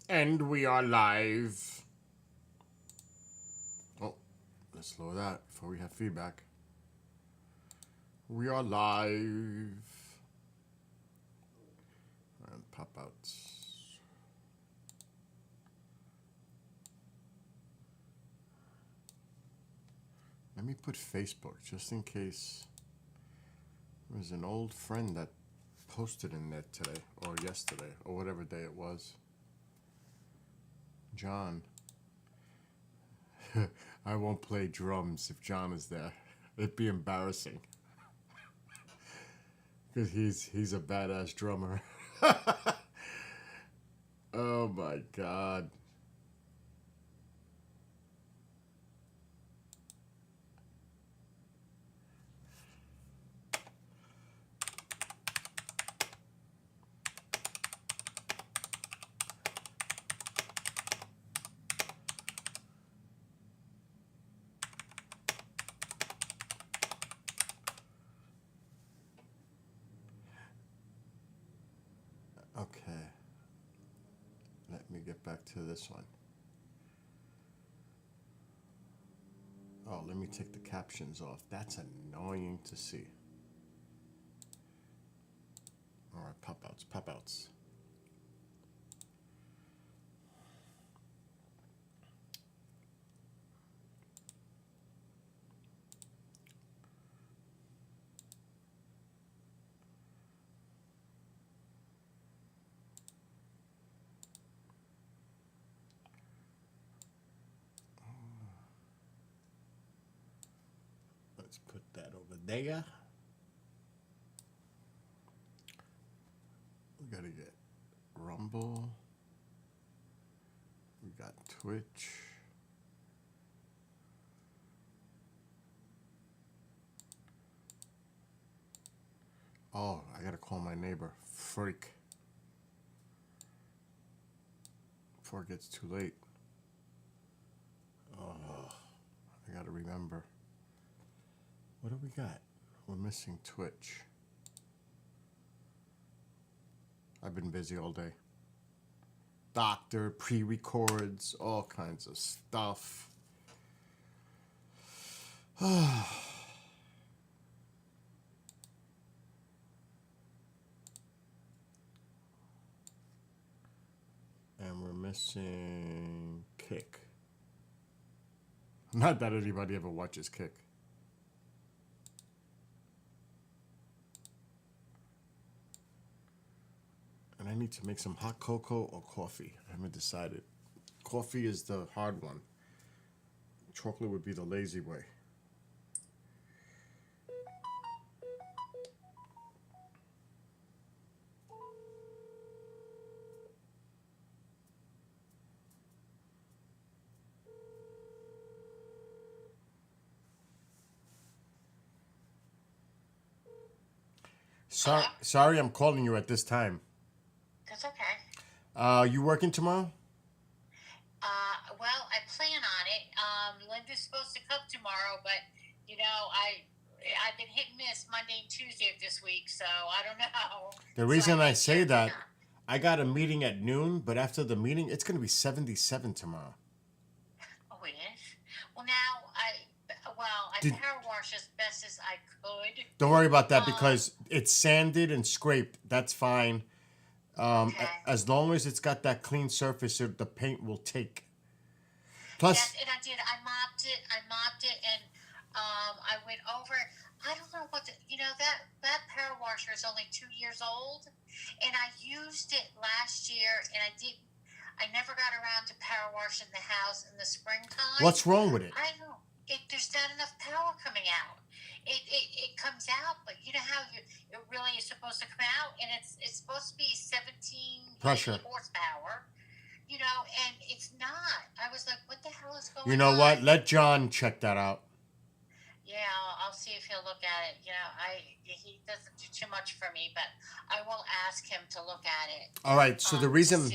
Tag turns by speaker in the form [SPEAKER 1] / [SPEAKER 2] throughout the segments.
[SPEAKER 1] And we are live. Oh, let's lower that before we have feedback. We are live. And pop outs. Let me put Facebook just in case. There's an old friend that posted in there today or yesterday or whatever day it was. John. I won't play drums if John is there. It'd be embarrassing. Because he's a badass drummer. Oh my God. Okay. Let me get back to this one. Oh, let me take the captions off. That's annoying to see. All right, pop outs, pop outs. Let's put that over there. We gotta get Rumble. We got Twitch. Oh, I gotta call my neighbor. Freak. Before it gets too late. Oh, I gotta remember. What do we got? We're missing Twitch. I've been busy all day. Doctor, pre-records, all kinds of stuff. And we're missing Kick. Not that anybody ever watches Kick. And I need to make some hot cocoa or coffee. I haven't decided. Coffee is the hard one. Chocolate would be the lazy way. Sorry, I'm calling you at this time.
[SPEAKER 2] That's okay.
[SPEAKER 1] You working tomorrow?
[SPEAKER 2] Well, I plan on it. Linda's supposed to come tomorrow, but I've been hit and miss Monday and Tuesday of this week, so I don't know.
[SPEAKER 1] The
[SPEAKER 2] So
[SPEAKER 1] reason I say
[SPEAKER 2] yeah.
[SPEAKER 1] that, I got a meeting at noon, but after the meeting, it's going to be 77 tomorrow.
[SPEAKER 2] Oh, it is. Well, now I
[SPEAKER 1] Did,
[SPEAKER 2] power washed as best as I could.
[SPEAKER 1] don't worry about that because it's sanded and scraped. That's fine.
[SPEAKER 2] Okay.
[SPEAKER 1] As long as it's got that clean surface, the paint will take. Plus,
[SPEAKER 2] Yes, and I did. I mopped it, and I went over. I don't know that power washer is only 2 years old, and I used it last year, and I never got around to power washing the house in the springtime.
[SPEAKER 1] what's wrong with it?
[SPEAKER 2] I don't. There's not enough power coming out. It comes out, but you know how it really is supposed to come out, and it's supposed to be 17
[SPEAKER 1] Pressure.
[SPEAKER 2] horsepower. And it's not. I was like, what the hell is going on?
[SPEAKER 1] You know what? Let John check that out.
[SPEAKER 2] Yeah, I'll see if he'll look at it. He doesn't do too much for me, but I will ask him to look at it.
[SPEAKER 1] All right. So the reason,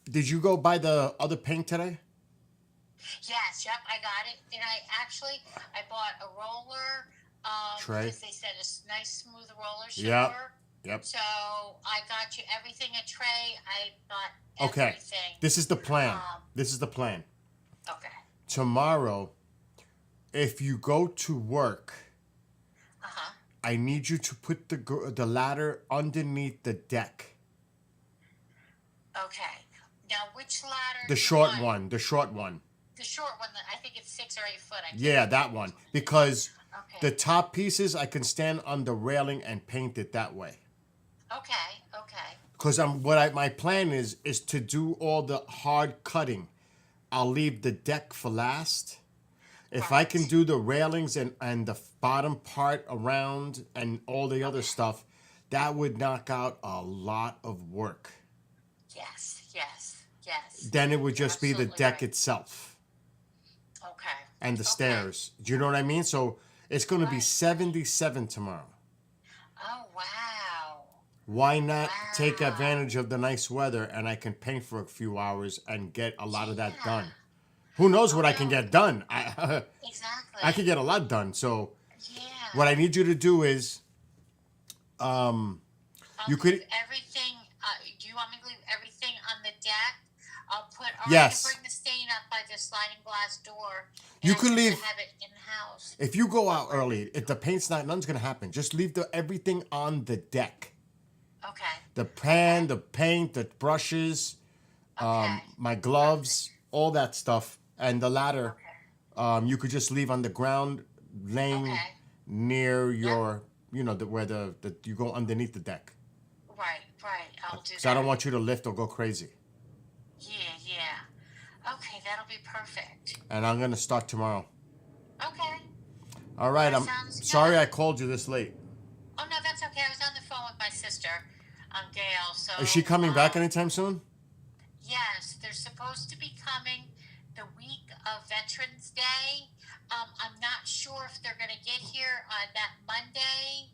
[SPEAKER 1] did you go buy the other paint today?
[SPEAKER 2] Yes, yep, I got it, and I bought a roller.
[SPEAKER 1] Tray.
[SPEAKER 2] Because they said a nice smooth roller should
[SPEAKER 1] Yep.
[SPEAKER 2] work.
[SPEAKER 1] Yep.
[SPEAKER 2] So I got you everything a tray. I got
[SPEAKER 1] Okay.
[SPEAKER 2] everything.
[SPEAKER 1] This is the plan.
[SPEAKER 2] Um,
[SPEAKER 1] This is the plan.
[SPEAKER 2] Okay.
[SPEAKER 1] Tomorrow, if you go to work,
[SPEAKER 2] Uh-huh.
[SPEAKER 1] I need you to put the ladder underneath the deck.
[SPEAKER 2] Okay. Now, which ladder?
[SPEAKER 1] The
[SPEAKER 2] do you
[SPEAKER 1] short
[SPEAKER 2] want?
[SPEAKER 1] one. The short one.
[SPEAKER 2] The short one. That I think it's 6 or 8 foot. I
[SPEAKER 1] Yeah, that one. Because
[SPEAKER 2] Okay.
[SPEAKER 1] the top pieces, I can stand on the railing and paint it that way.
[SPEAKER 2] Okay. Okay.
[SPEAKER 1] Because my plan is to do all the hard cutting. I'll leave the deck for last. If I can
[SPEAKER 2] Right.
[SPEAKER 1] do the railings and the bottom part around and all the other stuff, that would knock out a lot of work.
[SPEAKER 2] Yes. Yes. Yes.
[SPEAKER 1] Then it would just be the
[SPEAKER 2] Absolutely
[SPEAKER 1] deck
[SPEAKER 2] right.
[SPEAKER 1] itself
[SPEAKER 2] Okay.
[SPEAKER 1] and the
[SPEAKER 2] Okay.
[SPEAKER 1] stairs. Do you know what I mean? So it's going to be
[SPEAKER 2] Right.
[SPEAKER 1] 77 tomorrow.
[SPEAKER 2] Oh wow.
[SPEAKER 1] Why not take
[SPEAKER 2] Wow.
[SPEAKER 1] advantage of the nice weather and I can paint for a few hours and get a lot of that
[SPEAKER 2] Yeah.
[SPEAKER 1] done? Who knows what I can
[SPEAKER 2] no.
[SPEAKER 1] get done? I
[SPEAKER 2] Exactly.
[SPEAKER 1] I can get a lot done. So
[SPEAKER 2] Yeah.
[SPEAKER 1] what I need you to do is
[SPEAKER 2] I'll
[SPEAKER 1] you could-
[SPEAKER 2] leave everything. Do you want me to leave everything on the deck? I'll put. Or
[SPEAKER 1] Yes.
[SPEAKER 2] I can bring the stain up by the sliding glass door.
[SPEAKER 1] You
[SPEAKER 2] and
[SPEAKER 1] could
[SPEAKER 2] just
[SPEAKER 1] leave-
[SPEAKER 2] have it in house.
[SPEAKER 1] if you go out early, if the paint's nothing's gonna happen. Just leave everything on the deck.
[SPEAKER 2] Okay.
[SPEAKER 1] The pan, the paint, the brushes,
[SPEAKER 2] Okay.
[SPEAKER 1] my gloves, all that stuff, and the ladder.
[SPEAKER 2] Okay.
[SPEAKER 1] You could just leave on the ground, laying
[SPEAKER 2] Okay.
[SPEAKER 1] near your, where the you go underneath the deck.
[SPEAKER 2] Right. Right. I'll do
[SPEAKER 1] Because
[SPEAKER 2] that.
[SPEAKER 1] I don't want you to lift or go crazy.
[SPEAKER 2] Yeah. Yeah. Okay. That'll be perfect.
[SPEAKER 1] And I'm gonna start tomorrow.
[SPEAKER 2] Okay.
[SPEAKER 1] All right.
[SPEAKER 2] That
[SPEAKER 1] I'm
[SPEAKER 2] sounds
[SPEAKER 1] sorry
[SPEAKER 2] good.
[SPEAKER 1] I called you this late.
[SPEAKER 2] Oh no, that's okay. I was on the phone with my sister, Gail. So
[SPEAKER 1] Is she coming back anytime soon?
[SPEAKER 2] Yes, they're supposed to be coming the week of Veterans Day. I'm not sure if they're going to get here on that Monday,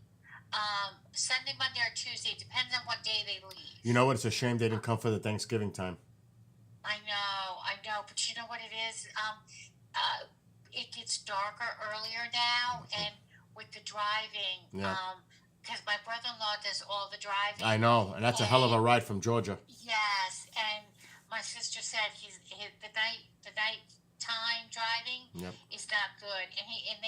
[SPEAKER 2] Sunday, Monday, or Tuesday. Depends on what day they leave.
[SPEAKER 1] You know what? It's a shame they didn't come for the Thanksgiving time.
[SPEAKER 2] I know, but you know what it is? It gets darker earlier now, and with the driving,
[SPEAKER 1] Yeah.
[SPEAKER 2] because my brother-in-law does all the driving.
[SPEAKER 1] I know, and that's a hell of a ride from Georgia.
[SPEAKER 2] Yes, and my sister said the nighttime driving
[SPEAKER 1] Yep.
[SPEAKER 2] is not good, and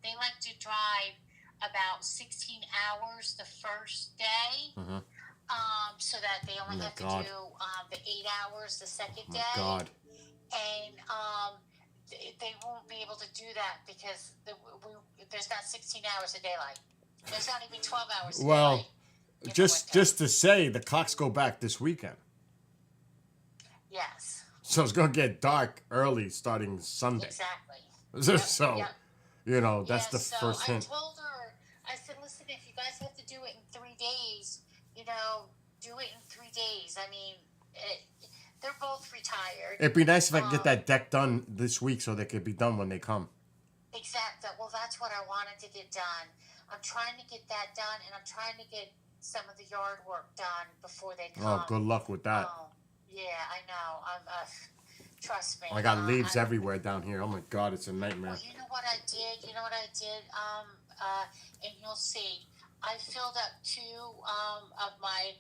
[SPEAKER 2] they like to drive about 16 hours the first day,
[SPEAKER 1] Mhm.
[SPEAKER 2] so that they only
[SPEAKER 1] Oh my
[SPEAKER 2] have
[SPEAKER 1] God.
[SPEAKER 2] to do the 8 hours the second
[SPEAKER 1] Oh
[SPEAKER 2] day,
[SPEAKER 1] my God.
[SPEAKER 2] and they won't be able to do that because there's not 16 hours of daylight. There's not even 12 hours of
[SPEAKER 1] Well,
[SPEAKER 2] daylight. in the
[SPEAKER 1] just
[SPEAKER 2] winter.
[SPEAKER 1] to say, the clocks go back this weekend.
[SPEAKER 2] Yes,
[SPEAKER 1] So it's going to get dark early starting Sunday.
[SPEAKER 2] exactly.
[SPEAKER 1] So,
[SPEAKER 2] Yep.
[SPEAKER 1] that's the
[SPEAKER 2] so
[SPEAKER 1] first
[SPEAKER 2] I
[SPEAKER 1] hint.
[SPEAKER 2] told her, I said, listen, if you guys have to do it in 3 days, do it in 3 days. I mean, they're both retired.
[SPEAKER 1] It'd be nice if I could get that deck done this week so they could be done when they come.
[SPEAKER 2] Exactly. Well, that's what I wanted to get done. I'm trying to get that done, and I'm trying to get some of the yard work done before they come.
[SPEAKER 1] Oh, good luck with that.
[SPEAKER 2] Yeah, I know. Trust me.
[SPEAKER 1] I got leaves everywhere down here. Oh my God, it's a nightmare.
[SPEAKER 2] Well, you know what I did? And you'll see. I filled up 2 of my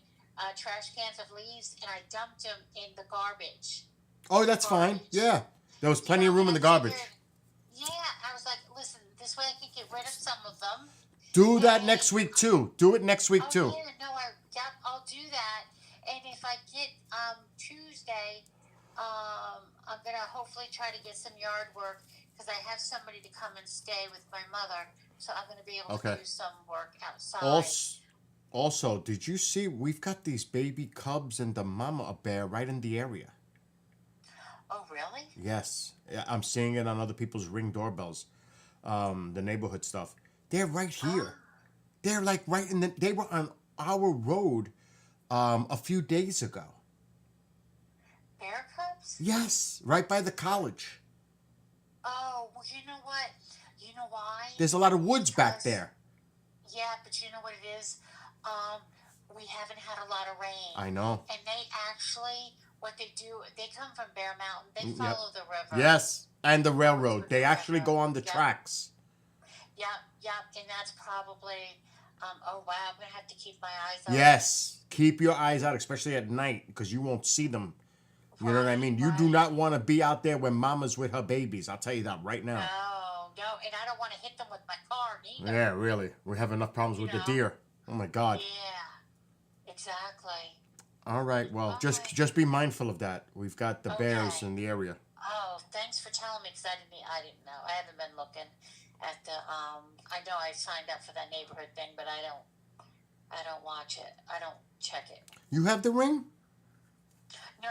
[SPEAKER 2] trash cans of leaves, and I dumped them in the garbage.
[SPEAKER 1] Oh, that's fine.
[SPEAKER 2] Garbage.
[SPEAKER 1] Yeah. There was plenty
[SPEAKER 2] You
[SPEAKER 1] of
[SPEAKER 2] know,
[SPEAKER 1] room in
[SPEAKER 2] and
[SPEAKER 1] the
[SPEAKER 2] I
[SPEAKER 1] garbage.
[SPEAKER 2] figured- Yeah, I was like, listen, this way I can get rid of some of them.
[SPEAKER 1] Do that next week too. Do it next week
[SPEAKER 2] Oh,
[SPEAKER 1] too.
[SPEAKER 2] yeah, no, I'll do that. And if I get Tuesday, I'm gonna hopefully try to get some yard work because I have somebody to come and stay with my mother, so I'm gonna be able
[SPEAKER 1] Okay.
[SPEAKER 2] to do some work outside.
[SPEAKER 1] Also, did you see we've got these baby cubs and the mama bear right in the area?
[SPEAKER 2] Oh, really?
[SPEAKER 1] Yes. Yeah, I'm seeing it on other people's Ring doorbells. The neighborhood stuff. They're right here. They're like right in they were on our road a few days ago.
[SPEAKER 2] Bear cubs?
[SPEAKER 1] Yes, right by the college.
[SPEAKER 2] Oh, well, you know what? You know why?
[SPEAKER 1] There's a lot of woods back
[SPEAKER 2] Because-
[SPEAKER 1] there.
[SPEAKER 2] Yeah, but you know what it is? We haven't had a lot of rain.
[SPEAKER 1] I know.
[SPEAKER 2] And they actually, what they do, they come from Bear Mountain. They
[SPEAKER 1] Yep.
[SPEAKER 2] follow the river.
[SPEAKER 1] Yes, and the railroad. They actually go on the
[SPEAKER 2] Yep.
[SPEAKER 1] tracks.
[SPEAKER 2] Yep, and that's probably. Oh wow, I'm gonna have to keep my eyes out.
[SPEAKER 1] Yes. Keep your eyes out, especially at night, because you won't see them. You know what I
[SPEAKER 2] Right,
[SPEAKER 1] mean? You do
[SPEAKER 2] right.
[SPEAKER 1] not want to be out there when mama's with her babies. I'll tell you that right now.
[SPEAKER 2] No, no, and I don't want to hit them with my car neither.
[SPEAKER 1] Yeah, really. We have enough problems
[SPEAKER 2] You
[SPEAKER 1] with the
[SPEAKER 2] know?
[SPEAKER 1] deer. Oh my God.
[SPEAKER 2] Yeah, exactly.
[SPEAKER 1] All right. Well,
[SPEAKER 2] All right.
[SPEAKER 1] just be mindful of that. We've got the bears
[SPEAKER 2] Okay.
[SPEAKER 1] in the area.
[SPEAKER 2] Oh, thanks for telling me because I didn't know. I haven't been looking at the. I know I signed up for that neighborhood thing, but I don't watch it. I don't check it.
[SPEAKER 1] You have the ring?
[SPEAKER 2] No.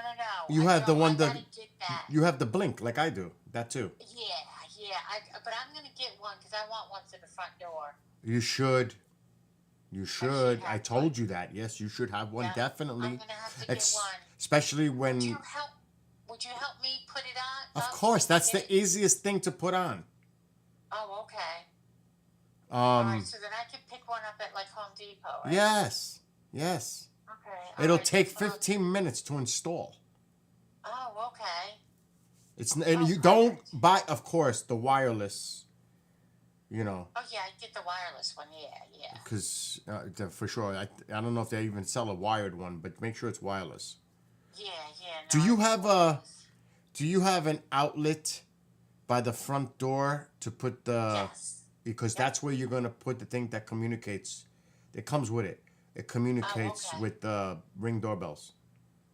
[SPEAKER 1] You
[SPEAKER 2] I
[SPEAKER 1] have the
[SPEAKER 2] don't. I
[SPEAKER 1] one that
[SPEAKER 2] gotta get that.
[SPEAKER 1] you have the blink like I do. That too.
[SPEAKER 2] Yeah. But I'm gonna get one because I want one to the front door.
[SPEAKER 1] You should. You should. I
[SPEAKER 2] have
[SPEAKER 1] told you that. Yes, you should have one.
[SPEAKER 2] Yeah,
[SPEAKER 1] Definitely.
[SPEAKER 2] I'm gonna have to get one.
[SPEAKER 1] Especially when.
[SPEAKER 2] Would you help me put it on?
[SPEAKER 1] Of course, that's the
[SPEAKER 2] Get it?
[SPEAKER 1] easiest thing to put on.
[SPEAKER 2] Oh, okay. All right,
[SPEAKER 1] Um.
[SPEAKER 2] so then I can pick one up at like Home Depot, right?
[SPEAKER 1] Yes. Yes.
[SPEAKER 2] Okay.
[SPEAKER 1] It'll
[SPEAKER 2] alright.
[SPEAKER 1] take 15 minutes to install.
[SPEAKER 2] Oh, okay.
[SPEAKER 1] And you don't buy, of course, the wireless. You know,
[SPEAKER 2] Oh yeah, I get the wireless one. Yeah.
[SPEAKER 1] because for sure, I don't know if they even sell a wired one, but make sure it's wireless.
[SPEAKER 2] Yeah.
[SPEAKER 1] Do
[SPEAKER 2] No,
[SPEAKER 1] you
[SPEAKER 2] I get
[SPEAKER 1] have
[SPEAKER 2] wireless.
[SPEAKER 1] Do you have an outlet by the front door to put the?
[SPEAKER 2] Yes.
[SPEAKER 1] Because
[SPEAKER 2] Yep.
[SPEAKER 1] that's where you're gonna put the thing that communicates. It comes with it. It communicates
[SPEAKER 2] okay.
[SPEAKER 1] with the Ring doorbells.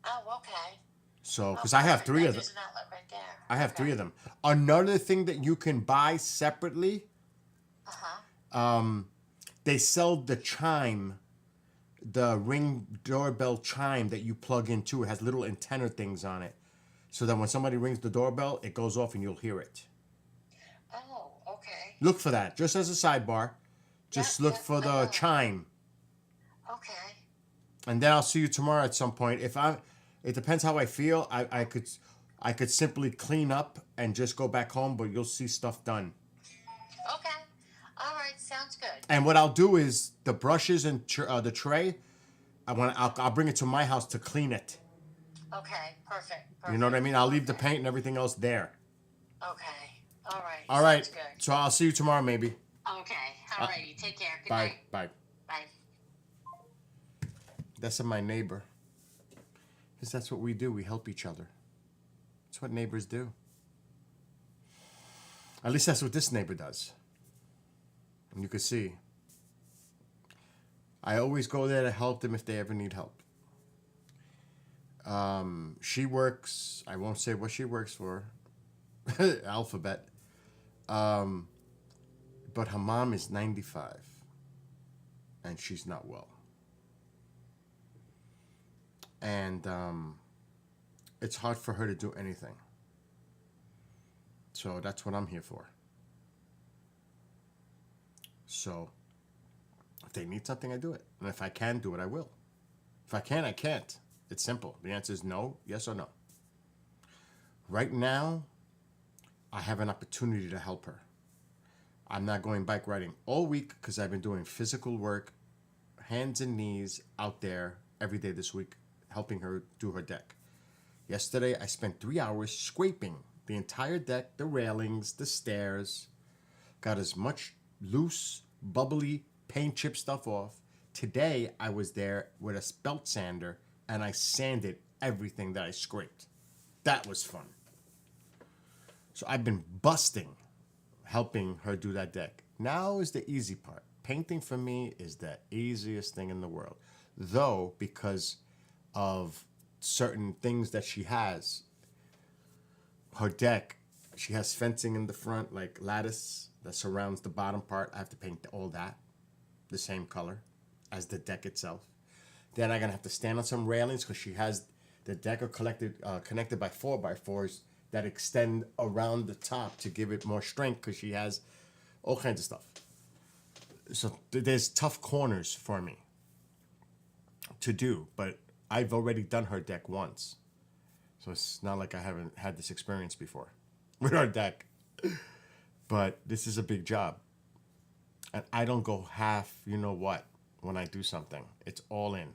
[SPEAKER 2] Oh, okay.
[SPEAKER 1] So,
[SPEAKER 2] Oh,
[SPEAKER 1] because I have
[SPEAKER 2] perfect.
[SPEAKER 1] three of them.
[SPEAKER 2] There's an outlet right there.
[SPEAKER 1] I have three of them. Another thing that you can buy separately, they sell the chime, the Ring doorbell chime that you plug into. It has little antenna things on it, so that when somebody rings the doorbell, it goes off and you'll hear it.
[SPEAKER 2] Oh, okay.
[SPEAKER 1] Look for that, just as a sidebar. Just look for the chime,
[SPEAKER 2] Okay.
[SPEAKER 1] and then I'll see you tomorrow at some point. It depends how I feel. I could simply clean up and just go back home, but you'll see stuff done.
[SPEAKER 2] Okay. All right. Sounds good.
[SPEAKER 1] And what I'll do is the brushes and the tray. I'll bring it to my house to clean it.
[SPEAKER 2] Okay. Perfect.
[SPEAKER 1] You know what I mean? I'll leave the
[SPEAKER 2] Okay.
[SPEAKER 1] paint and everything else there.
[SPEAKER 2] Okay. All right.
[SPEAKER 1] All right.
[SPEAKER 2] Sounds good.
[SPEAKER 1] So I'll see you tomorrow, maybe.
[SPEAKER 2] Okay. All righty. Take care. Good
[SPEAKER 1] Bye.
[SPEAKER 2] night.
[SPEAKER 1] Bye.
[SPEAKER 2] Bye.
[SPEAKER 1] That's my neighbor. Because that's what we do. We help each other. That's what neighbors do. At least that's what this neighbor does. And you can see. I always go there to help them if they ever need help. She works, I won't say what she works for, Alphabet. But her mom is 95 and she's not well. And it's hard for her to do anything. So that's what I'm here for. So if they need something, I do it. And if I can do it, I will. If I can, I can't. It's simple. The answer is no, yes or no. Right now, I have an opportunity to help her. I'm not going bike riding all week because I've been doing physical work, hands and knees out there every day this week, helping her do her deck. Yesterday, I spent 3 hours scraping the entire deck, the railings, the stairs, got as much loose, bubbly paint chip stuff off. Today, I was there with a belt sander and I sanded everything that I scraped. That was fun. So I've been busting helping her do that deck. Now is the easy part. Painting for me is the easiest thing in the world. Though, because of certain things that she has, her deck, she has fencing in the front, like lattice that surrounds the bottom part. I have to paint all that the same color as the deck itself. Then I'm gonna have to stand on some railings because she has the deck are connected by 4x4s that extend around the top to give it more strength because she has all kinds of stuff. So there's tough corners for me to do, but I've already done her deck once. So it's not like I haven't had this experience before with our deck. But this is a big job. And I don't go half, you know what, when I do something. It's all in.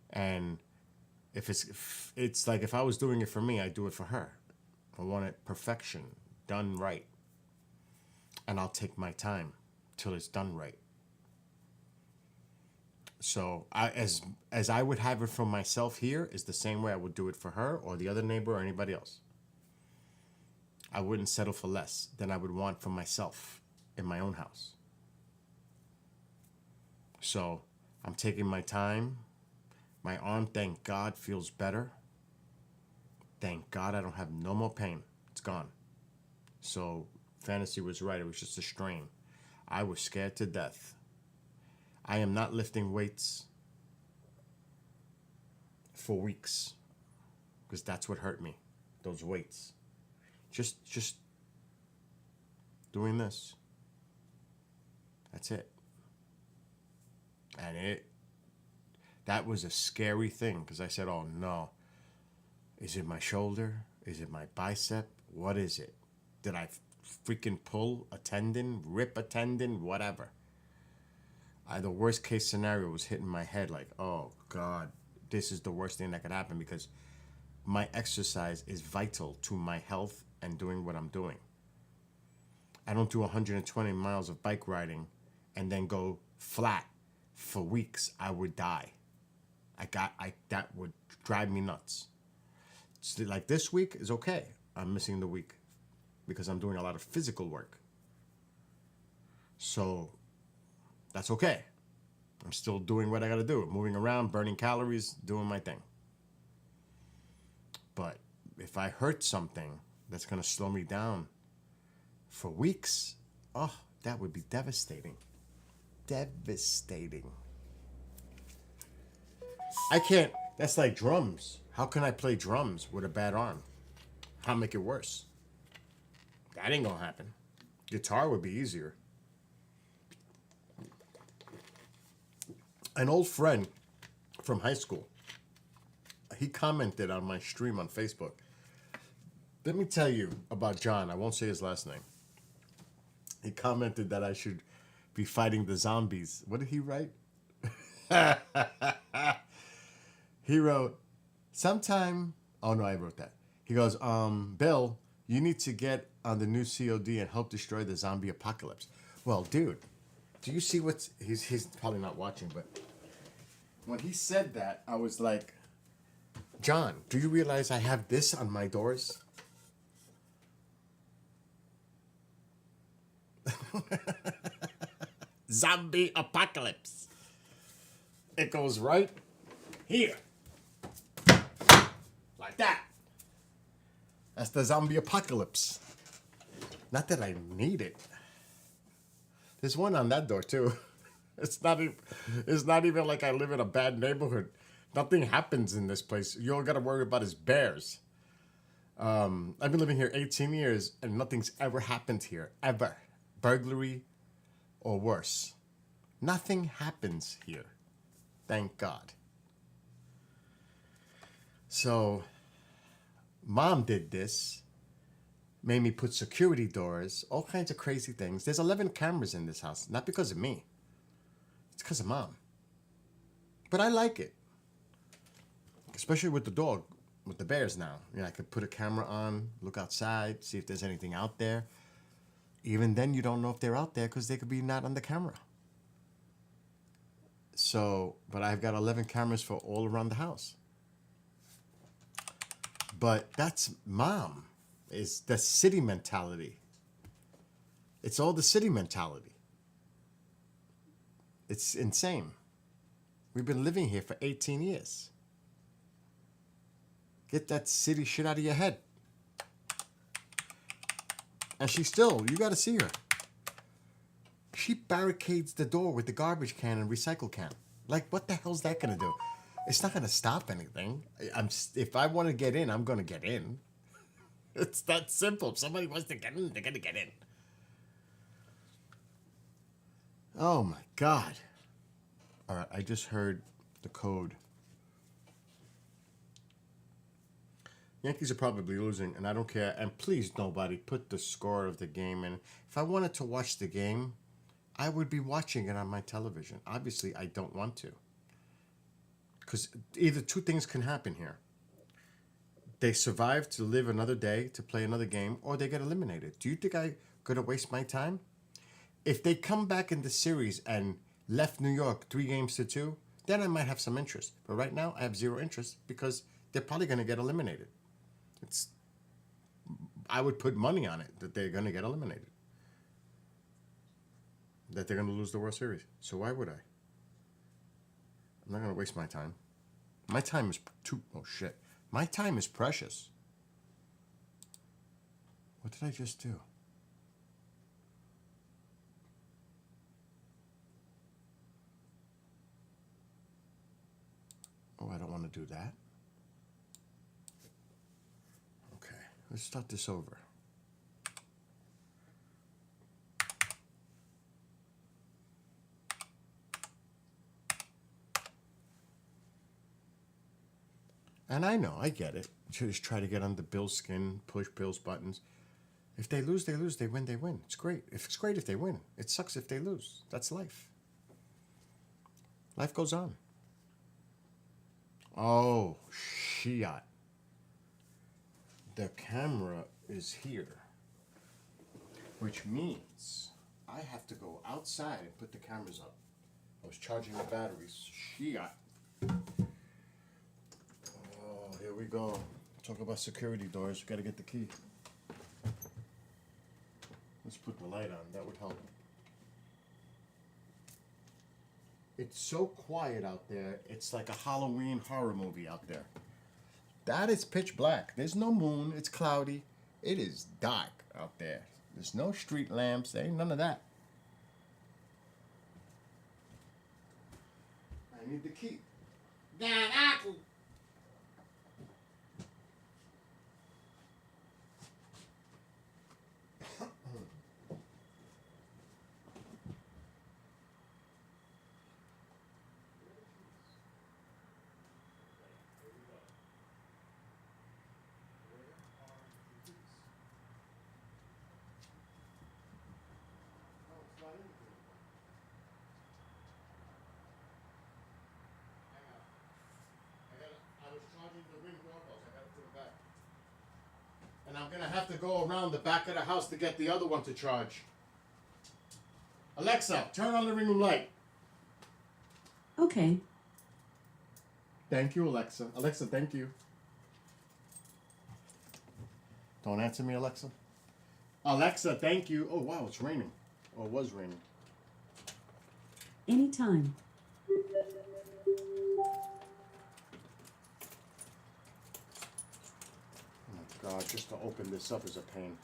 [SPEAKER 1] And if it's like if I was doing it for me, I'd do it for her. I want it perfection, done right. And I'll take my time till it's done right. So as I would have it for myself here is the same way I would do it for her or the other neighbor or anybody else. I wouldn't settle for less than I would want for myself in my own house. So I'm taking my time. My arm, thank God, feels better. Thank God I don't have no more pain. It's gone. So Fantasy was right. It was just a strain. I was scared to death. I am not lifting weights for weeks because that's what hurt me. Those weights. Just doing this. That's it. And that was a scary thing because I said, oh no. Is it my shoulder? Is it my bicep? What is it? Did I freaking pull a tendon, rip a tendon, whatever? The worst case scenario was hitting my head like, oh God, this is the worst thing that could happen because my exercise is vital to my health and doing what I'm doing. I don't do 120 miles of bike riding and then go flat for weeks. I would die. That would drive me nuts. So like this week is okay. I'm missing the week because I'm doing a lot of physical work. So that's okay. I'm still doing what I gotta do. Moving around, burning calories, doing my thing. But if I hurt something that's gonna slow me down for weeks, oh, that would be devastating. Devastating. I can't, that's like drums. How can I play drums with a bad arm? I'll make it worse. That ain't gonna happen. Guitar would be easier. An old friend from high school, he commented on my stream on Facebook. Let me tell you about John. I won't say his last name. He commented that I should be fighting the zombies. What did he write? He wrote, oh no, I wrote that. He goes, Bill, you need to get on the new COD and help destroy the zombie apocalypse. Well, dude, do you see he's probably not watching, but when he said that, I was like, John, do you realize I have this on my doors? Zombie apocalypse. It goes right here. Like that. That's the zombie apocalypse. Not that I need it. There's one on that door too. It's not even like I live in a bad neighborhood. Nothing happens in this place. You all got to worry about is bears. I've been living here 18 years and nothing's ever happened here. Ever. Burglary or worse. Nothing happens here. Thank God. So, Mom did this. Made me put security doors. All kinds of crazy things. There's 11 cameras in this house. Not because of me. It's because of Mom. But I like it. Especially with the dog. With the bears now. You know, I could put a camera on. Look outside. See if there's anything out there. Even then, you don't know if they're out there because they could be not on the camera. So, but I've got 11 cameras for all around the house. But that's Mom. Is the city mentality. It's all the city mentality. It's insane. We've been living here for 18 years. Get that city shit out of your head. And she still, you got to see her. She barricades the door with the garbage can and recycle can. Like, what the hell's that going to do? It's not going to stop anything. If I want to get in, I'm going to get in. It's that simple. If somebody wants to get in, they're going to get in. Oh, my God. All right, I just heard the code. Yankees are probably losing, and I don't care. And please, nobody, put the score of the game in. If I wanted to watch the game, I would be watching it on my television. Obviously, I don't want to. Because either two things can happen here. They survive to live another day, to play another game, or they get eliminated. Do you think I'm going to waste my time? If they come back in the series and left New York 3-2, then I might have some interest. But right now, I have zero interest because they're probably going to get eliminated. It's I would put money on it that they're going to get eliminated, that they're going to lose the World Series. So why would I? I'm not going to waste my time. My time is My time is precious. What did I just do? Oh, I don't want to do that. Okay, let's start this over. And I know, I get it. Just try to get under Bill's skin, push Bill's buttons. If they lose, they lose. They win, they win. It's great. It's great if they win. It sucks if they lose. That's life. Life goes on. Oh, shit. The camera is here, which means I have to go outside and put the cameras up. I was charging the batteries. Shit. Oh, here we go. Talk about security doors. We got to get the key. Let's put the light on. That would help. It's so quiet out there. It's like a Halloween horror movie out there. That is pitch black. There's no moon. It's cloudy. It is dark out there. There's no street lamps. There ain't none of that. I need the key. I was charging the Ring doorbells. I got to put it back. And I'm going to have to go around the back of the house to get the other one to charge. Alexa, turn on the ring room light.
[SPEAKER 3] Okay.
[SPEAKER 1] Thank you, Alexa. Alexa, thank you. Don't answer me, Alexa. Alexa, thank you. Oh, wow, it's raining. Oh, it was raining.
[SPEAKER 3] Anytime.
[SPEAKER 1] Oh, my God, just to open this up is a pain.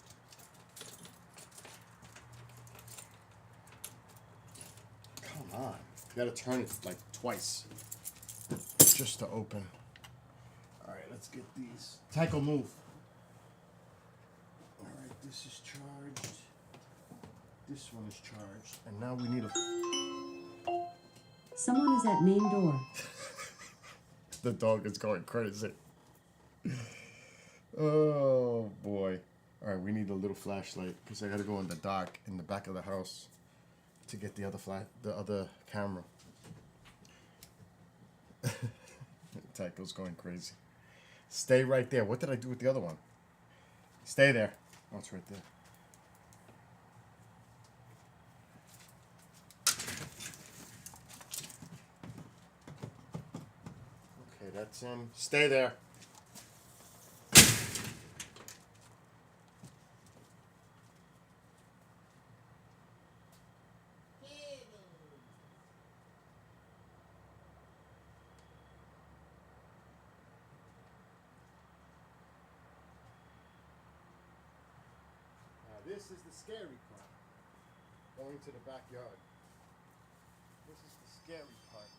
[SPEAKER 1] Come on. You gotta turn it like twice just to open. All right, let's get these. Tycho, move. All right, this is charged. This one is charged. And now we need a...
[SPEAKER 3] Someone is at main door.
[SPEAKER 1] The dog is going crazy. Oh, boy. All right, we need a little flashlight because I got to go in the dark in the back of the house to get the other camera. Tycho's going crazy. Stay right there. What did I do with the other one? Stay there. Oh, it's right there. Okay, that's in. Stay there. This is the scary part. Going to the backyard. This is the scary part.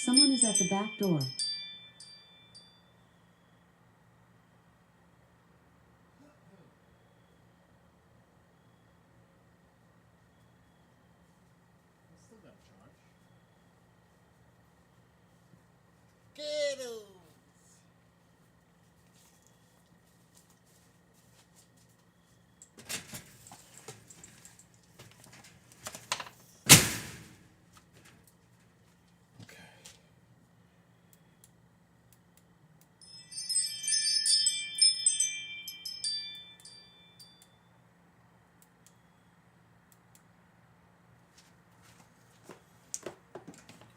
[SPEAKER 3] Someone is at the back door.
[SPEAKER 1] Still got a charge. Get him!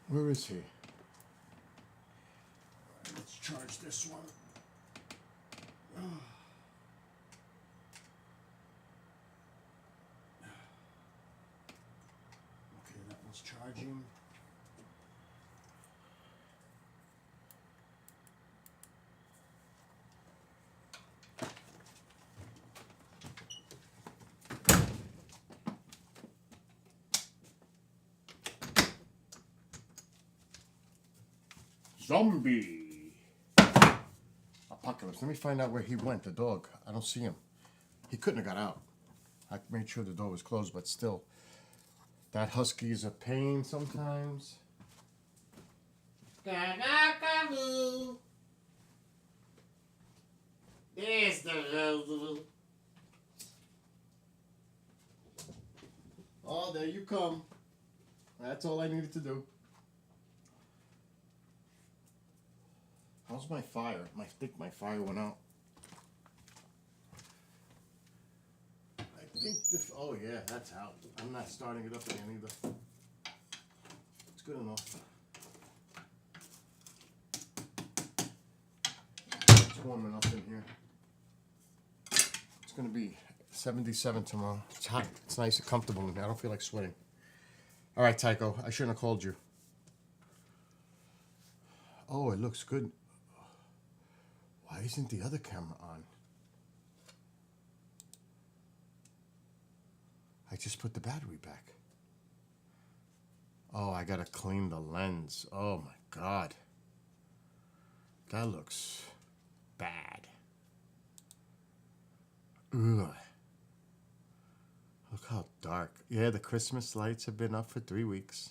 [SPEAKER 1] Where is he? All right, let's charge this one. Okay, that one's charging. Zombie. Apocalypse. Let me find out where he went, the dog. I don't see him. He couldn't have got out. I made sure the door was closed, but still. That husky is a pain sometimes. There's the Lulu. Oh, there you come. That's all I needed to do. How's my fire? I think my fire went out. I think this. Oh yeah, that's out. I'm not starting it up again either. It's good enough. It's warm enough in here. It's gonna be 77 tomorrow. It's hot. It's nice and comfortable in here. I don't feel like sweating. All right, Tycho. I shouldn't have called you. Oh, it looks good. Why isn't the other camera on? I just put the battery back. Oh, I gotta clean the lens. Oh my God. That looks bad. Ugh. Look how dark. Yeah, the Christmas lights have been up for 3 weeks.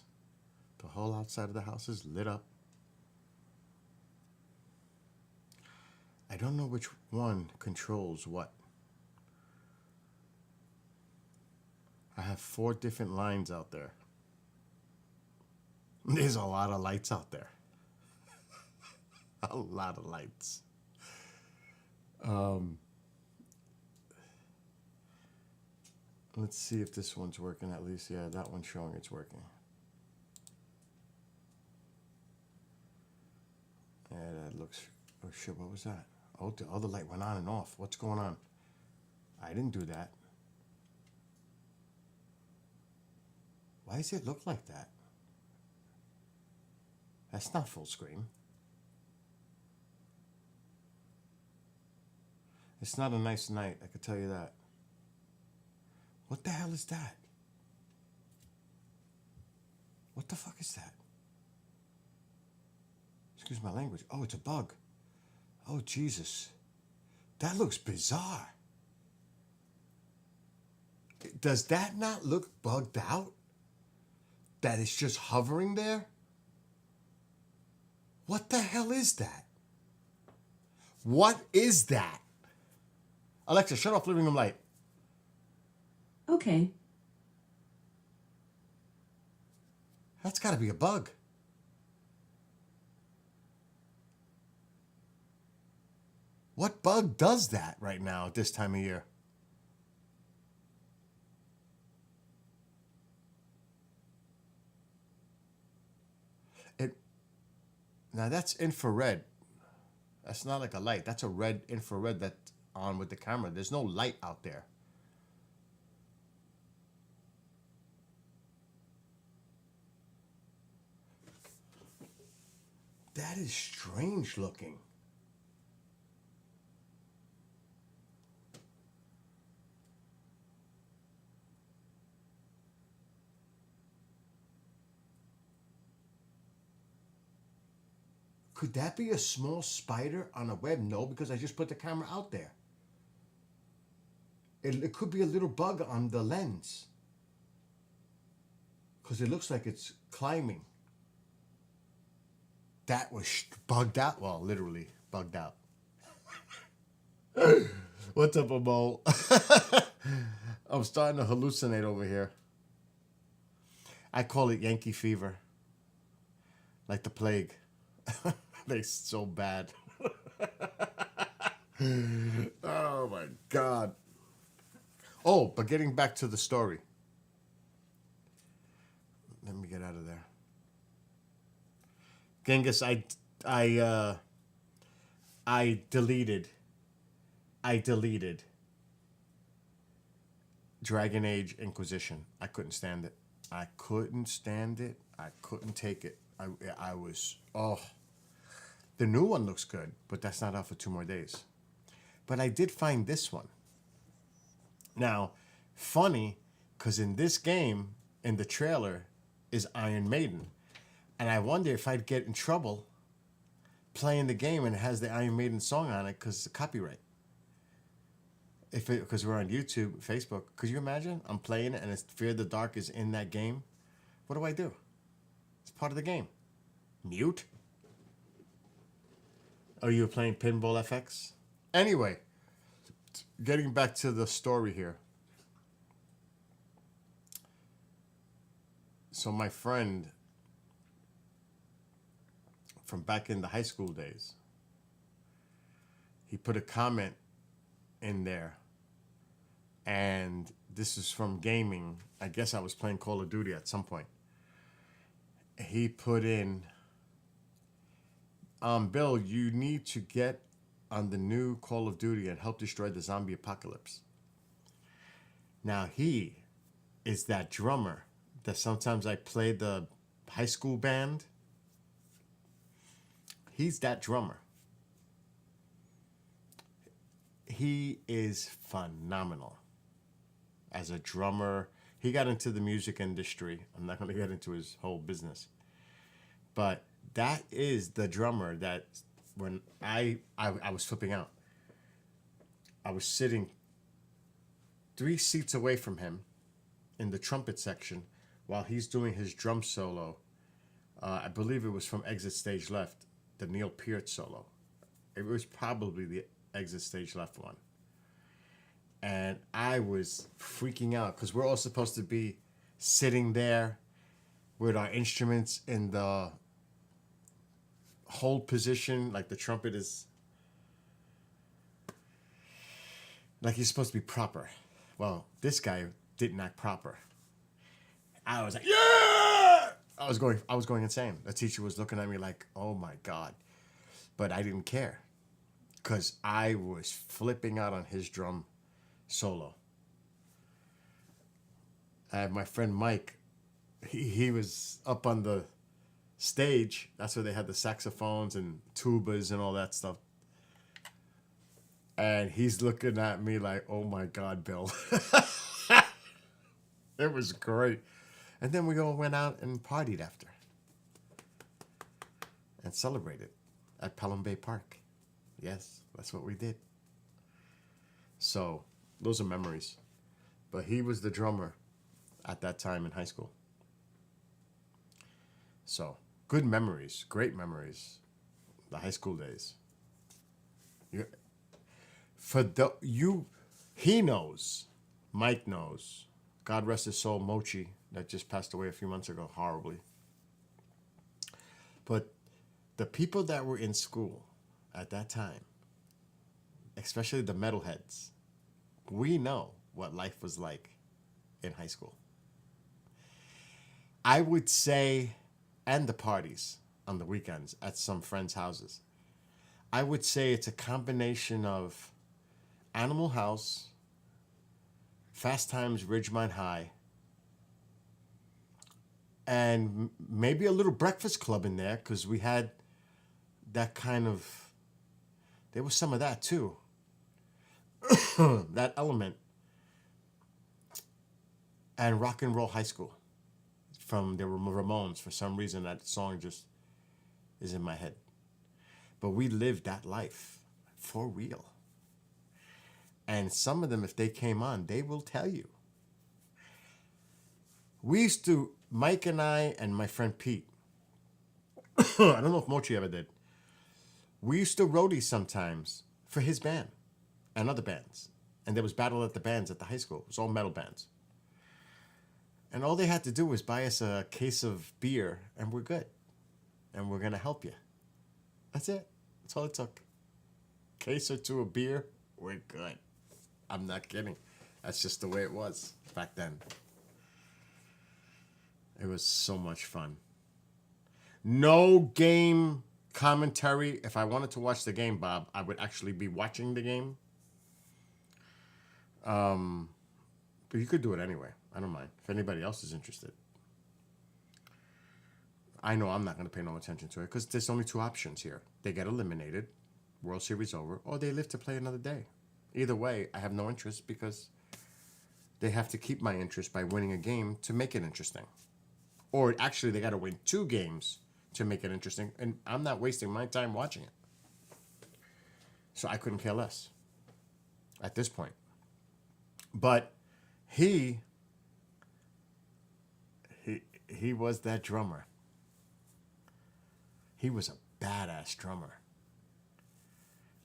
[SPEAKER 1] The whole outside of the house is lit up. I don't know which one controls what. I have 4 different lines out there. There's a lot of lights out there. A lot of lights. Let's see if this one's working at least. Yeah, that one's showing it's working. Yeah, that looks... Oh shit, what was that? Oh, the other light went on and off. What's going on? I didn't do that. Why does it look like that? That's not full screen. It's not a nice night, I can tell you that. What the hell is that? What the fuck is that? Excuse my language. Oh, it's a bug. Oh, Jesus. That looks bizarre. Does that not look bugged out? That it's just hovering there? What the hell is that? What is that? Alexa, shut off living room light.
[SPEAKER 3] Okay.
[SPEAKER 1] That's got to be a bug. What bug does that right now at this time of year? Now that's infrared. That's not like a light. That's a red infrared that's on with the camera. There's no light out there. That is strange looking. Could that be a small spider on a web? No, because I just put the camera out there. It could be a little bug on the lens. Because it looks like it's climbing. That was bugged out. Well, literally bugged out. What's up, Mo? I'm starting to hallucinate over here. I call it Yankee fever. Like the plague. They're so bad. Oh my God. Oh, but getting back to the story. Let me get out of there. Genghis, I deleted Dragon Age Inquisition. I couldn't stand it. I couldn't stand it. I couldn't take it. I was, oh. The new one looks good, but that's not out for 2 more days. But I did find this one. Now, funny, because in this game, in the trailer, is Iron Maiden. And I wonder if I'd get in trouble playing the game and it has the Iron Maiden song on it because it's copyright. Because we're on YouTube, Facebook. Could you imagine? I'm playing it and it's Fear the Dark is in that game. What do? It's part of the game. Mute? Oh, you were playing Pinball FX? Anyway, getting back to the story here. So my friend from back in the high school days, he put a comment in there. And this is from gaming. I guess I was playing Call of Duty at some point. He put in, Bill, you need to get on the new Call of Duty and help destroy the zombie apocalypse. Now, he is that drummer that sometimes I play the high school band. He's that drummer. He is phenomenal as a drummer. He got into the music industry. I'm not going to get into his whole business. But that is the drummer that when I was flipping out. I was sitting 3 seats away from him in the trumpet section while he's doing his drum solo. I believe it was from Exit Stage Left, the Neil Peart solo. It was probably the Exit Stage Left one. And I was freaking out because we're all supposed to be sitting there with our instruments in the hold position, like the trumpet is, like he's supposed to be proper. Well, this guy didn't act proper. I was like, yeah! I was going insane. The teacher was looking at me like, oh my God. But I didn't care because I was flipping out on his drum solo. I had my friend Mike. He was up on the stage. That's where they had the saxophones and tubas and all that stuff. And he's looking at me like, oh my God, Bill. It was great. And then we all went out and partied after. And celebrated at Pelham Bay Park. Yes, that's what we did. So, those are memories. But he was the drummer at that time in high school. So, good memories, great memories. The high school days. He knows, Mike knows, God rest his soul, Mochi, that just passed away a few months ago, horribly. But the people that were in school at that time, especially the metalheads, we know what life was like in high school. I would say, and the parties on the weekends at some friends' houses, I would say it's a combination of Animal House, Fast Times Ridgemont High, and maybe a little Breakfast Club in there because we had that kind of, there was some of that too. That element. And Rock and Roll High School from the Ramones. For some reason, that song just is in my head. But we lived that life for real. And some of them, if they came on, they will tell you. We used to, Mike and I and my friend Pete, I don't know if Mochi ever did, we used to roadie sometimes for his band and other bands. And there was Battle at the Bands at the high school. It was all metal bands. And all they had to do was buy us a case of beer and we're good. And we're going to help you. That's it. That's all it took. Case or two of beer, we're good. I'm not kidding. That's just the way it was back then. It was so much fun. No game commentary. If I wanted to watch the game, Bob, I would actually be watching the game. But you could do it anyway. I don't mind. If anybody else is interested. I know I'm not going to pay no attention to it because there's only two options here. They get eliminated, World Series over, or they live to play another day. Either way, I have no interest because they have to keep my interest by winning a game to make it interesting. Or actually, they got to win 2 games to make it interesting, and I'm not wasting my time watching it. So I couldn't care less at this point. But he was that drummer. He was a badass drummer.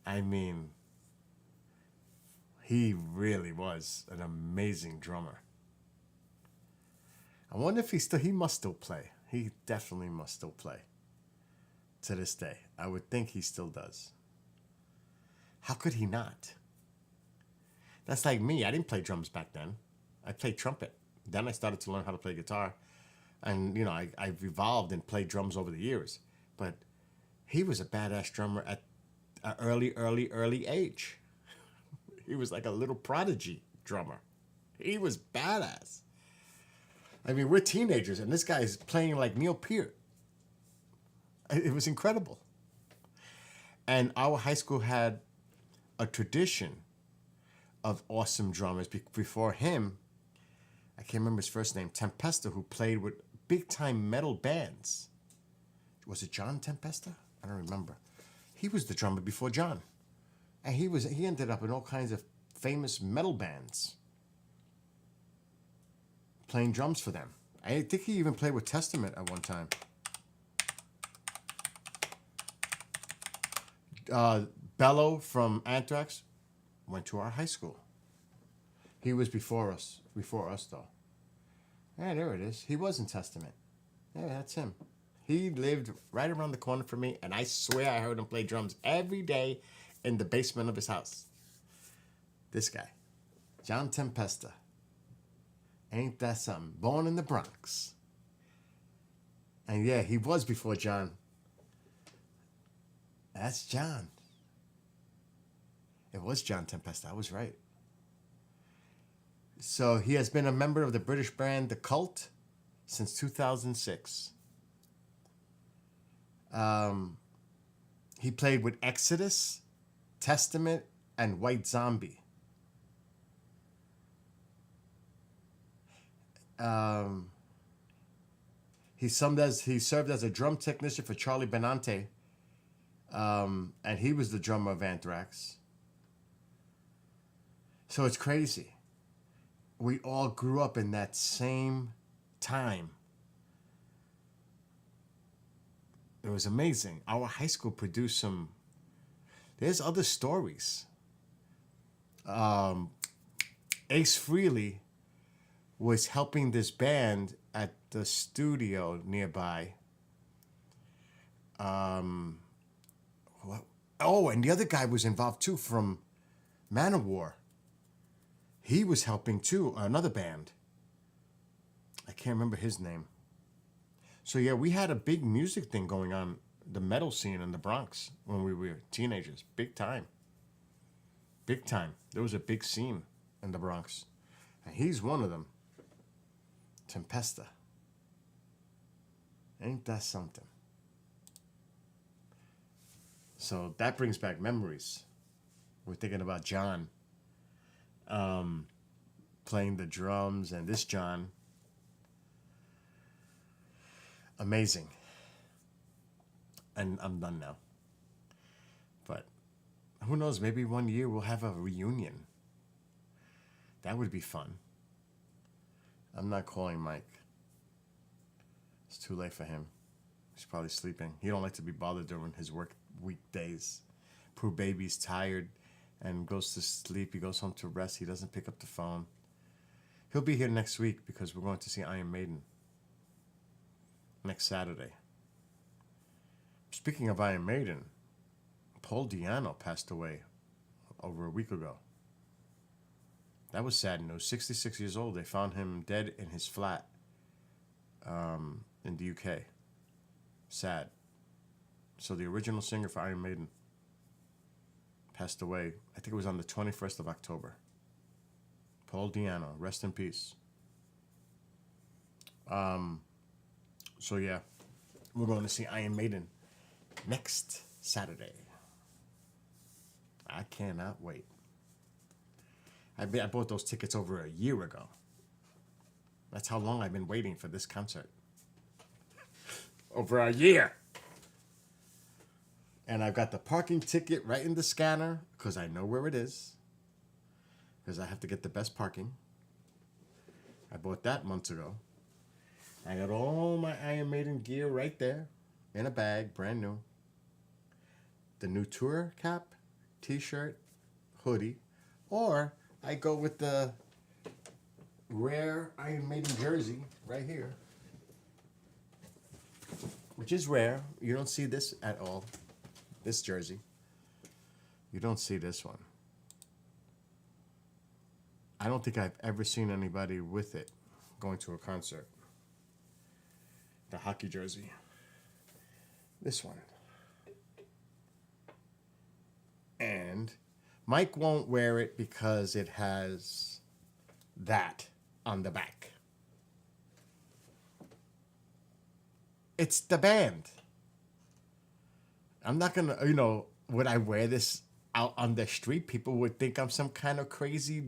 [SPEAKER 1] I mean, he really was an amazing drummer. I wonder if he must still play. He definitely must still play to this day. I would think he still does. How could he not? That's like me. I didn't play drums back then. I played trumpet. Then I started to learn how to play guitar. And, you know, I've evolved and played drums over the years. But he was a badass drummer at an early age. He was like a little prodigy drummer. He was badass. I mean, we're teenagers, and this guy is playing like Neil Peart. It was incredible. And our high school had a tradition of awesome drummers. Before him, I can't remember his first name, Tempesta, who played with big-time metal bands. Was it John Tempesta? I don't remember. He was the drummer before John. And he ended up in all kinds of famous metal bands, playing drums for them. I think he even played with Testament at one time. Bello from Anthrax went to our high school. He was before us though. Yeah, there it is. He was in Testament. Yeah, that's him. He lived right around the corner from me, and I swear I heard him play drums every day in the basement of his house. This guy, John Tempesta. Ain't that something? Born in the Bronx. And yeah, he was before John. That's John. It was John Tempesta. I was right. So he has been a member of the British band The Cult since 2006. He played with Exodus, Testament, and White Zombie. He served as a drum technician for Charlie Benante, and he was the drummer of Anthrax. So it's crazy. We all grew up in that same time. It was amazing. Our high school produced some. There's other stories. Ace Frehley was helping this band at the studio nearby. And the other guy was involved too from Manowar. He was helping too, another band. I can't remember his name. So yeah, we had a big music thing going on, the metal scene in the Bronx when we were teenagers. Big time. Big time. There was a big scene in the Bronx. And he's one of them. Tempesta. Ain't that something? So that brings back memories. We're thinking about John playing the drums, and this John. Amazing. And I'm done now. But who knows, maybe one year we'll have a reunion. That would be fun. I'm not calling Mike. It's too late for him. He's probably sleeping. He don't like to be bothered during his work weekdays. Poor baby's tired and goes to sleep. He goes home to rest. He doesn't pick up the phone. He'll be here next week because we're going to see Iron Maiden next Saturday. Speaking of Iron Maiden, Paul Di'Anno passed away over a week ago. That was sad news. 66 years old. They found him dead in his flat in the UK. Sad. So the original singer for Iron Maiden passed away. I think it was on the 21st of October. Paul Di'Anno, rest in peace. So yeah, we're going to see Iron Maiden next Saturday. I cannot wait. I bought those tickets over a year ago. That's how long I've been waiting for this concert. Over a year. And I've got the parking ticket right in the scanner because I know where it is. Because I have to get the best parking. I bought that months ago. I got all my Iron Maiden gear right there in a bag, brand new. The new tour cap, t-shirt, hoodie. Or I go with the rare Iron Maiden jersey right here. Which is rare. You don't see this at all. This jersey. You don't see this one. I don't think I've ever seen anybody with it going to a concert. The hockey jersey. This one. And Mike won't wear it because it has that on the back. It's the band. I'm not gonna, would I wear this out on the street? People would think I'm some kind of crazy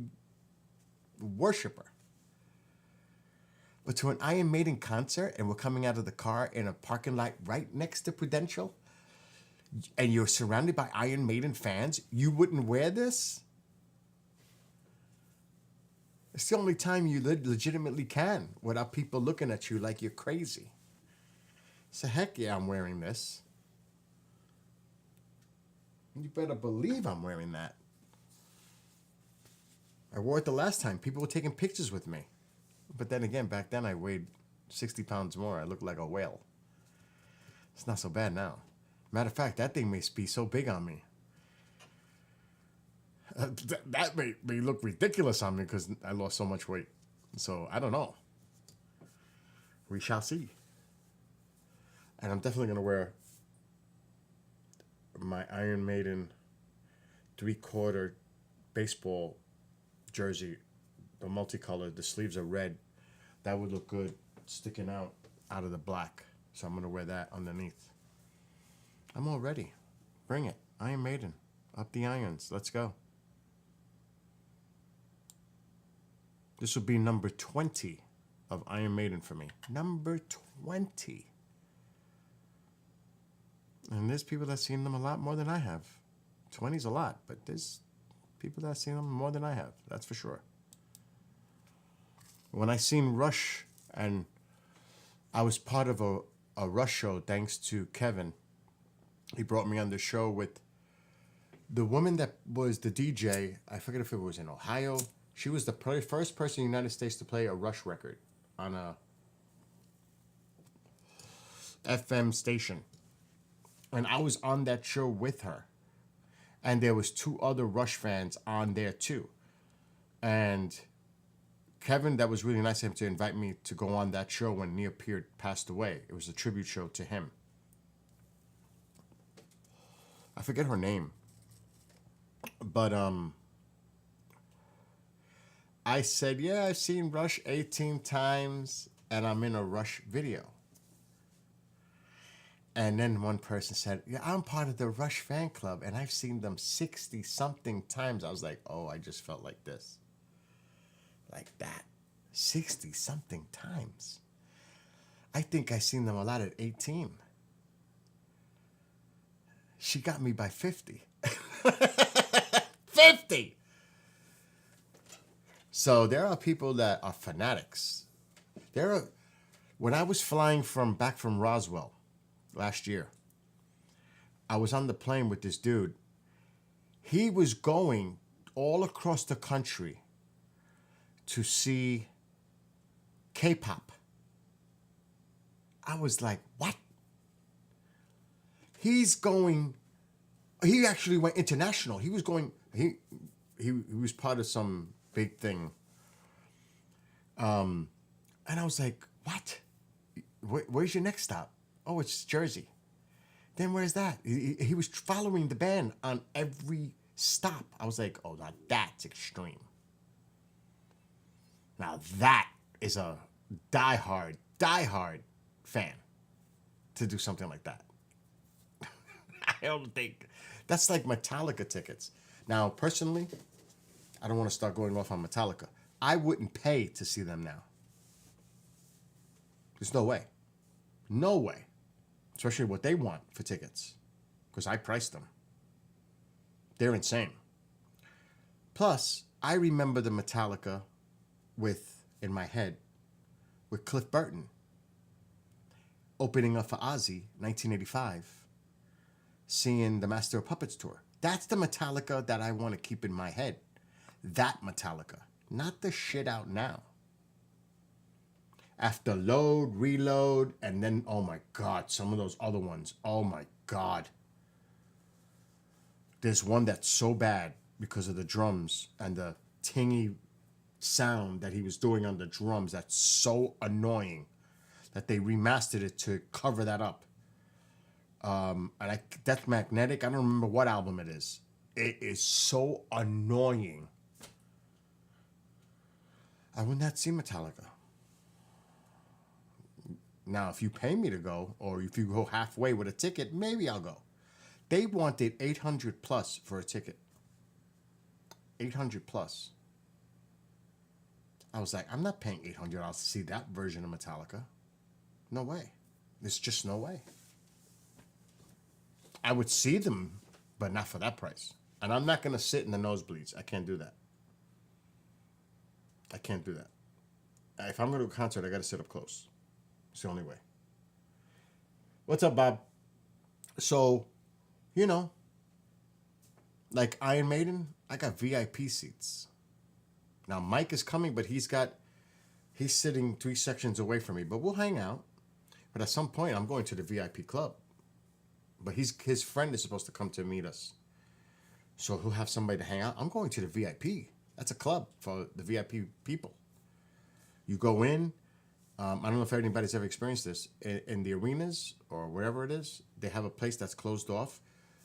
[SPEAKER 1] worshiper. But to an Iron Maiden concert, and we're coming out of the car in a parking lot right next to Prudential, and you're surrounded by Iron Maiden fans, you wouldn't wear this? It's the only time you legitimately can without people looking at you like you're crazy. So heck yeah, I'm wearing this. You better believe I'm wearing that. I wore it the last time. People were taking pictures with me. But then again, back then I weighed 60 pounds more. I looked like a whale. It's not so bad now. Matter of fact, that thing may be so big on me. That may look ridiculous on me because I lost so much weight. So I don't know. We shall see. And I'm definitely going to wear my Iron Maiden 3/4 baseball jersey, the multicolored. The sleeves are red. That would look good sticking out of the black. So I'm going to wear that underneath. I'm all ready. Bring it. Iron Maiden. Up the irons. Let's go. This will be number 20 of Iron Maiden for me. Number 20. And there's people that have seen them a lot more than I have. 20's a lot, but there's people that have seen them more than I have. That's for sure. When I seen Rush, and I was part of a Rush show thanks to Kevin. He brought me on the show with the woman that was the DJ. I forget if it was in Ohio. She was the first person in the United States to play a Rush record on a FM station. And I was on that show with her. And there was 2 other Rush fans on there too. And Kevin, that was really nice of him to invite me to go on that show when Neil Peart passed away. It was a tribute show to him. I forget her name. But I said, yeah, I've seen Rush 18 times and I'm in a Rush video. And then one person said, yeah, I'm part of the Rush fan club and I've seen them 60-something times. I was like, oh, I just felt like this. Like that. 60-something times. I think I seen them a lot at 18. She got me by 50. 50! So there are people that are fanatics. When I was flying back from Roswell last year, I was on the plane with this dude. He was going all across the country to see K-pop. I was like, what? He actually went international. He was was part of some big thing. And I was like, what? Where's your next stop? Oh, it's Jersey. Then where's that? He was following the band on every stop. I was like, oh, now that's extreme. Now that is a diehard fan to do something like that. I don't think that's like Metallica tickets. Now, personally, I don't want to start going off on Metallica. I wouldn't pay to see them now. There's no way. No way. Especially what they want for tickets. Because I priced them. They're insane. Plus, I remember the Metallica in my head, with Cliff Burton opening up for Ozzy, 1985, seeing the Master of Puppets tour. That's the Metallica that I want to keep in my head. That Metallica, not the shit out now. After Load, Reload, and then, oh my God, some of those other ones. Oh my God. There's one that's so bad because of the drums and the tingy sound that he was doing on the drums that's so annoying that they remastered it to cover that up. Death Magnetic, I don't remember what album it is. It is so annoying. I would not see Metallica. Now, if you pay me to go, or if you go halfway with a ticket, maybe I'll go. They wanted 800 plus for a ticket. 800 plus. I was like, I'm not paying $800 to see that version of Metallica. No way. There's just no way. I would see them, but not for that price. And I'm not going to sit in the nosebleeds. I can't do that. I can't do that. If I'm going to a concert, I got to sit up close. It's the only way. What's up, Bob? So, like Iron Maiden, I got VIP seats. Now, Mike is coming, but he's sitting 3 sections away from me. But we'll hang out. But at some point, I'm going to the VIP club. But his friend is supposed to come to meet us. So he'll have somebody to hang out. I'm going to the VIP. That's a club for the VIP people. You go in. I don't know if anybody's ever experienced this. In the arenas or wherever it is, they have a place that's closed off.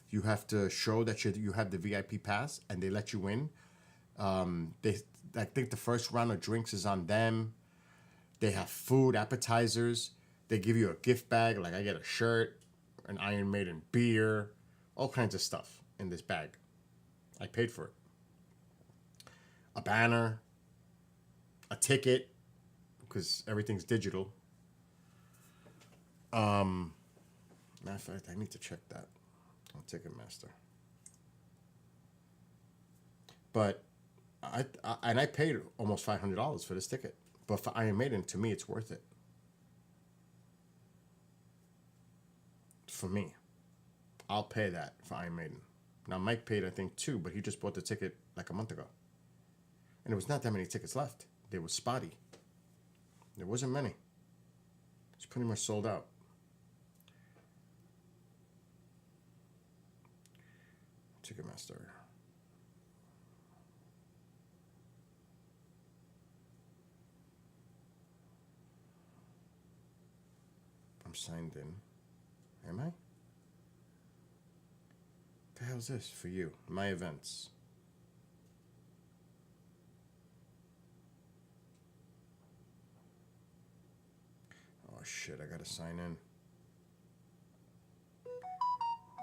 [SPEAKER 1] You have to show that you have the VIP pass, and they let you in. I think the first round of drinks is on them. They have food, appetizers. They give you a gift bag. Like I get a shirt, an Iron Maiden beer, all kinds of stuff in this bag. I paid for it. A banner, a ticket, because everything's digital. Matter of fact, I need to check that on Ticketmaster. But I paid almost $500 for this ticket. But for Iron Maiden, to me, it's worth it. For me, I'll pay that for Iron Maiden. Now, Mike paid, I think, $2, but he just bought the ticket like a month ago. And there was not that many tickets left. They were spotty. There wasn't many. It's pretty much sold out. Ticketmaster. I'm signed in. Am I? The hell's this for you? My events. Oh shit, I gotta sign in.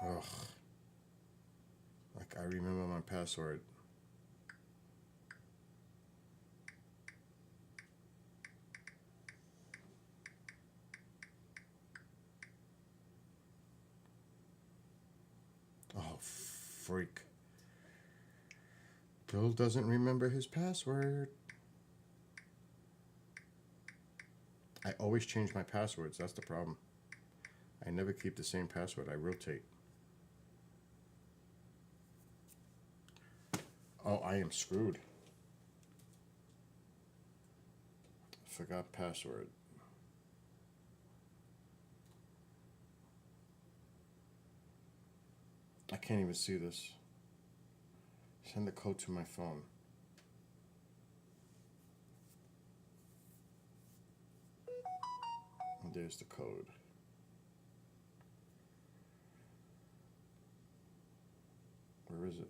[SPEAKER 1] Ugh. Like I remember my password. Oh, freak. Bill doesn't remember his password. I always change my passwords. That's the problem. I never keep the same password. I rotate. Oh, I am screwed. Forgot password. I can't even see this. Send the code to my phone. And there's the code. Where is it?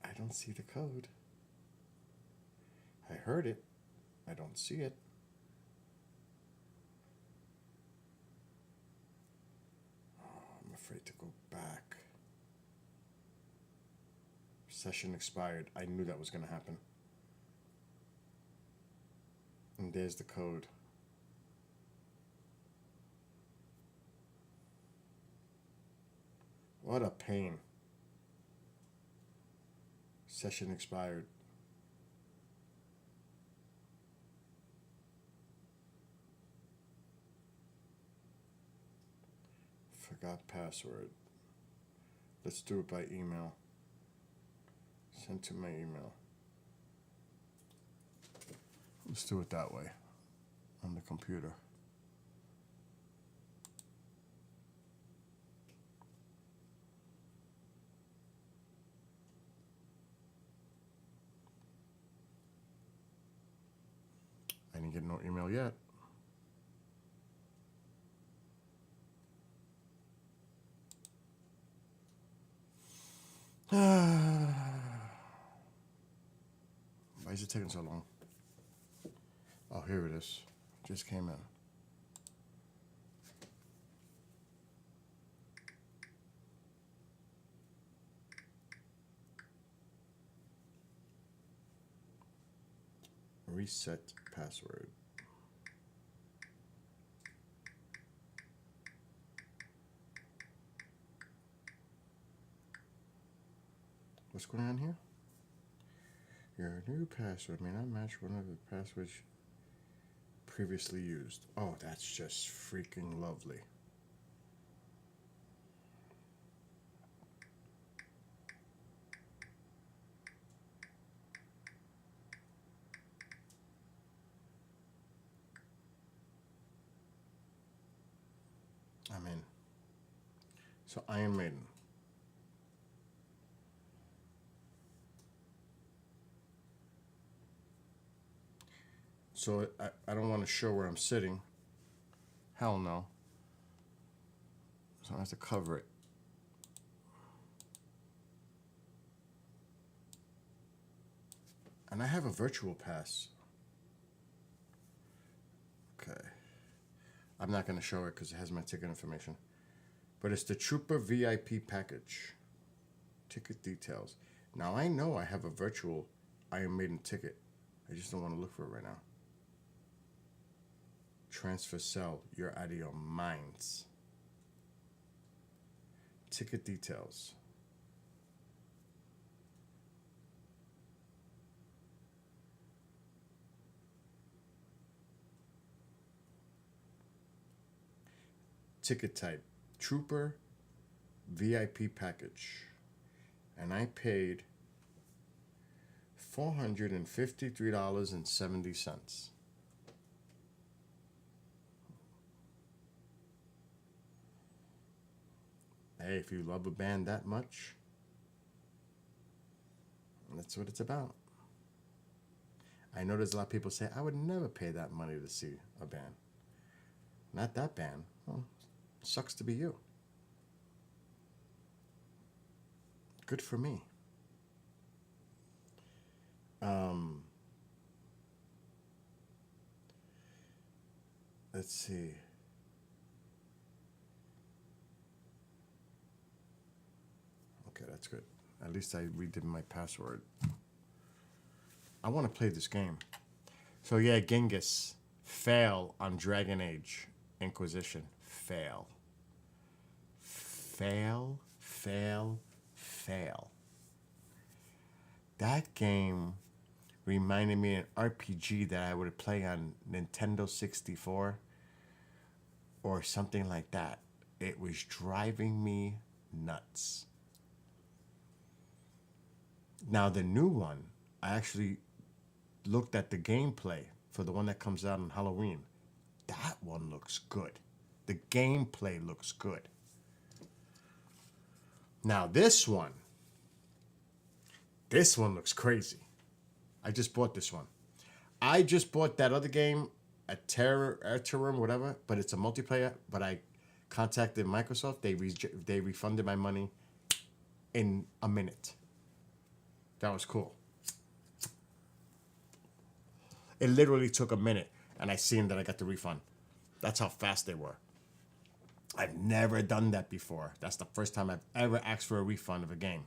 [SPEAKER 1] I don't see the code. I heard it. I don't see it. Oh, I'm afraid to go back. Session expired. I knew that was going to happen. And there's the code. What a pain. Session expired. Forgot password. Let's do it by email. Send to my email. Let's do it that way on the computer. I didn't get no email yet. Why is it taking so long? Oh, here it is. Just came in. Reset password. What's going on here? Your new password may not match one of the passwords previously used. Oh, that's just freaking lovely. I'm in. So Iron Maiden. So I don't want to show where I'm sitting. Hell no. So I have to cover it. And I have a virtual pass. Okay. I'm not going to show it because it has my ticket information. But it's the Trooper VIP package. Ticket details. Now I know I have a virtual Iron Maiden ticket. I just don't want to look for it right now. Transfer cell. You're out of your minds. Ticket details. Ticket type. Trooper VIP package. And I paid $453.70. Hey, if you love a band that much, that's what it's about. I know there's a lot of people say, I would never pay that money to see a band. Not that band. Well, sucks to be you. Good for me. Let's see. Okay, that's good. At least I redid my password. I want to play this game. So yeah, Genghis. Fail on Dragon Age Inquisition. Fail. Fail, fail, fail. That game reminded me of an RPG that I would play on Nintendo 64 or something like that. It was driving me nuts. Now the new one, I actually looked at the gameplay for the one that comes out on Halloween. That one looks good. The gameplay looks good. Now this one looks crazy. I just bought this one. I just bought that other game, Aetherum, whatever, but it's a multiplayer, but I contacted Microsoft. They refunded my money in a minute. That was cool. It literally took a minute, and I seen that I got the refund. That's how fast they were. I've never done that before. That's the first time I've ever asked for a refund of a game.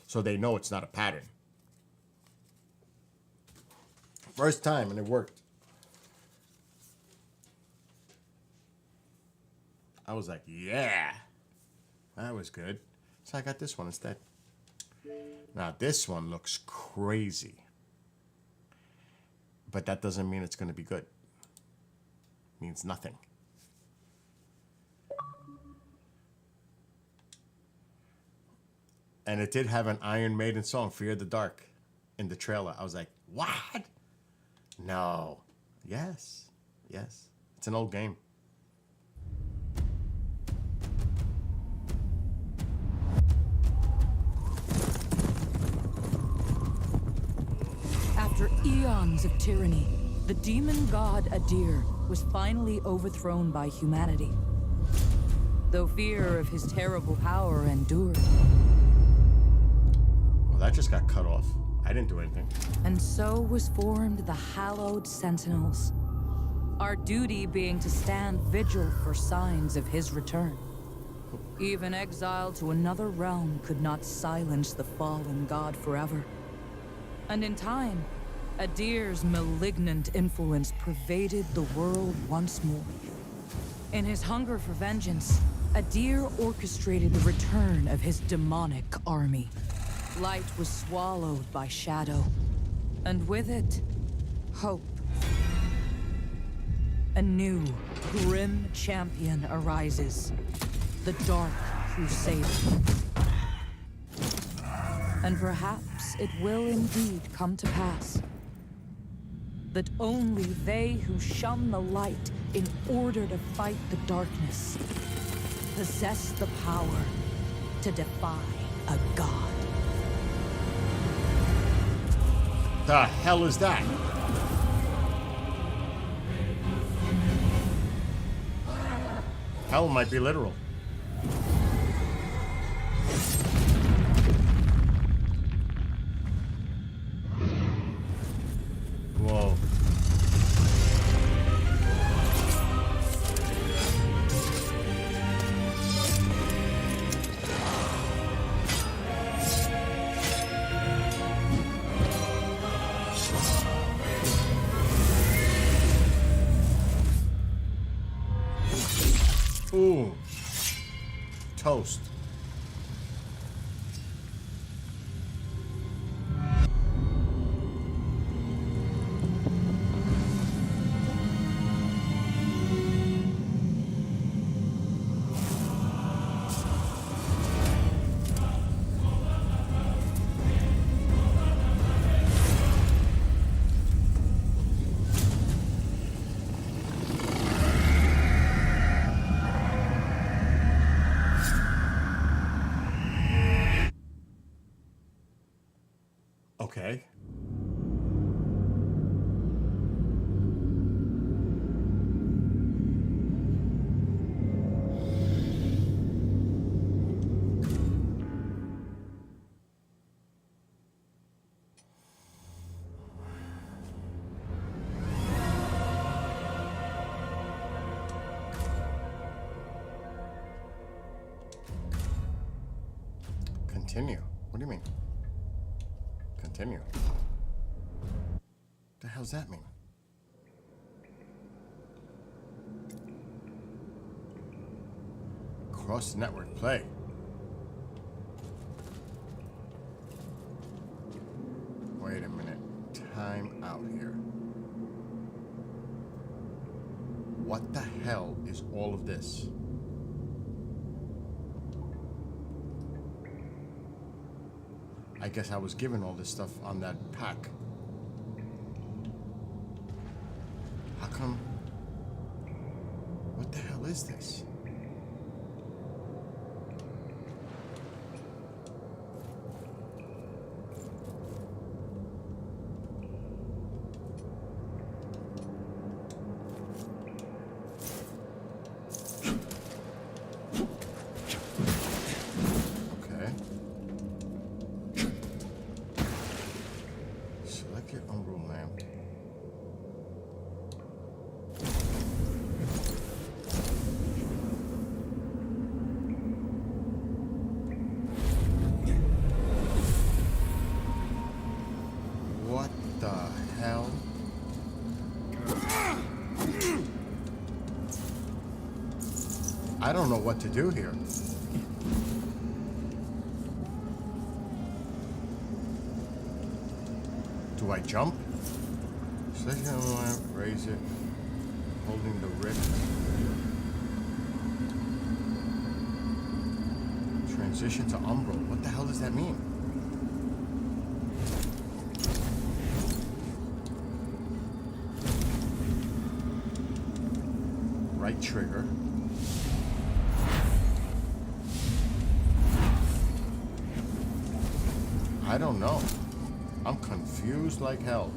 [SPEAKER 1] So they know it's not a pattern. First time, and it worked. I was like, yeah, that was good. So I got this one instead. Now this one looks crazy. But that doesn't mean it's going to be good. It means nothing. And it did have an Iron Maiden song, Fear the Dark, in the trailer. I was like, what? No. Yes. Yes. It's an old game.
[SPEAKER 4] After eons of tyranny, the demon god Adir was finally overthrown by humanity. Though fear of his terrible power endured.
[SPEAKER 1] Well, that just got cut off. I didn't do anything.
[SPEAKER 4] And so was formed the Hallowed Sentinels. Our duty being to stand vigil for signs of his return. Even exile to another realm could not silence the fallen god forever. And in time, Adir's malignant influence pervaded the world once more. In his hunger for vengeance, Adir orchestrated the return of his demonic army. Light was swallowed by shadow, and with it, hope. A new, grim champion arises, the Dark Crusader. And perhaps it will indeed come to pass that only they who shun the light in order to fight the darkness possess the power to defy a god.
[SPEAKER 1] The hell is that? Hell might be literal. Whoa. Ooh. Toast. Okay. Continue. What do you mean? Continue. The hell's that mean? Cross network play. Wait a minute. Time out here. What the hell is all of this? I guess I was given all this stuff on that pack. How come? What the hell is this? Get Umbral lamp. What the hell? I don't know what to do here. Do I jump? Select the lamp, raise it, holding the rift. Transition to Umbral. What the hell does that mean? Right trigger. I don't know. I'm confused like hell.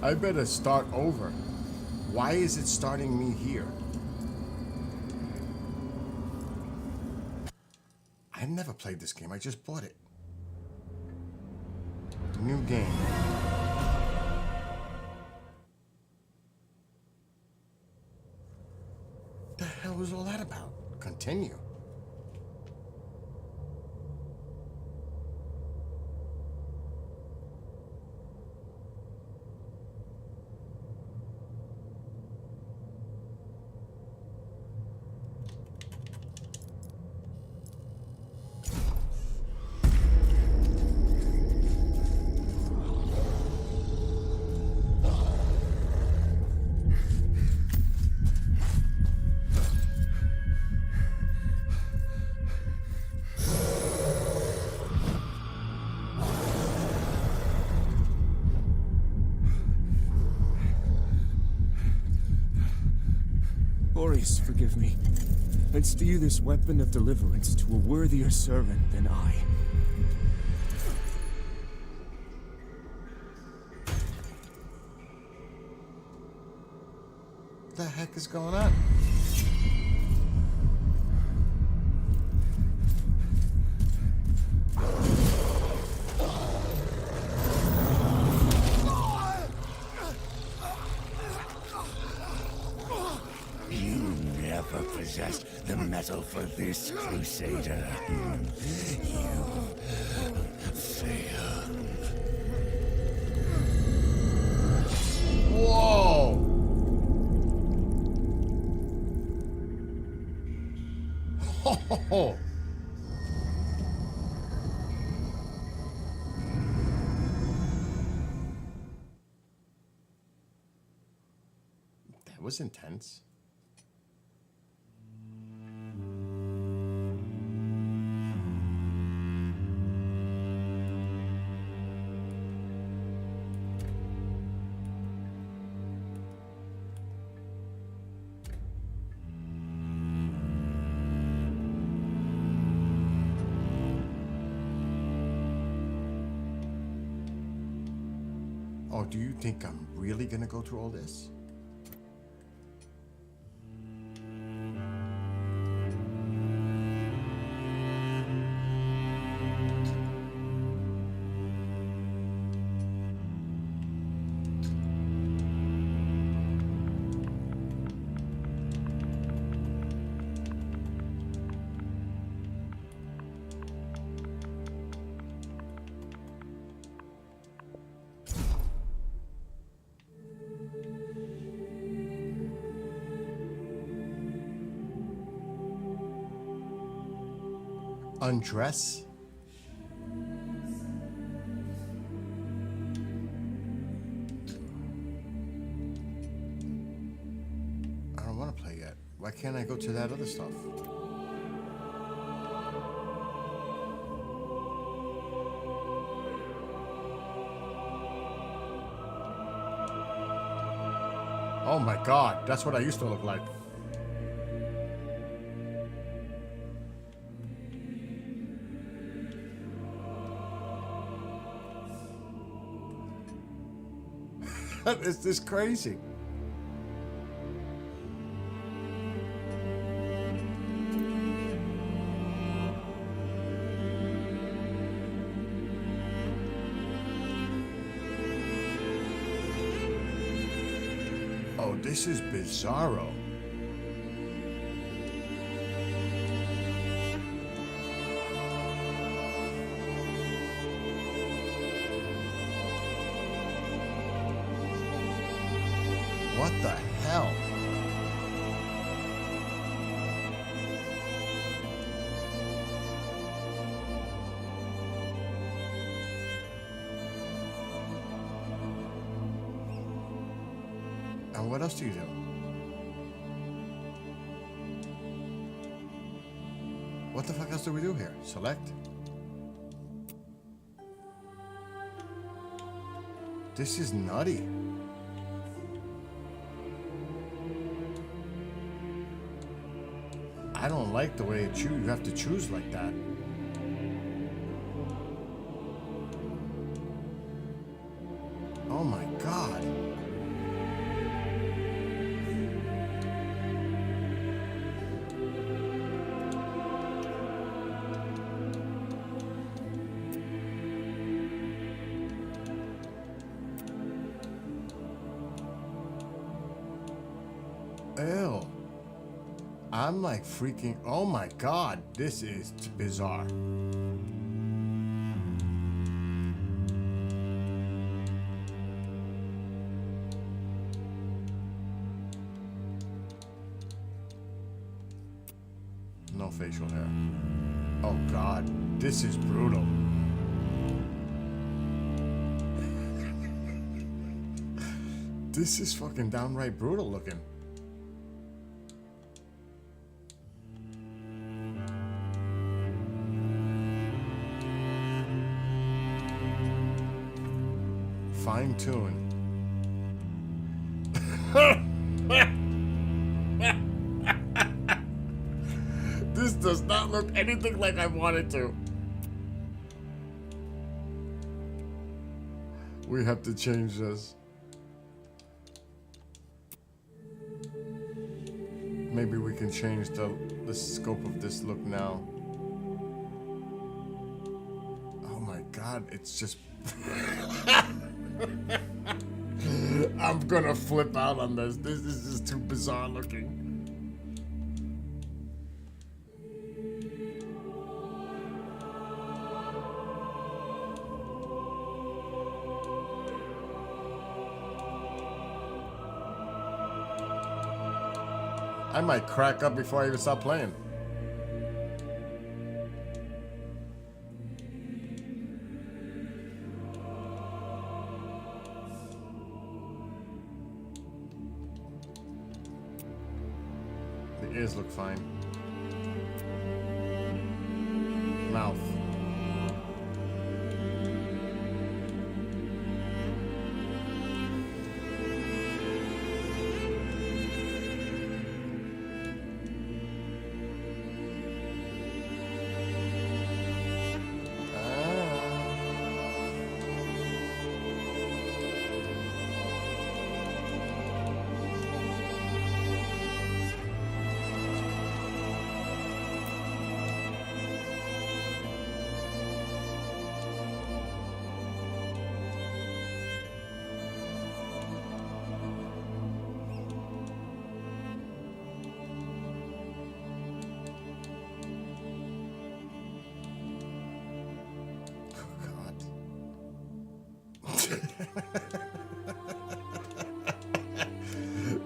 [SPEAKER 1] I better start over. Why is it starting me here? I've never played this game. I just bought it. New game. What the hell was all that about? Continue.
[SPEAKER 5] Boris, forgive me. I'd steer this weapon of deliverance to a worthier servant than I.
[SPEAKER 1] What the heck is going on?
[SPEAKER 6] You never possessed the metal for this, Crusader. You failed.
[SPEAKER 1] Whoa! Ho, ho, ho. That was intense. Oh, do you think I'm really gonna go through all this? Undress? I don't want to play yet. Why can't I go to that other stuff? Oh my god, that's what I used to look like. Is this crazy? This is bizarro. What the hell? And what else do you do? What the fuck else do we do here? Select? This is nutty. I don't like the way you have to choose like that. Oh my god. Ew. I'm like freaking, oh my god, this is bizarre. No facial hair. Oh god, this is brutal. This is fucking downright brutal looking. Fine tune. This does not look anything like I want it to. We have to change this. Maybe we can change the scope of this look now. Oh my god, it's just... I'm gonna flip out on this. This is just too bizarre looking. I might crack up before I even stop playing. The ears look fine. Mouth.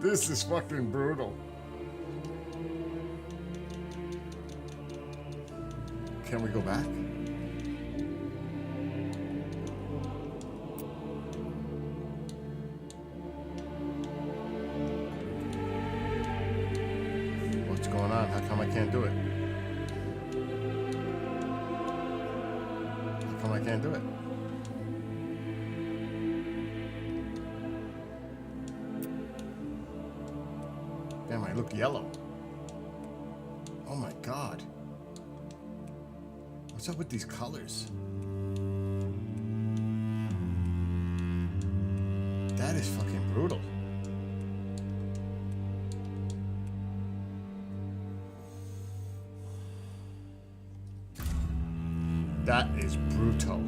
[SPEAKER 1] This is fucking brutal. Can we go back? What's going on? How come I can't do it? How come I can't do it? Damn, I look yellow. Oh my god. What's up with these colors? That is fucking brutal. That is brutal.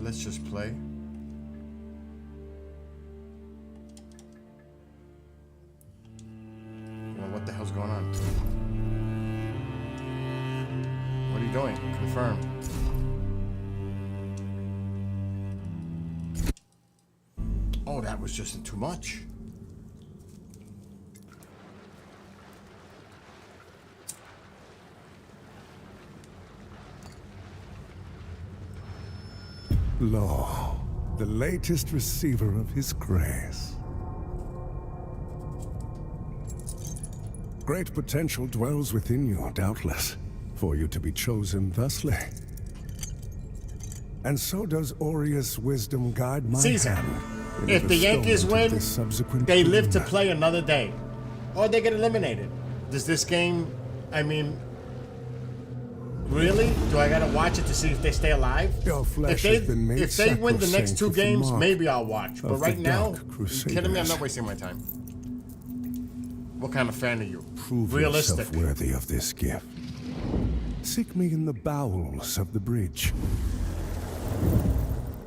[SPEAKER 1] let's just play. Well, what the hell's going on? What are you doing? Confirm. Oh, that was just too much.
[SPEAKER 6] Lo, the latest receiver of his grace. Great potential dwells within you, doubtless, for you to be chosen thusly. And so does Aureus' wisdom guide my
[SPEAKER 1] Caesar,
[SPEAKER 6] hand in
[SPEAKER 1] if the Yankees
[SPEAKER 6] bestowment of
[SPEAKER 1] win,
[SPEAKER 6] this subsequent
[SPEAKER 1] they live to
[SPEAKER 6] boon.
[SPEAKER 1] play another day. Or they get eliminated. Does this game, I mean, really? Do I gotta watch it to see if they stay alive?
[SPEAKER 6] Your flesh
[SPEAKER 1] If they,
[SPEAKER 6] has been made
[SPEAKER 1] if they win the next
[SPEAKER 6] sacrosanct
[SPEAKER 1] two
[SPEAKER 6] with the
[SPEAKER 1] games,
[SPEAKER 6] mark
[SPEAKER 1] maybe I'll watch. But
[SPEAKER 6] of the
[SPEAKER 1] right now,
[SPEAKER 6] Dark
[SPEAKER 1] you kidding me? I'm
[SPEAKER 6] Crusaders.
[SPEAKER 1] not wasting my time. What kind of fan are you?
[SPEAKER 6] Prove
[SPEAKER 1] Realistic.
[SPEAKER 6] yourself worthy of this gift. Seek me in the bowels of the bridge.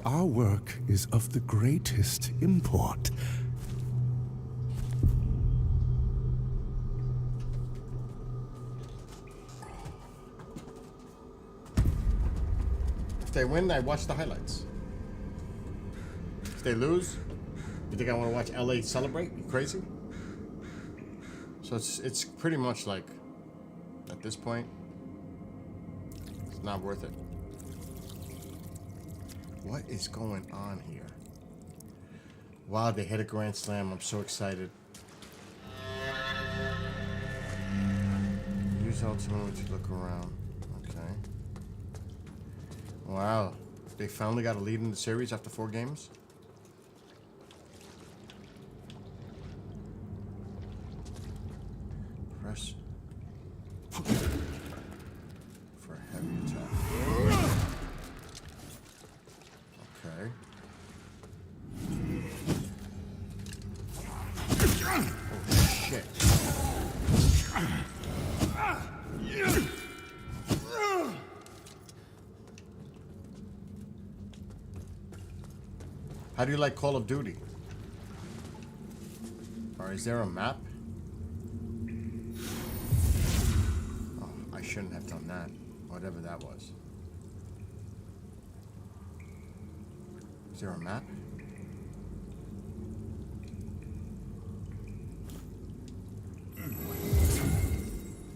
[SPEAKER 6] Our work is of the greatest import.
[SPEAKER 1] If they win, I watch the highlights. If they lose, you think I want to watch LA celebrate? You crazy? So it's pretty much like, at this point, it's not worth it. What is going on here? Wow, they hit a grand slam. I'm so excited. Use ultimate to look around. Okay. Wow. They finally got a lead in the series after 4 games? Press. For a heavy attack. Okay. Oh, shit. How do you like Call of Duty? Or is there a map? Oh, I shouldn't have done that. Whatever that was. Is there a map?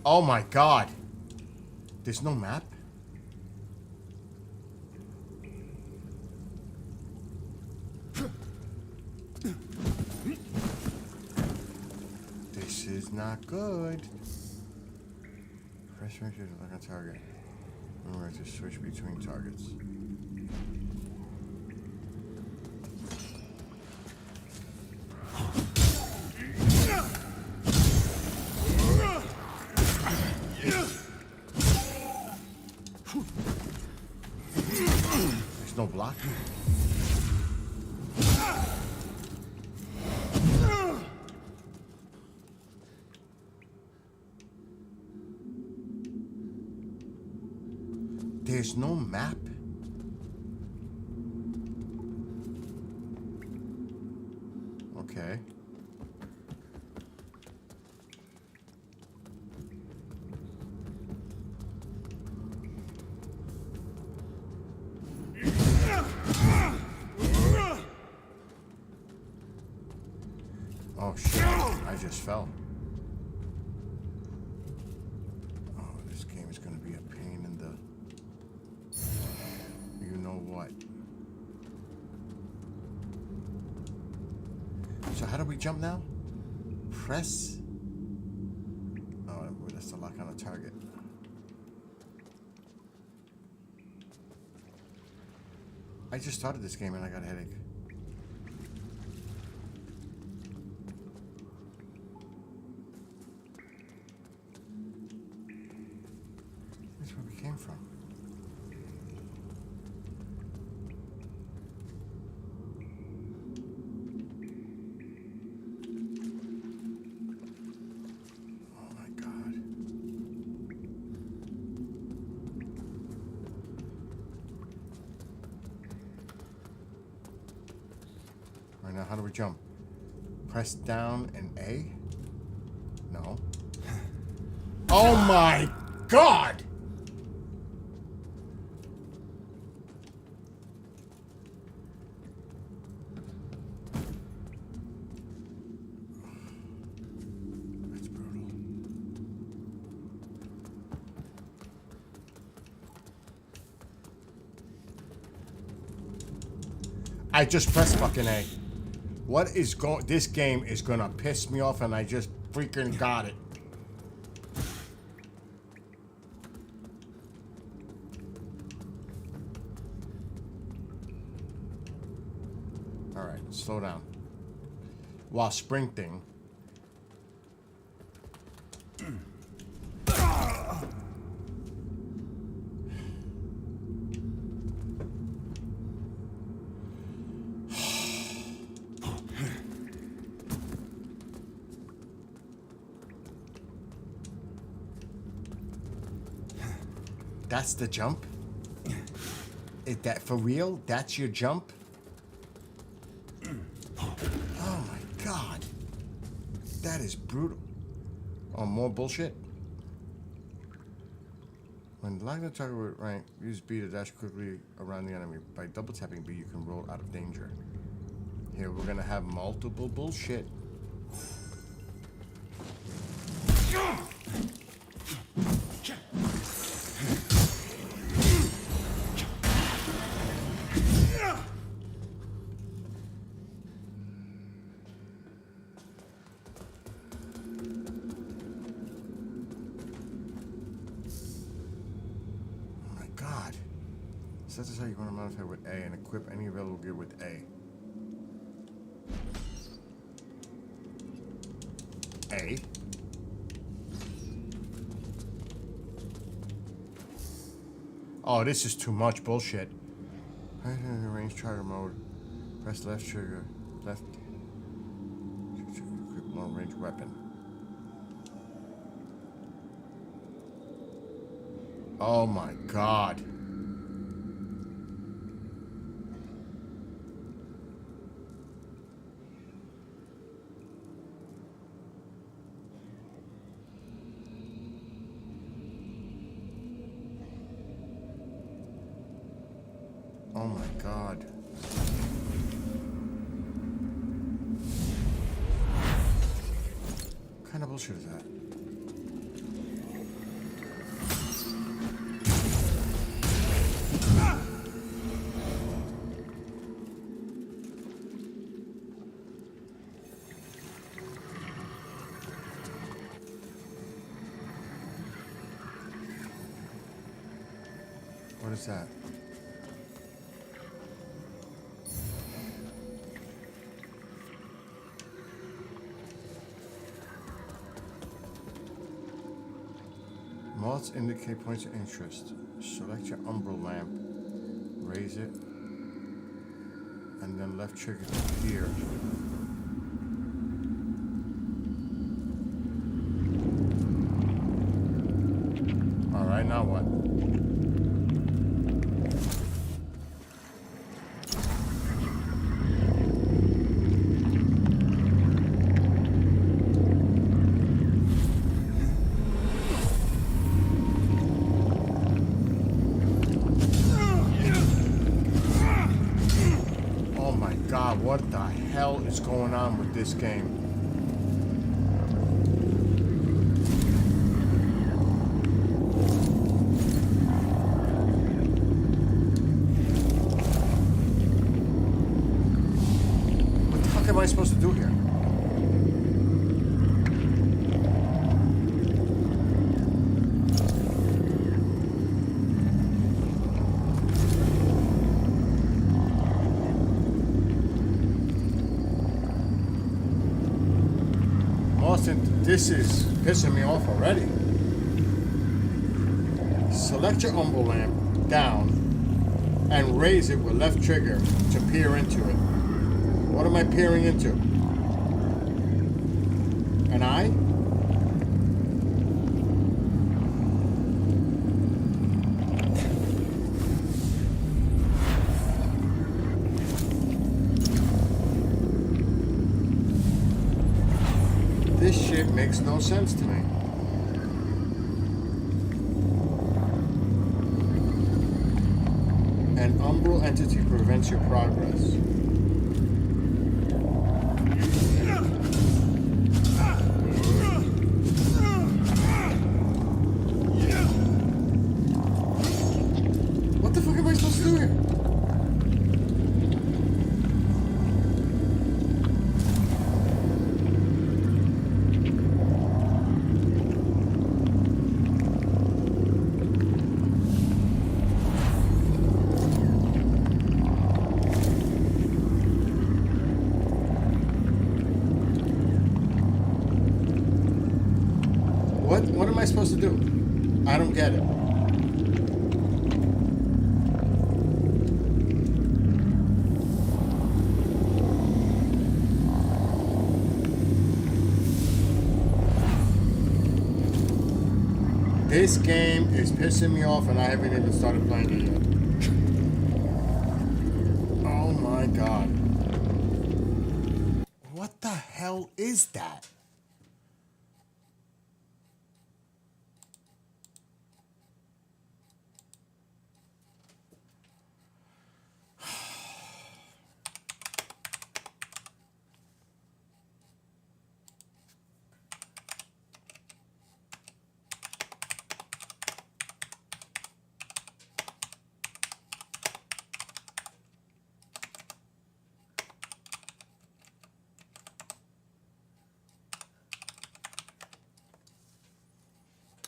[SPEAKER 1] Oh my god! There's no map? This is not good. Press right here to look on target. Remember to switch between targets. There's no block. There's no map. Okay. Oh shit, I just fell. Oh, this game is gonna be a pain in the... You know what? So how do we jump now? Press... Oh, that's the lock on a target. I just started this game and I got a headache. That's where we came from. Oh my god. Right now, how do we jump? Press down and A? No. Oh my god! That's brutal. I just pressed fucking A. What is going? This game is gonna piss me off, and I just freaking got it. All right, slow down. While sprinting. That's the jump? Is that for real? That's your jump? Oh my god. That is brutal. Oh, more bullshit? When lining the target with rank, use B to dash quickly around the enemy. By double tapping B, you can roll out of danger. Here, we're gonna have multiple bullshit. So this is how you're going to modify with A and equip any available gear with A. A. Oh, this is too much bullshit. Range trigger mode. Press left trigger. Left. Equip long range weapon. Oh my god. Oh my god. What kind of bullshit is that? What is that? Moths indicate points of interest. Select your umbral lamp, raise it, and then left trigger to peer. Alright, now what? God, what the hell is going on with this game? What the fuck am I supposed to do here? This is pissing me off already. Select your umbral lamp down and raise it with left trigger to peer into it. What am I peering into? An eye? This shit makes no sense to me. An umbral entity prevents your progress. What the fuck am I supposed to do here? What am I supposed to do? I don't get it. This game is pissing me off and I haven't even started playing it yet. Oh my god. What the hell is that?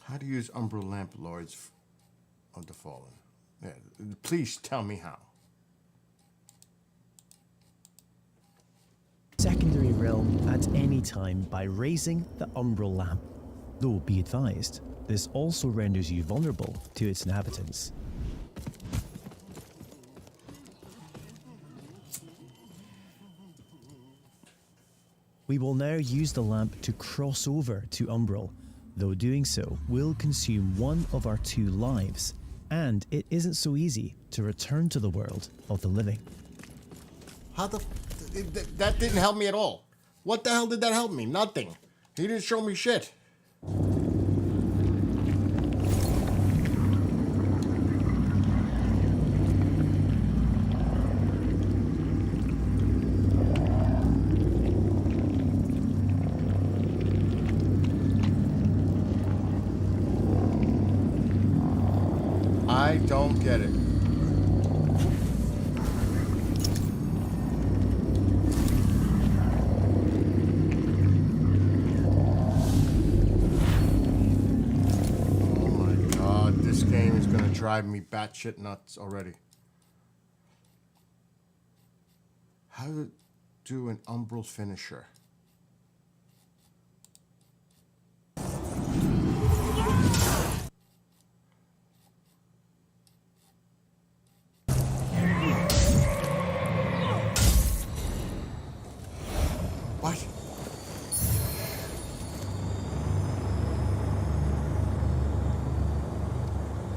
[SPEAKER 1] How to use Umbral Lamp Lords of the Fallen. Yeah, please tell me how.
[SPEAKER 7] Secondary realm at any time by raising the Umbral Lamp. Though be advised, this also renders you vulnerable to its inhabitants. We will now use the lamp to cross over to Umbral, though doing so will consume one of our 2 lives, and it isn't so easy to return to the world of the living.
[SPEAKER 1] How the... that didn't help me at all. What the hell did that help me? Nothing. He didn't show me shit. I don't get it. Oh my god, this game is gonna drive me batshit nuts already. How to do an Umbral finisher? What?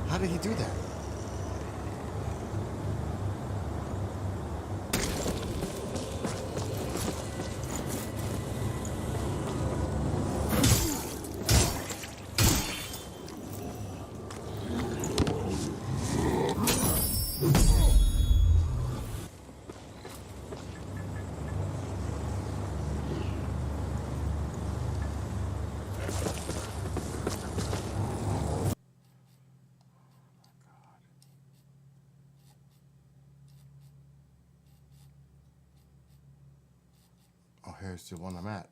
[SPEAKER 1] How did he do that? Oh, here's the one I'm at.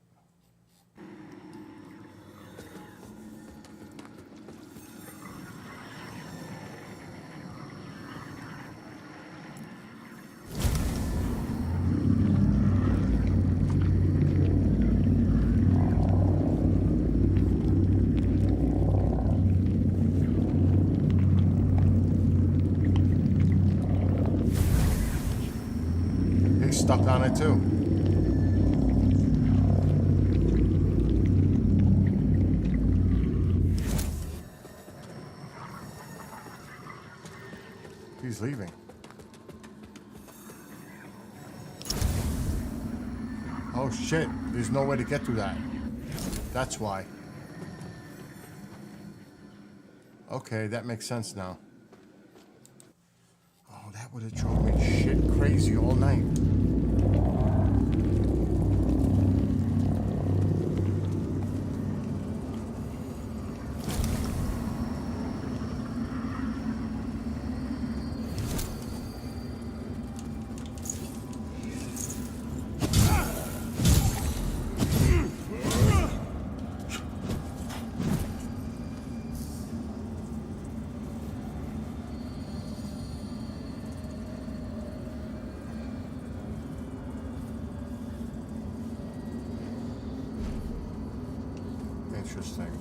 [SPEAKER 1] He's stuck on it too. He's leaving. Oh shit, there's no way to get through that. That's why. Okay, that makes sense now. Oh, that would have drove me shit crazy all night. Interesting.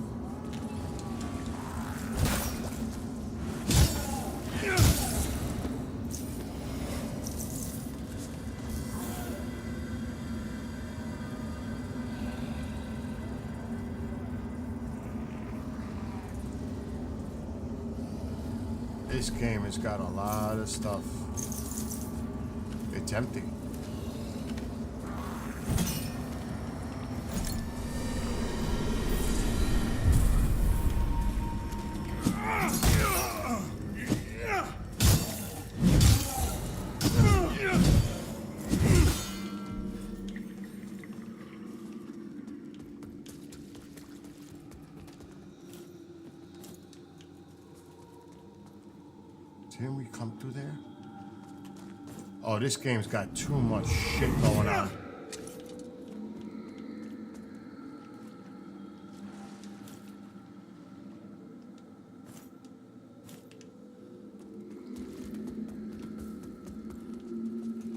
[SPEAKER 1] This game has got a lot of stuff. It's empty. Didn't we come through there? Oh, this game's got too much shit going on.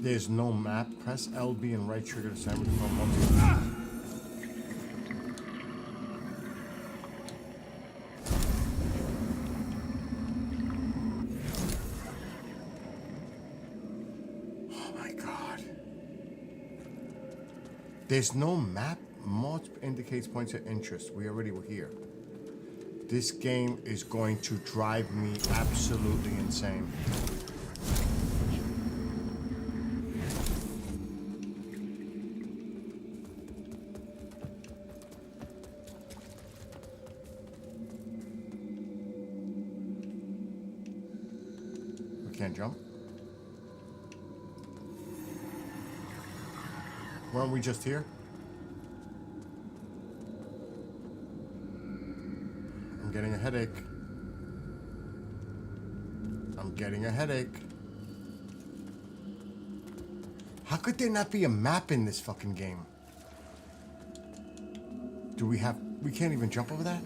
[SPEAKER 1] There's no map. Press LB and right trigger to sandwich from one. There's no map. Mod indicates points of interest. We already were here. This game is going to drive me absolutely insane. We can't jump. Weren't we just here? I'm getting a headache. I'm getting a headache. How could there not be a map in this fucking game? We can't even jump over that?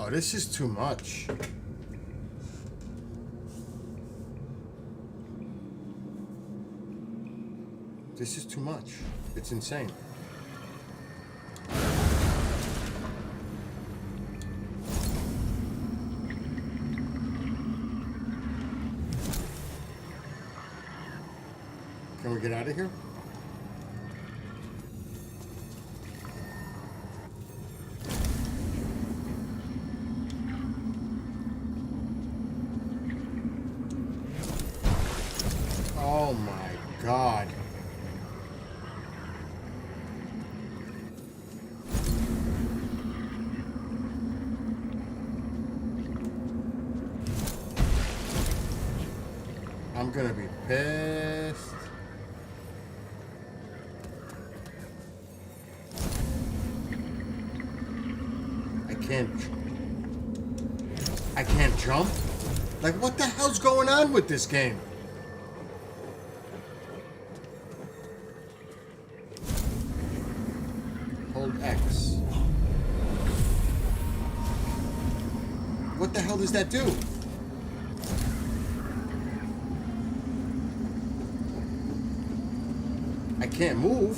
[SPEAKER 1] Oh, this is too much. This is too much. It's insane. Can we get out of here? Oh my God. I'm gonna be pissed. I can't jump? Like, what the hell's going on with this game? Hold X. What the hell does that do? I can't move.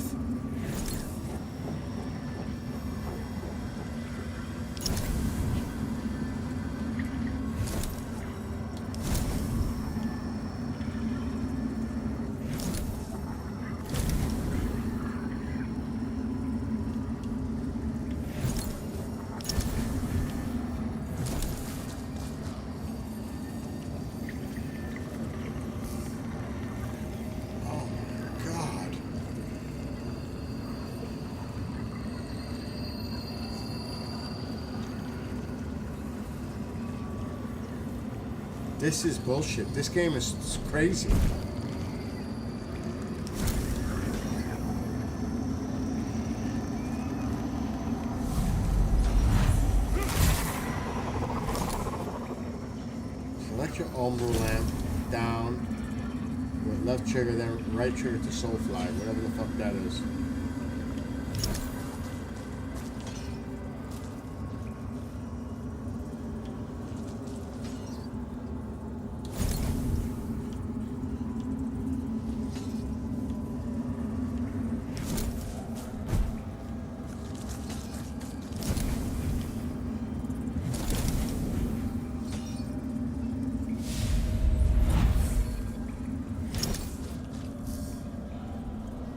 [SPEAKER 1] This is bullshit. This game is crazy. Select your Umbral lamp down with left trigger, then right trigger to Soulfly, whatever the fuck that is.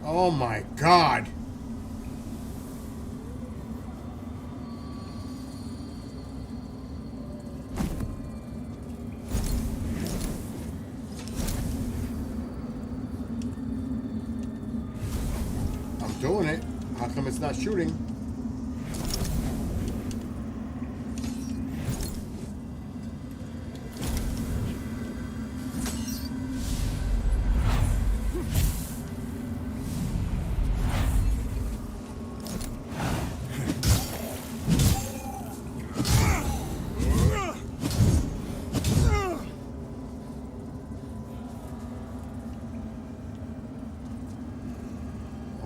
[SPEAKER 1] Oh my god! I'm doing it. How come it's not shooting?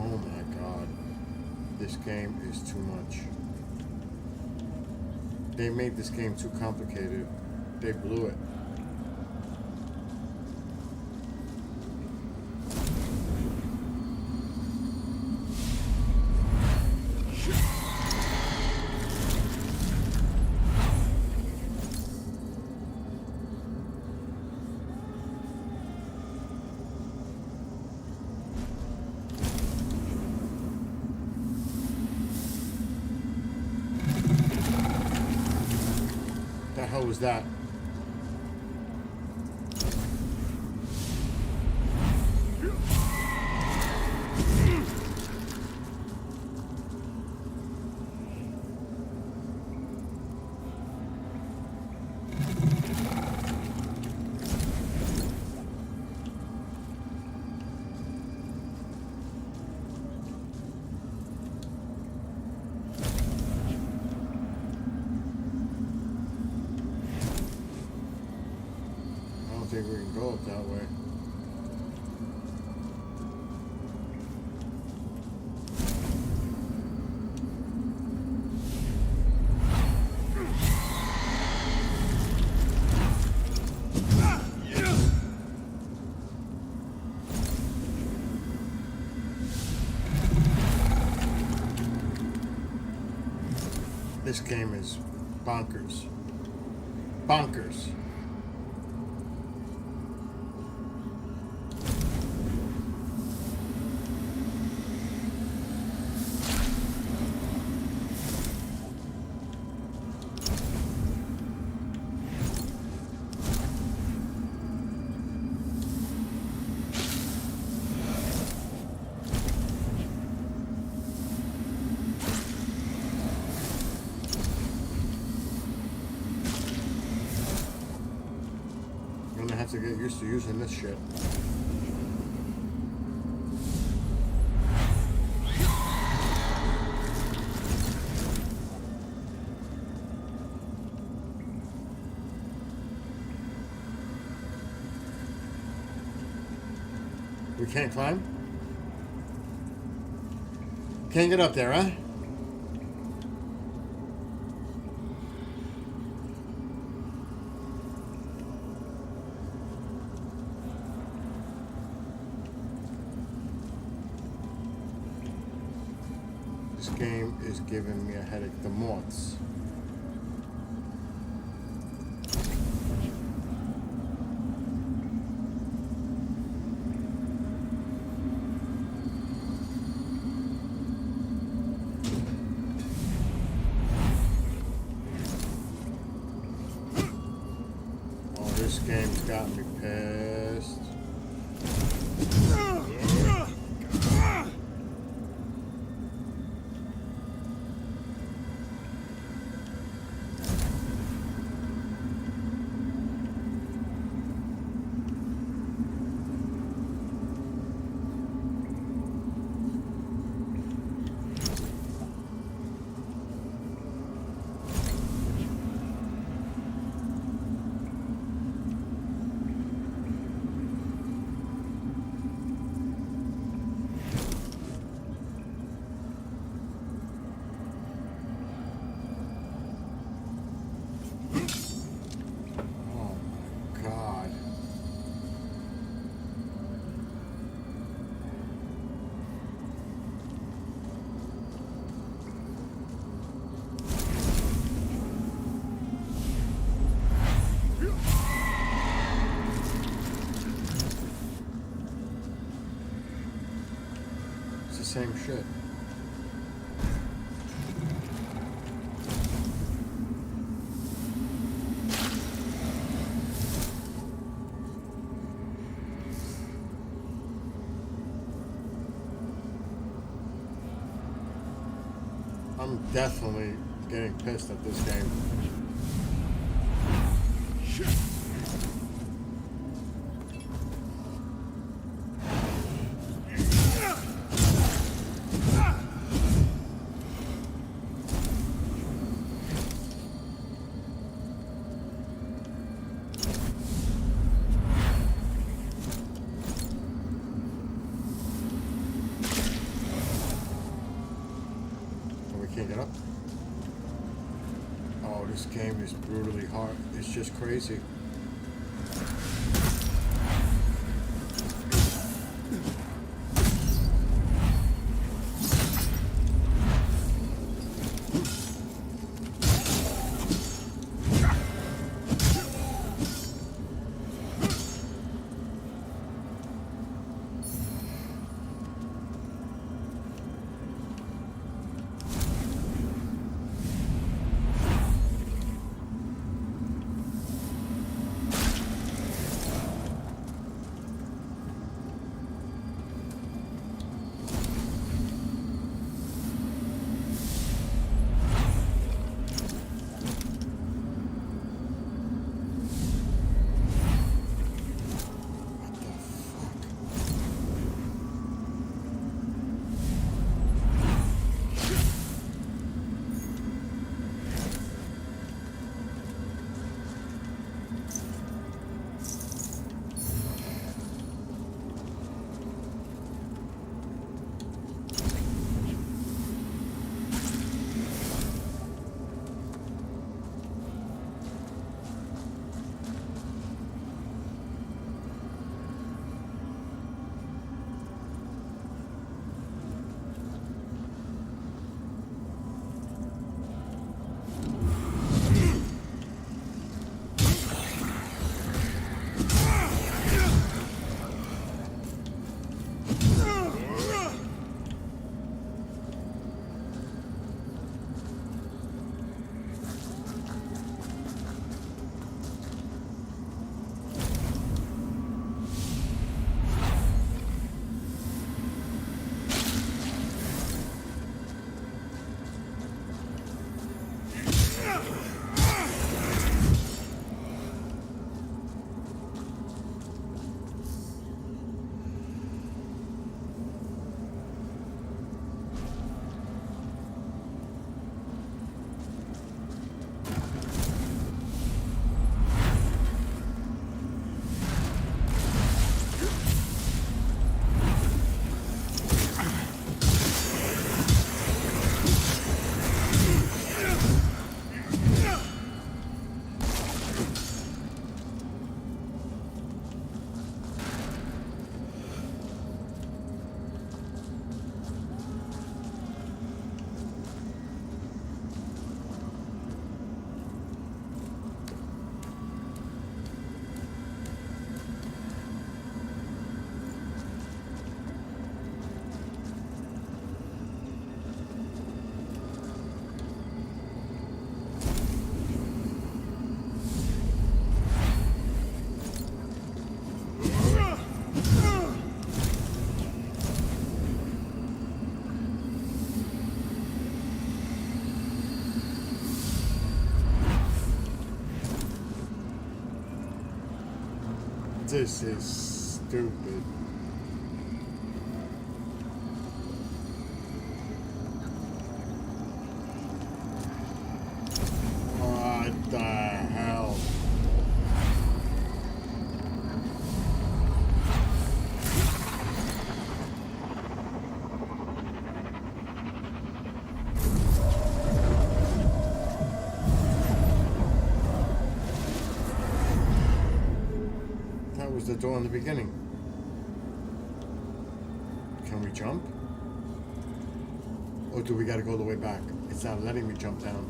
[SPEAKER 1] Oh my god. This game is too much. They made this game too complicated. They blew it. The hell was that? I don't think we can go up that way. This game is bonkers. Bonkers. I'm gonna have to get used to using this shit. We can't climb? Can't get up there, huh? This game is giving me a headache. The moths. Oh, this game's got me pissed. same shit. I'm definitely getting pissed at this game. Can't get up. Oh, this game is brutally hard. It's just crazy. This is stupid. What the hell? That was the door in the beginning. Can we jump? Or do we gotta go the way back? It's not letting me jump down.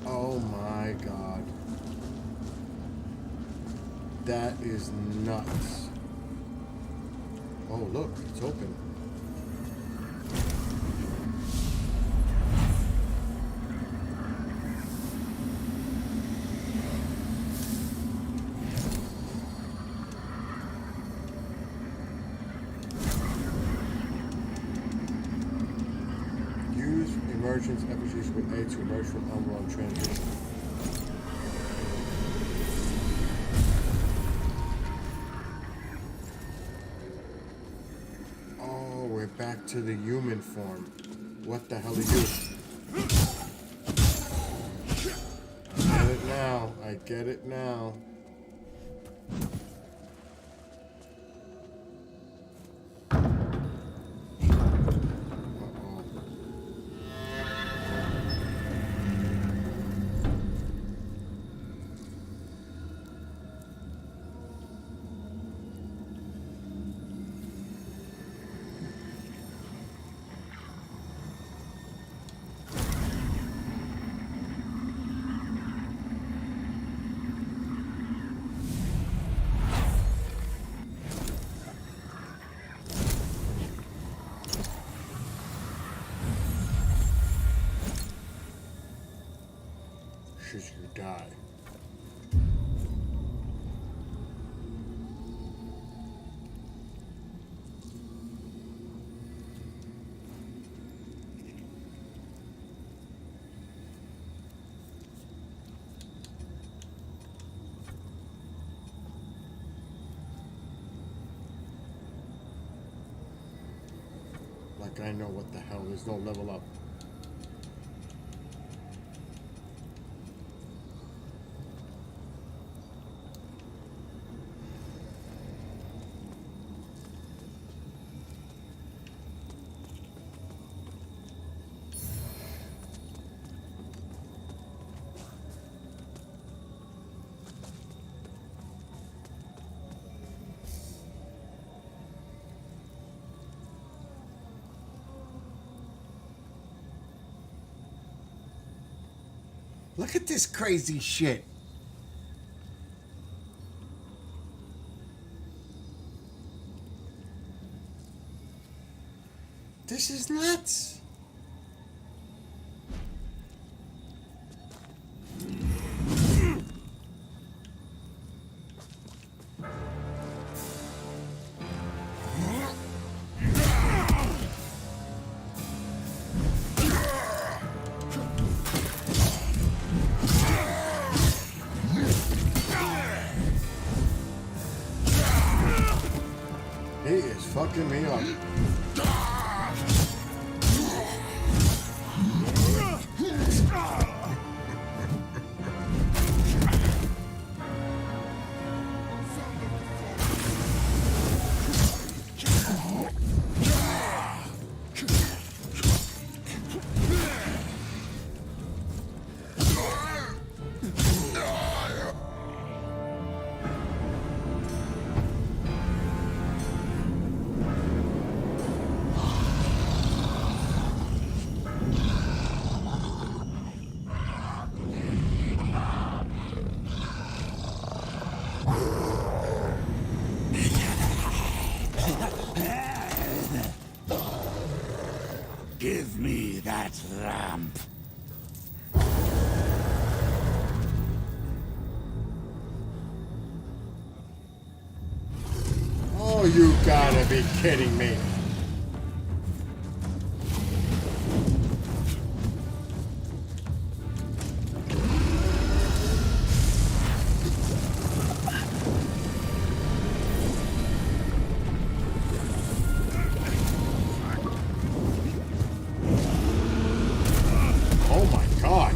[SPEAKER 1] Oh my god. That is nuts. Oh look, it's open. Used with A to emerge from Umbral transit. Oh, we're back to the human form. What the hell are you? I get it now. I get it now. Should you die? Like I know what the hell, there's no level up. Look at this crazy shit. This is nuts. He is fucking me up.
[SPEAKER 6] Give me that lamp.
[SPEAKER 1] Oh, you gotta be kidding me. Oh my god.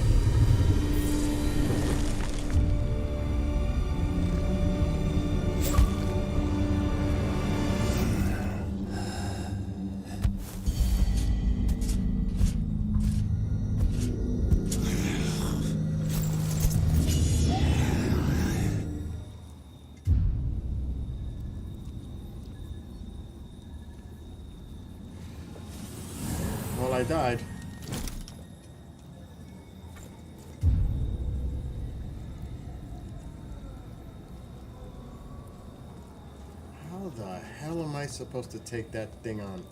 [SPEAKER 1] Well, I died. How the hell am I supposed to take that thing on?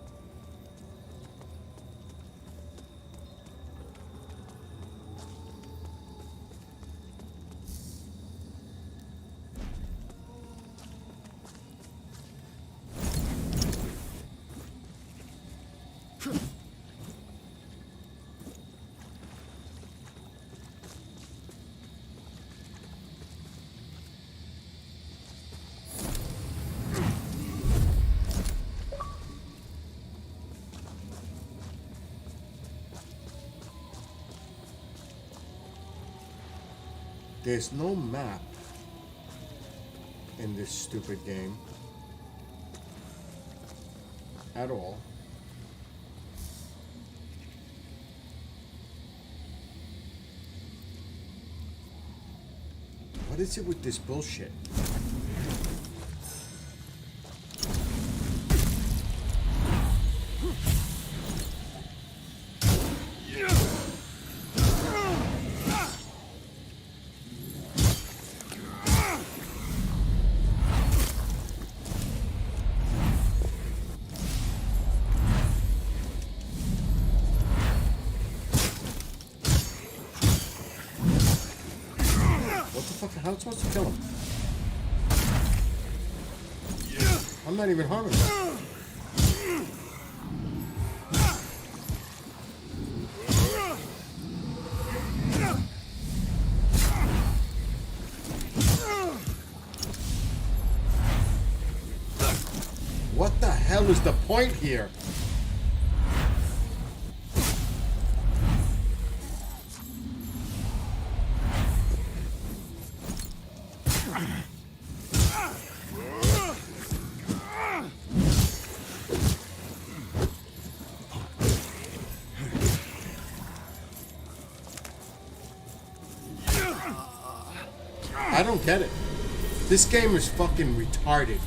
[SPEAKER 1] There's no map in this stupid game at all. What is it with this bullshit? How am I supposed to kill him? I'm not even harming him. What the hell is the point here? I don't get it. This game is fucking retarded.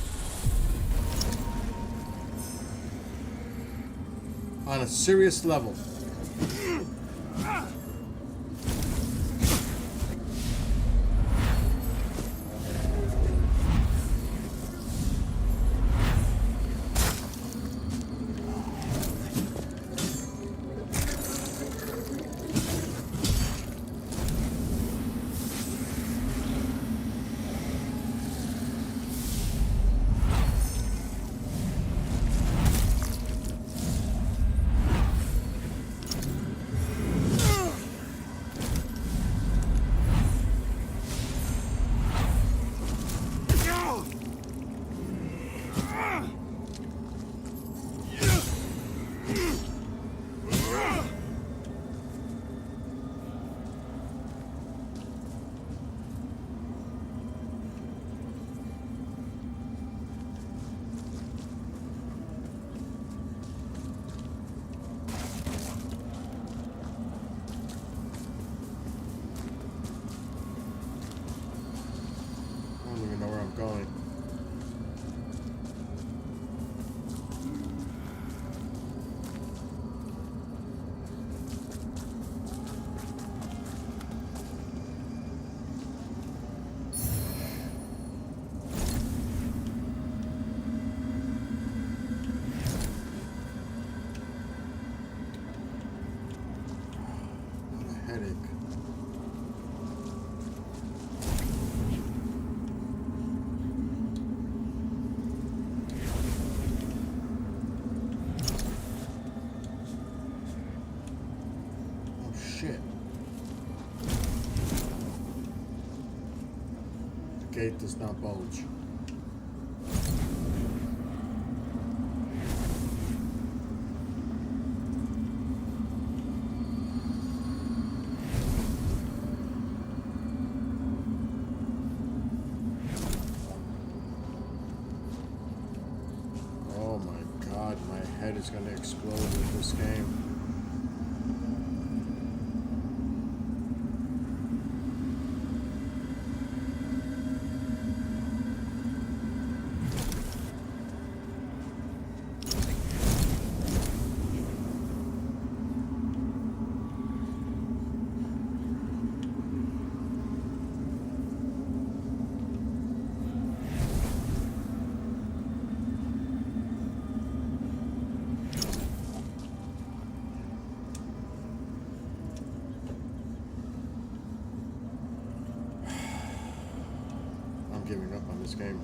[SPEAKER 1] On a serious level. Going. What a headache. Shit. The gate does not bulge. Oh my god, my head is gonna explode with this game. Giving up on this game.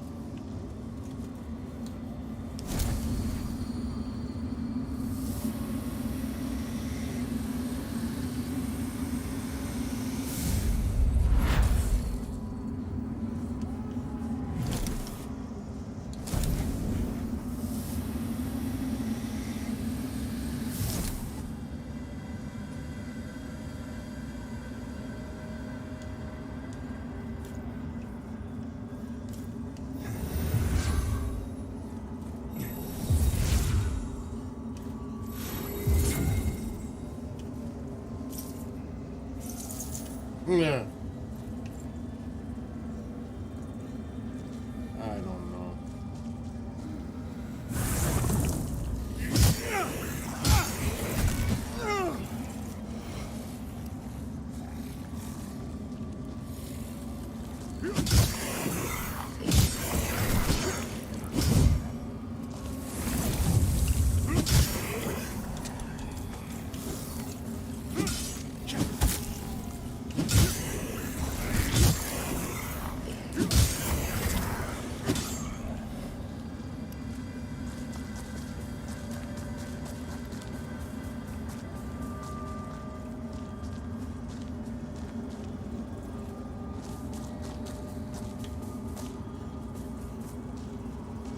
[SPEAKER 1] Yeah. I don't know.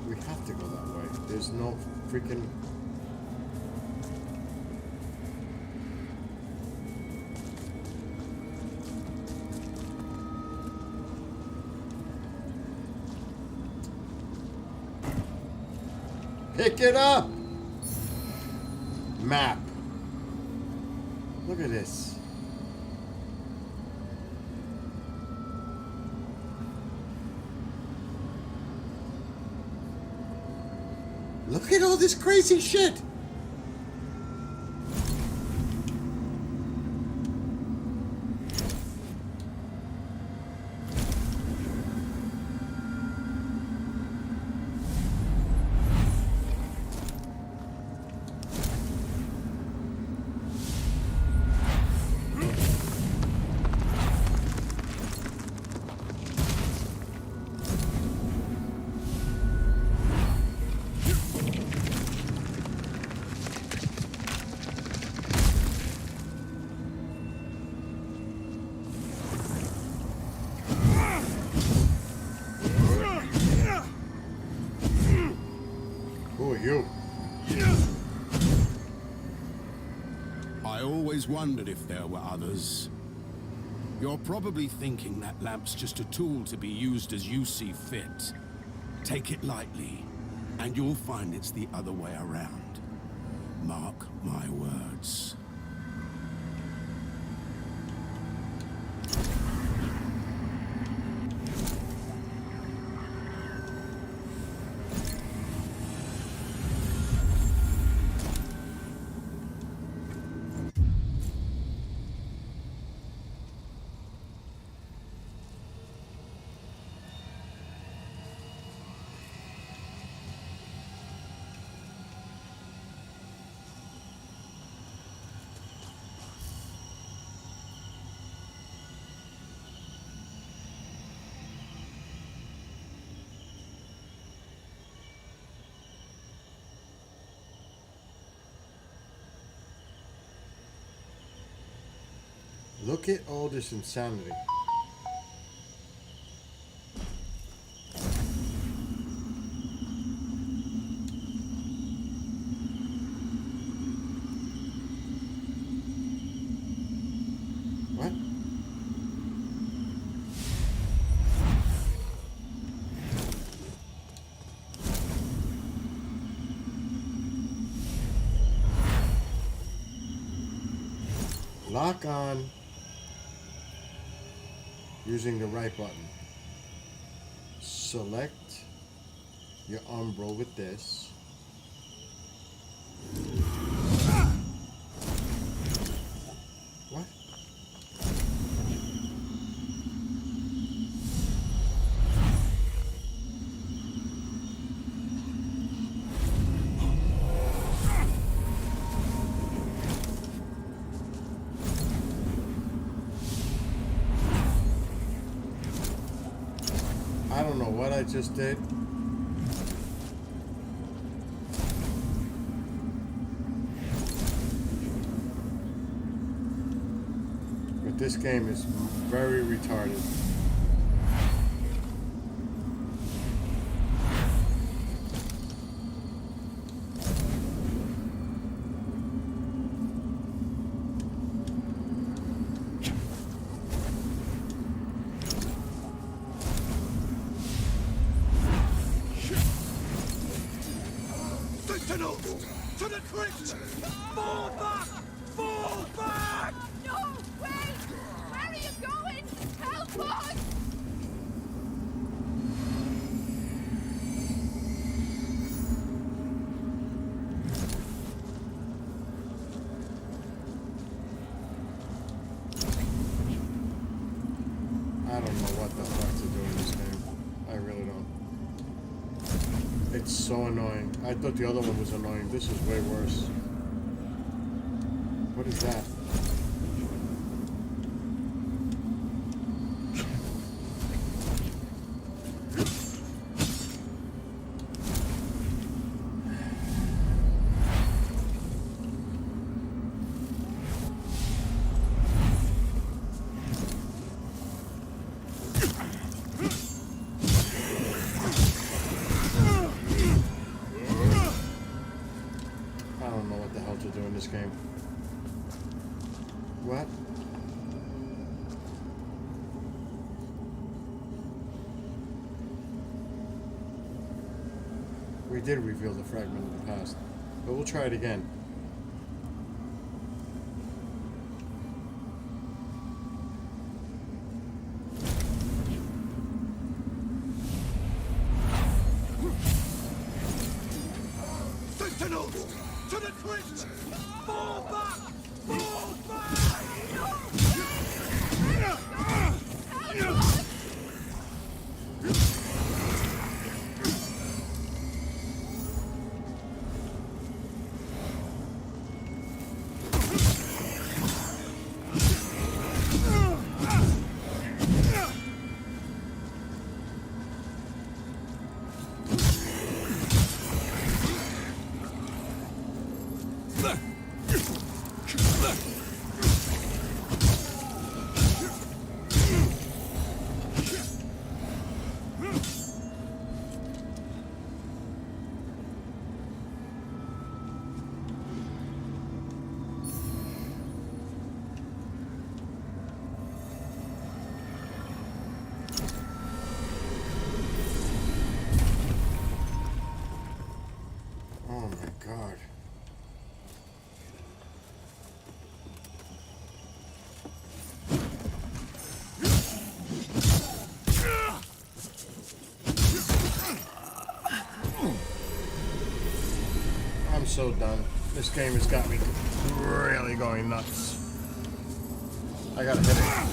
[SPEAKER 1] We have to go that way. There's no freaking... Pick it up! Map. Look at this. Look at all this crazy shit! Who are you?
[SPEAKER 8] I always wondered if there were others. You're probably thinking that lamp's just a tool to be used as you see fit. Take it lightly, and you'll find it's the other way around. Mark my words.
[SPEAKER 1] Look at all this insanity. What? Lock on using the right button. Select your umbral with this. What? I don't know what I just did. But this game is very retarded.
[SPEAKER 8] Sentinels! To the crypt! Fall back! Fall back!
[SPEAKER 9] No! Wait! Where are you going?
[SPEAKER 1] I don't know what the fuck to do in this game. I really don't. It's so annoying. I thought the other one was annoying. This is way worse. What is that? I don't know what the hell to do in this game. What? We did reveal the fragment of the past, but we'll try it again.
[SPEAKER 8] Sentinels! To the twist! Fall back! Fall back!
[SPEAKER 1] Oh my god. I'm so done. This game has got me really going nuts. I got a headache.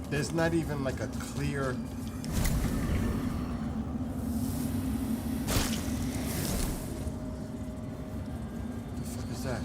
[SPEAKER 1] There's not even like a clear... What the fuck is that?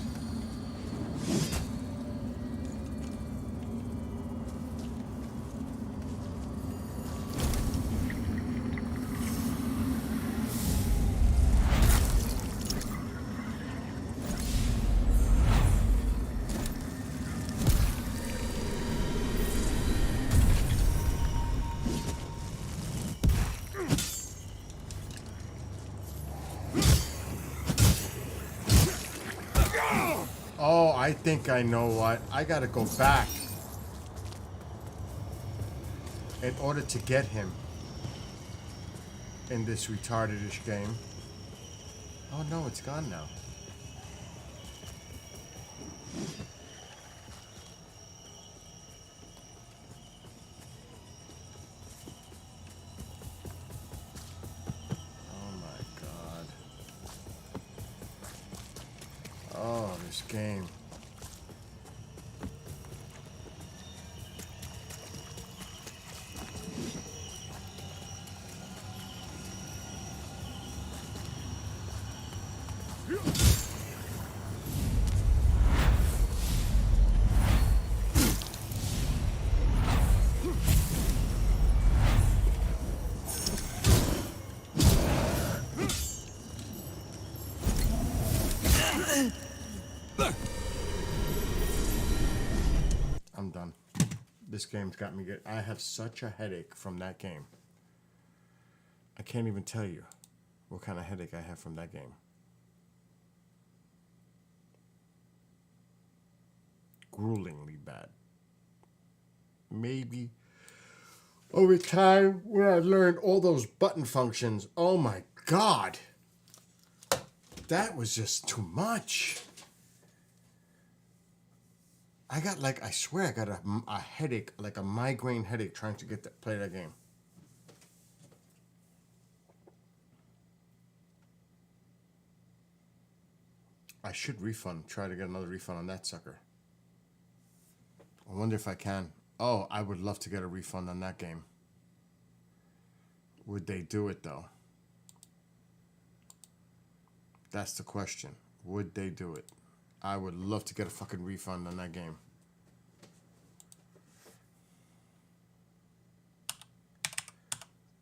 [SPEAKER 1] Oh, I think I know what. I gotta go back in order to get him in this retarded-ish game. Oh no, it's gone now. Oh my god. Oh, this game. I'm done. This game's got me good. I have such a headache from that game. I can't even tell you what kind of headache I have from that game. Gruelingly bad. Maybe over time when I learned all those button functions, oh my god. That was just too much. I got like, I swear I got a headache, like a migraine headache trying to play that game. I should try to get another refund on that sucker. I wonder if I can. Oh, I would love to get a refund on that game. Would they do it though? That's the question. Would they do it? I would love to get a fucking refund on that game.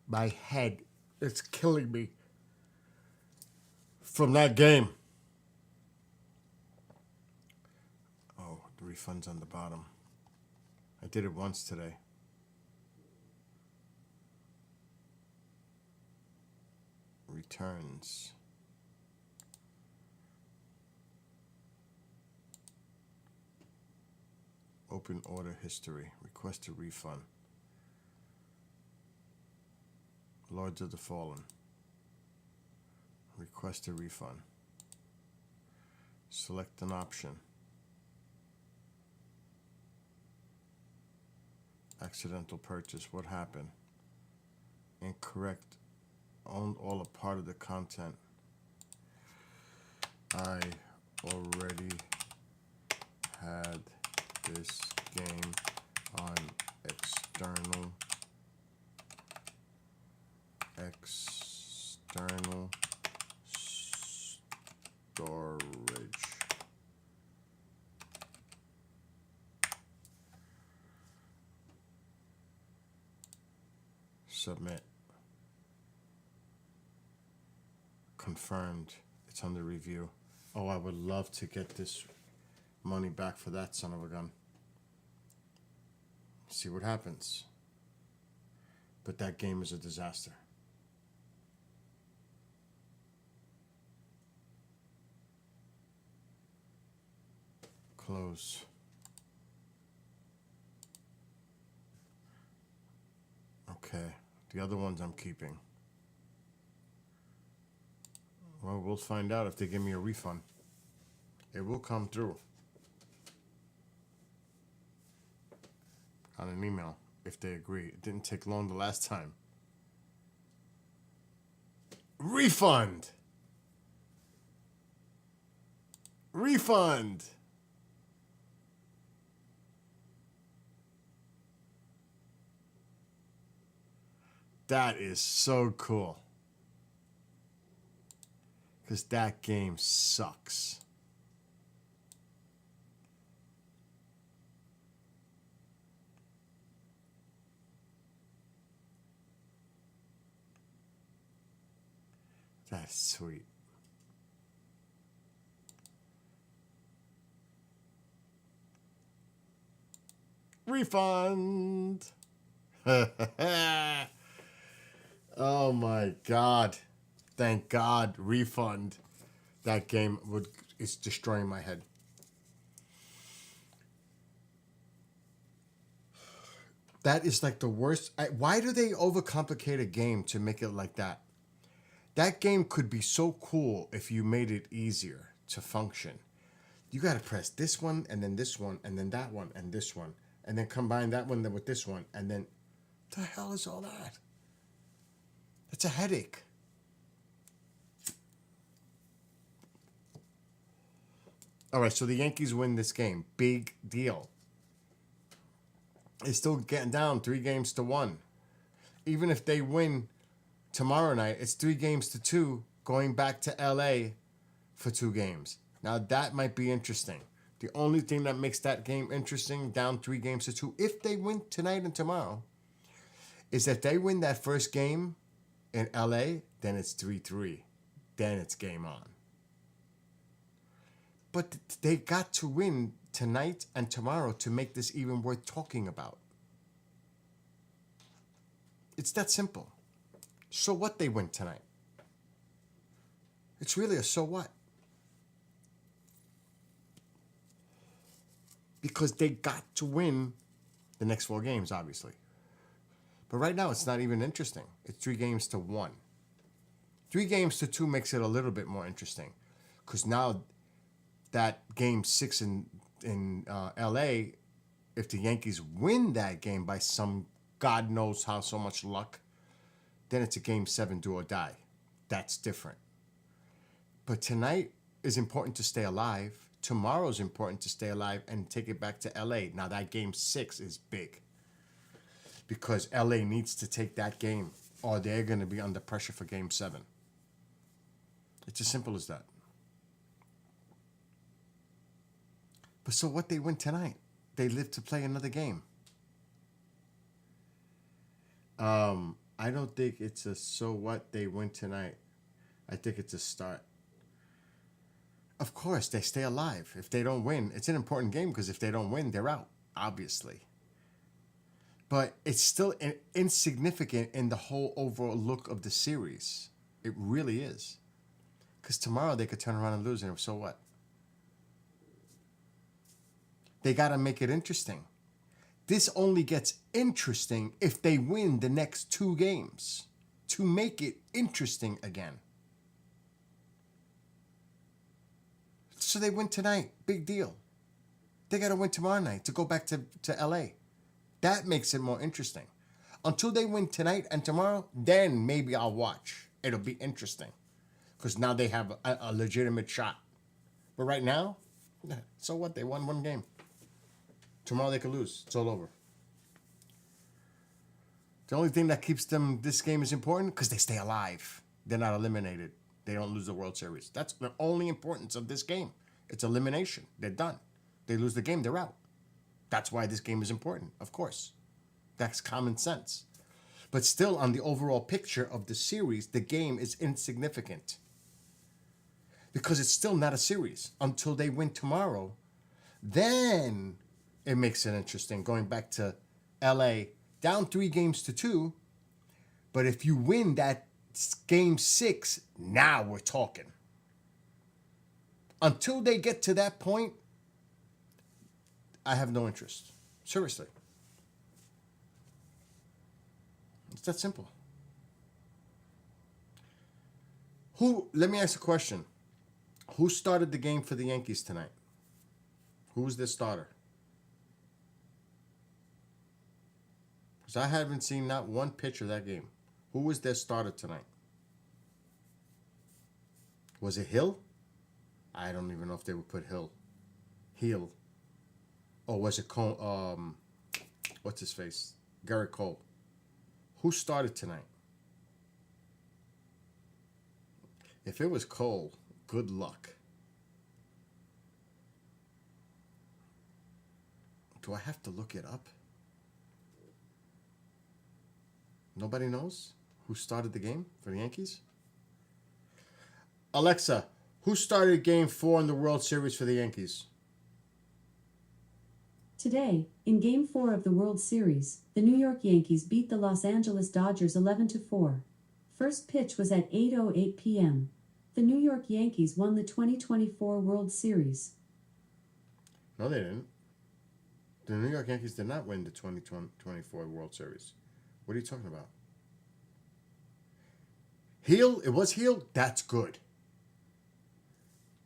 [SPEAKER 1] My head is killing me from that game. Oh, the refund's on the bottom. I did it once today. Returns. Open order history. Request a refund. Lords of the Fallen. Request a refund. Select an option. Accidental purchase. What happened? Incorrect. Owned all or part of the content. I already had this game on external storage. Submit. Confirmed. It's under review. Oh, I would love to get this money back for that son of a gun. See what happens. But that game is a disaster. Close. Okay. The other ones I'm keeping. Well, we'll find out if they give me a refund. It will come through on an email if they agree. It didn't take long the last time. Refund! Refund! That is so cool. Because that game sucks. That's sweet. Refund! Oh my God. Thank God. Refund. That game is destroying my head. That is like the worst. Why do they overcomplicate a game to make it like that? That game could be so cool if you made it easier to function. You got to press this one and then this one and then that one and this one and then combine that one with this one and then what the hell is all that? That's a headache. All right, so the Yankees win this game. Big deal. They're still getting down 3-1. Even if they win tomorrow night, it's 3-2 going back to LA for 2 games. Now that might be interesting. The only thing that makes that game interesting, down 3-2, if they win tonight and tomorrow, is that they win that first game in LA, then it's 3-3. Then it's game on. But they got to win tonight and tomorrow to make this even worth talking about. It's that simple. So what they win tonight? It's really a so what? Because they got to win the next 4 games, obviously. But right now, it's not even interesting. It's 3-1. 3-2 makes it a little bit more interesting. Because now that game 6 and in LA, if the Yankees win that game by some God knows how so much luck, then it's a game 7 do or die. That's different. But tonight is important to stay alive. Tomorrow's important to stay alive and take it back to LA. Now that game 6 is big because LA needs to take that game or they're going to be under pressure for game 7. It's as simple as that. But so what, they win tonight. They live to play another game. I don't think it's a so what they win tonight. I think it's a start. Of course, they stay alive. If they don't win, it's an important game because if they don't win, they're out, obviously. But it's still insignificant in the whole overall look of the series. It really is. Because tomorrow they could turn around and lose, and so what? They got to make it interesting. This only gets interesting if they win the next 2 games to make it interesting again. So they win tonight. Big deal. They got to win tomorrow night to go back to LA. That makes it more interesting. Until they win tonight and tomorrow, then maybe I'll watch. It'll be interesting. Because now they have a legitimate shot. But right now, so what? They won 1 game. Tomorrow they could lose. It's all over. The only thing that keeps them, this game is important because they stay alive. They're not eliminated. They don't lose the World Series. That's the only importance of this game. It's elimination. They're done. They lose the game, they're out. That's why this game is important, of course. That's common sense. But still, on the overall picture of the series, the game is insignificant. Because it's still not a series. Until they win tomorrow, then it makes it interesting. Going back to LA, down 3 games to 2. But if you win that game 6, now we're talking. Until they get to that point, I have no interest. Seriously. It's that simple. Let me ask a question. Who started the game for the Yankees tonight? Who was their starter? Because I haven't seen not one pitch of that game. Who was their starter tonight? Was it Hill? I don't even know if they would put Hill. Or was it Cole? What's his face? Garrett Cole. Who started tonight? If it was Cole, good luck. Do I have to look it up? Nobody knows who started the game for the Yankees? Alexa, who started game 4 in the World Series for the Yankees?
[SPEAKER 3] Today, in Game 4 of the World Series, the New York Yankees beat the Los Angeles Dodgers 11-4. First pitch was at 8:08 p.m. The New York Yankees won the 2024 World Series.
[SPEAKER 1] No, they didn't. The New York Yankees did not win the 2024 World Series. What are you talking about? Heel? It was Heel? That's good.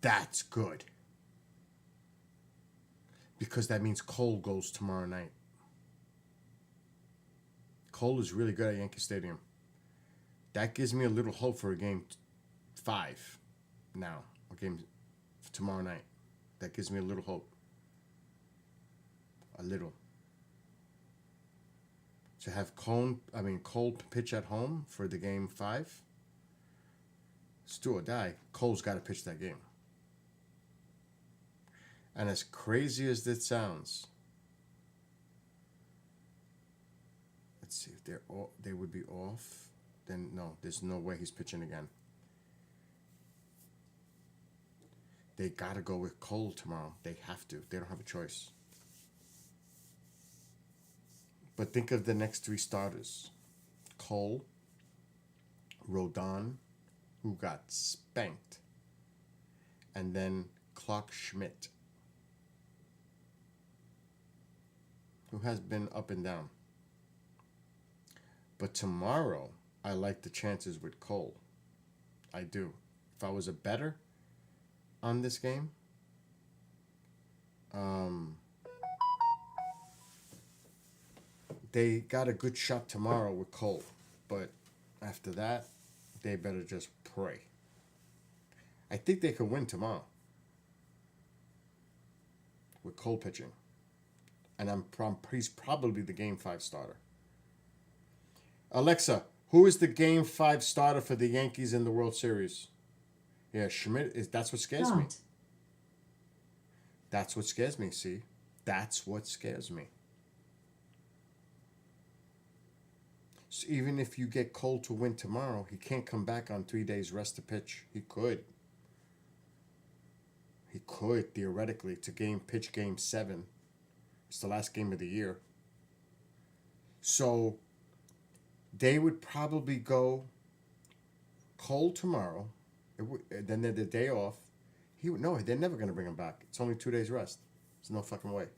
[SPEAKER 1] That's good. Because that means Cole goes tomorrow night. Cole is really good at Yankee Stadium. That gives me a little hope for a game 5 now. A game tomorrow night. That gives me a little hope. A little. To have Cole pitch at home for the game 5. It's do or die. Cole's got to pitch that game. And as crazy as this sounds, let's see if they would be off. Then no, there's no way he's pitching again. They gotta go with Cole tomorrow. They have to. They don't have a choice. But think of the next 3 starters: Cole, Rodon, who got spanked, and then Clark Schmidt, who has been up and down. But tomorrow, I like the chances with Cole. I do. If I was a bettor on this game, They got a good shot tomorrow with Cole, but after that, they better just pray. I think they could win tomorrow with Cole pitching, and he's probably the Game 5 starter. Alexa, who is the Game 5 starter for the Yankees in the World Series? Yeah, Schmidt is. That's what scares me.
[SPEAKER 3] Dot.
[SPEAKER 1] That's what scares me. See, that's what scares me. So even if you get Cole to win tomorrow, he can't come back on 3 days rest to pitch. He could. He could theoretically to pitch Game 7. It's the last game of the year. So they would probably go Cole tomorrow. Then they're the day off. No, they're never going to bring him back. It's only 2 days rest. There's no fucking way.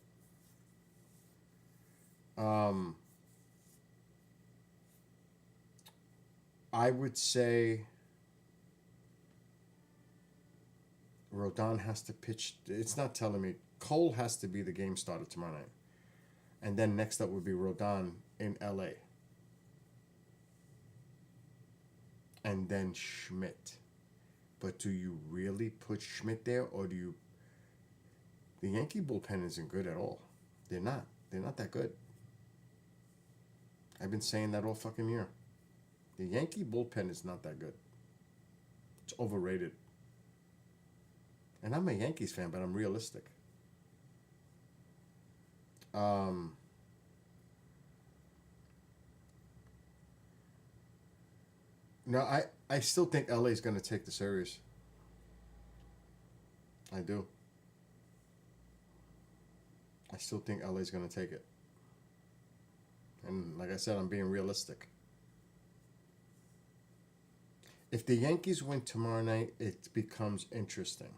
[SPEAKER 1] I would say Rodon has to pitch. It's not telling me. Cole has to be the game starter tomorrow night. And then next up would be Rodon in LA. And then Schmidt. But do you really put Schmidt there, or do you... The Yankee bullpen isn't good at all. They're not. They're not that good. I've been saying that all fucking year. The Yankee bullpen is not that good. It's overrated. And I'm a Yankees fan, but I'm realistic. No, I still think LA is going to take the series. I do. I still think LA is going to take it. And like I said, I'm being realistic. If the Yankees win tomorrow night, it becomes interesting.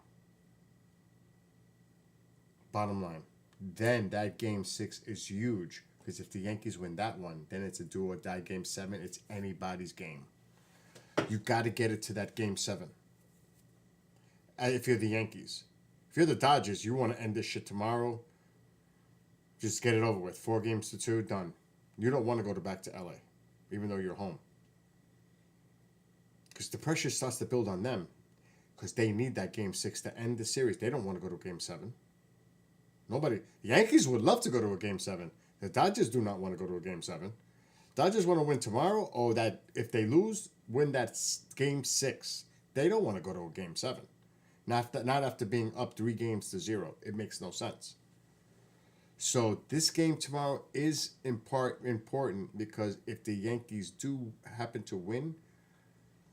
[SPEAKER 1] Bottom line. Then that Game 6 is huge. Because if the Yankees win that one, then it's a do or die Game 7. It's anybody's game. You got to get it to that Game 7. If you're the Yankees. If you're the Dodgers, you want to end this shit tomorrow. Just get it over with. 4-2, done. You don't want to go back to LA, even though you're home. Because the pressure starts to build on them. Because they need that Game 6 to end the series. They don't want to go to Game 7. Nobody. The Yankees would love to go to a Game 7. The Dodgers do not want to go to a Game 7. Dodgers want to win tomorrow, or that if they lose, win that Game 6. They don't want to go to a Game 7. Not after being up 3-0. It makes no sense. So this game tomorrow is in part important because if the Yankees do happen to win,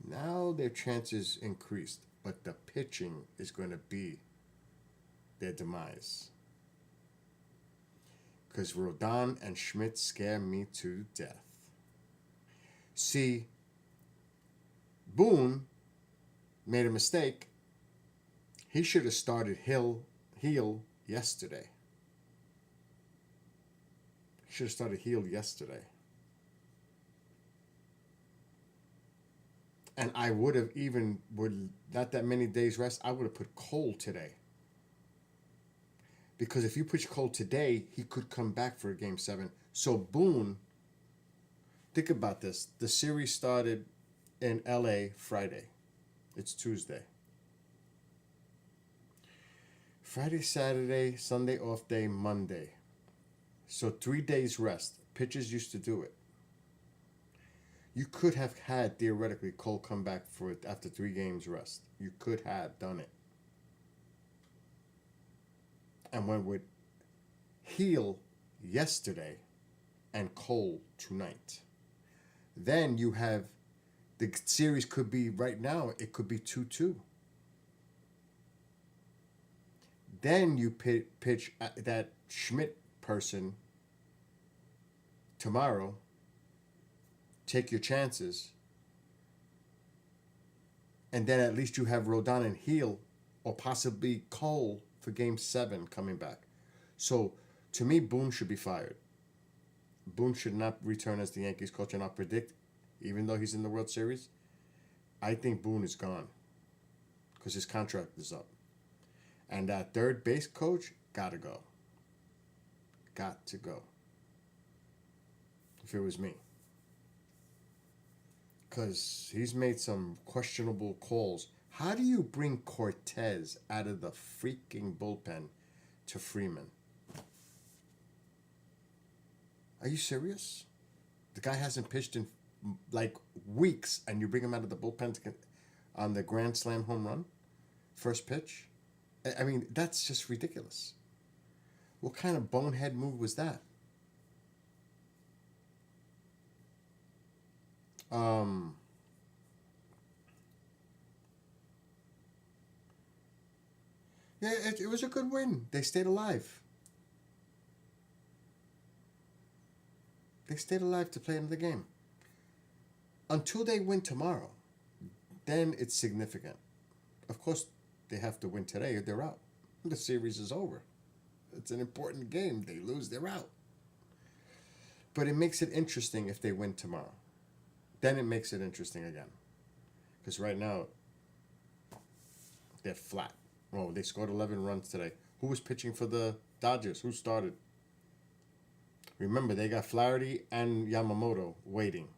[SPEAKER 1] now their chances increased. But the pitching is going to be their demise. Because Rodon and Schmidt scare me to death. See, Boone made a mistake. He should have started Heel yesterday. He should have started Heel yesterday. And I would have with not that many days rest, I would have put Cole today. Because if you push Cole today, he could come back for a Game 7. So Boone, think about this. The series started in LA Friday. It's Tuesday. Friday, Saturday, Sunday off day, Monday. So 3 days rest. Pitchers used to do it. You could have had, theoretically, Cole come back for it after 3 games rest. You could have done it. And went with Heel yesterday and Cole tonight. Then you have, the series could be, right now, it could be 2-2. Then you pitch that Schmidt person tomorrow. Take your chances. And then at least you have Rodon and Heel, or possibly Cole for Game 7 coming back. So, to me, Boone should be fired. Boone should not return as the Yankees coach, and I'll predict, even though he's in the World Series, I think Boone is gone because his contract is up. And that third base coach, gotta go. Got to go. If it was me. Because he's made some questionable calls. How do you bring Cortez out of the freaking bullpen to Freeman? Are you serious? The guy hasn't pitched in like weeks, and you bring him out of the bullpen on the grand slam home run? First pitch? I mean, that's just ridiculous. What kind of bonehead move was that? Yeah, it was a good win. They stayed alive. They stayed alive to play another game. Until they win tomorrow, then it's significant. Of course, they have to win today or they're out. The series is over. It's an important game. They lose, they're out. But it makes it interesting if they win tomorrow. Then it makes it interesting again. Because right now, they're flat. Oh, they scored 11 runs today. Who was pitching for the Dodgers? Who started? Remember, they got Flaherty and Yamamoto waiting.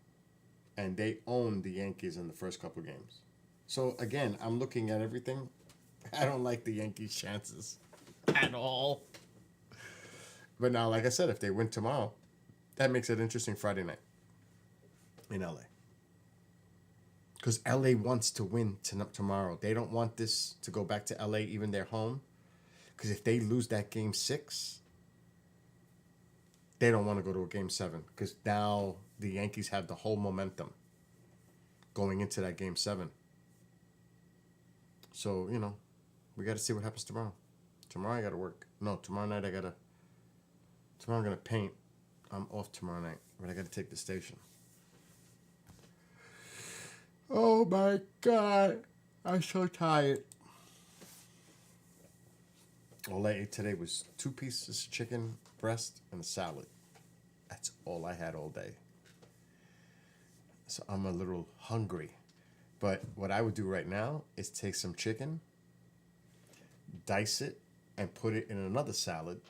[SPEAKER 1] And they owned the Yankees in the first couple of games. So, again, I'm looking at everything. I don't like the Yankees' chances at all. But now, like I said, if they win tomorrow, that makes it interesting Friday night in LA. Because LA wants to win tomorrow. They don't want this to go back to LA, even their home. Because if they lose that game 6, they don't want to go to a game 7. Because now the Yankees have the whole momentum going into that game 7. So, you know, we got to see what happens tomorrow. Tomorrow I got to work. No, tomorrow night tomorrow I'm going to paint. I'm off tomorrow night, but I got to take the station. Oh my God. I'm so tired. All I ate today was 2 pieces of chicken breast and a salad. That's all I had all day. So I'm a little hungry. But what I would do right now is take some chicken, dice it, and put it in another salad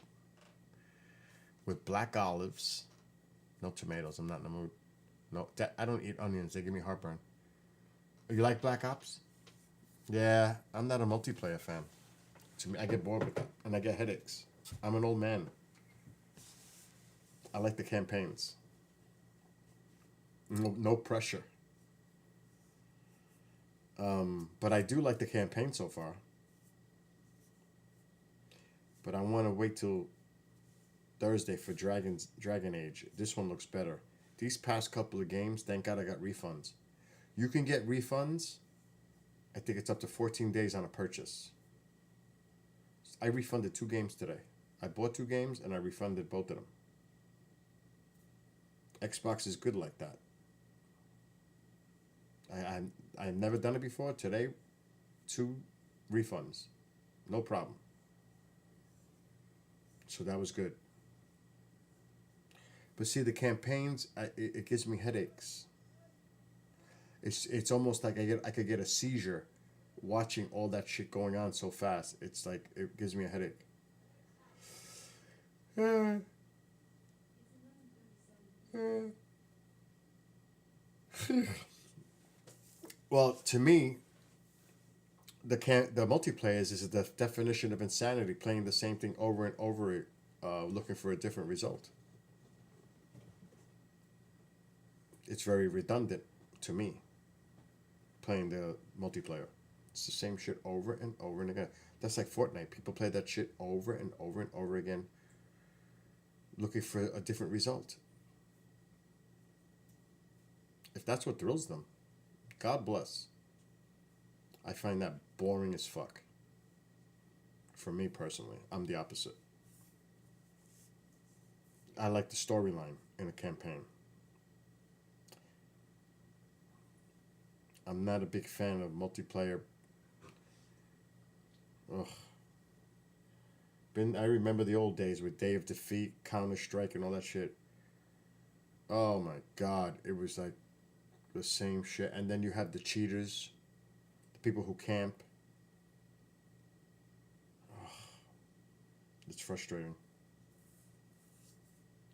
[SPEAKER 1] with black olives. No tomatoes. I'm not in the mood. No, I don't eat onions. They give me heartburn. You like Black Ops? Yeah, I'm not a multiplayer fan. To me, I get bored with it, and I get headaches. I'm an old man. I like the campaigns. No pressure. But I do like the campaign so far. But I want to wait till Thursday for Dragon Age. This one looks better. These past couple of games, thank God I got refunds. You can get refunds, I think it's up to 14 days on a purchase. I refunded 2 games today. I bought 2 games and I refunded both of them. Xbox is good like that. I've never done it before. Today, 2 refunds. No problem. So that was good. But see, the campaigns, it gives me headaches. It's almost like I could get a seizure watching all that shit going on so fast. It's like it gives me a headache. Well, to me, the multiplayer is the definition of insanity, playing the same thing over and over, looking for a different result. It's very redundant to me, playing the multiplayer. It's the same shit over and over and again. That's like Fortnite. People play that shit over and over and over again, looking for a different result. If that's what thrills them, God bless. I find that boring as fuck. For me personally, I'm the opposite. I like the storyline in a campaign. I'm not a big fan of multiplayer. Ugh. I remember the old days with Day of Defeat, Counter-Strike, and all that shit. Oh my God, it was like the same shit. And then you have the cheaters, the people who camp. Ugh. It's frustrating.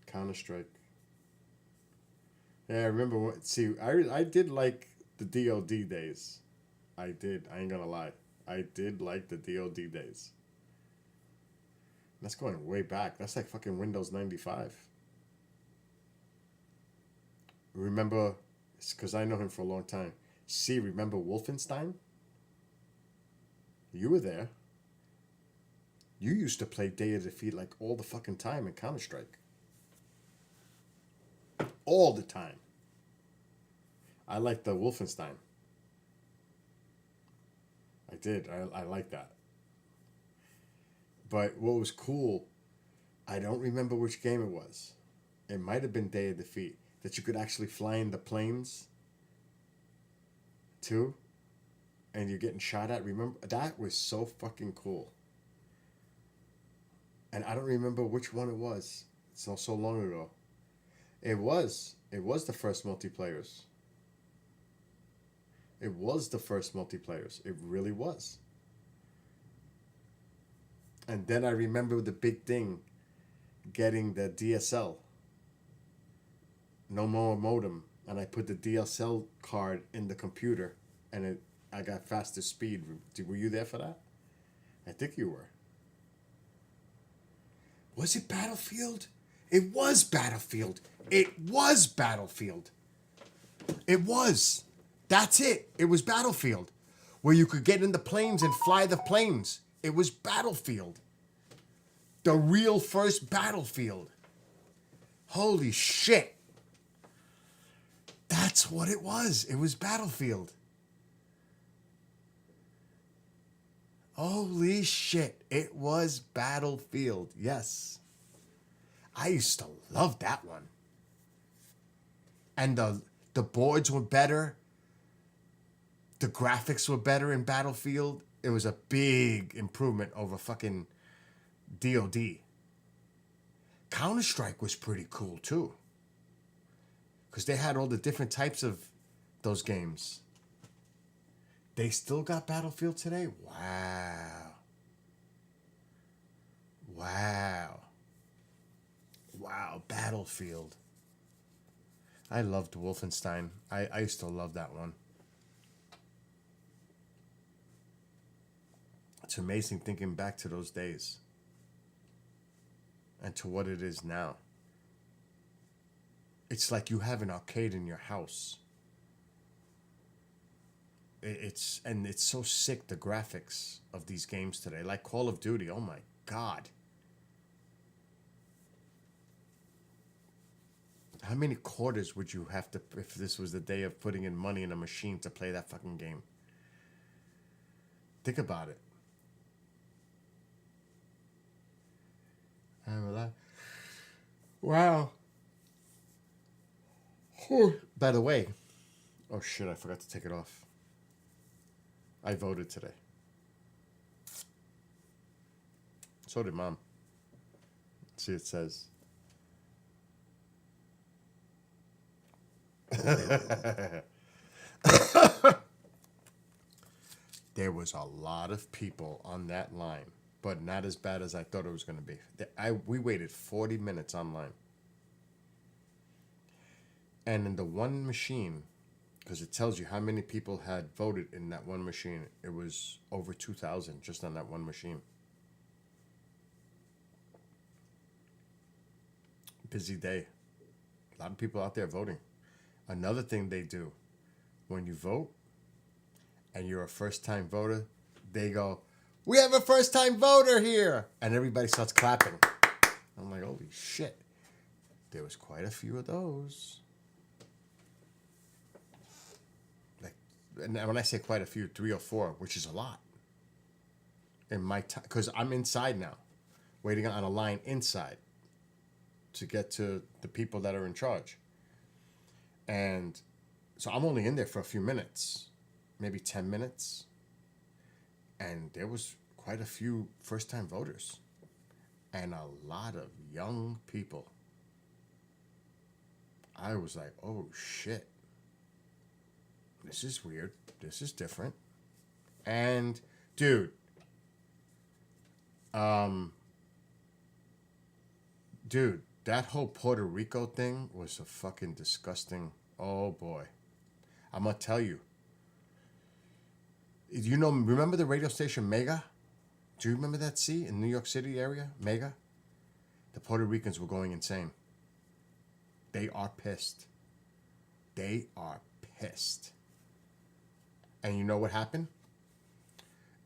[SPEAKER 1] Counter-Strike. Yeah, I remember what. See, I did like the DoD days. I did. I ain't gonna lie. I did like the DoD days. That's going way back. That's like fucking Windows 95. Remember, because I know him for a long time. See, remember Wolfenstein? You were there. You used to play Day of Defeat like all the fucking time in Counter-Strike. All the time. I like the Wolfenstein. I did. I like that. But what was cool, I don't remember which game it was. It might have been Day of Defeat. That you could actually fly in the planes too. And you're getting shot at. Remember? That was so fucking cool. And I don't remember which one it was. It's not so long ago. It was the first multiplayers. It was the first multiplayers. It really was. And then I remember the big thing, getting the DSL. No more modem. And I put the DSL card in the computer, and I got faster speed. Were you there for that? I think you were. Was it Battlefield? It was Battlefield. It was Battlefield. It was. That's it. It was Battlefield. Where you could get in the planes and fly the planes. It was Battlefield. The real first Battlefield. Holy shit. That's what it was. It was Battlefield. Holy shit. It was Battlefield. Yes. I used to love that one. And the boards were better. The graphics were better in Battlefield. It was a big improvement over fucking DoD. Counter-Strike was pretty cool too. Because they had all the different types of those games. They still got Battlefield today? Wow. Wow. Wow, Battlefield. I loved Wolfenstein. I used to love that one. It's amazing thinking back to those days. And to what it is now. It's like you have an arcade in your house. It's so sick, the graphics of these games today. Like Call of Duty, oh my God. How many quarters would you have to, if this was the day of putting in money in a machine to play that fucking game? Think about it. Wow. By the way, oh shit, I forgot to take it off. I voted today. So did Mom. See, it says. There was a lot of people on that line, but not as bad as I thought it was going to be. We waited 40 minutes online. And in the one machine, because it tells you how many people had voted in that one machine, it was over 2,000 just on that one machine. Busy day. A lot of people out there voting. Another thing they do, when you vote and you're a first-time voter, they go, "We have a first-time voter here!" And everybody starts clapping. I'm like, holy shit. There was quite a few of those. And when I say quite a few, 3 or 4, which is a lot. In my time, because I'm inside now, waiting on a line inside to get to the people that are in charge. And so I'm only in there for a few minutes, maybe 10 minutes. And there was quite a few first-time voters and a lot of young people. I was like, oh shit. This is weird. This is different. And, dude, Dude, that whole Puerto Rico thing was a fucking disgusting. Oh boy. I'm gonna tell you. You know, remember the radio station Mega? Do you remember that in New York City area? Mega? The Puerto Ricans were going insane. They are pissed. They are pissed. And you know what happened?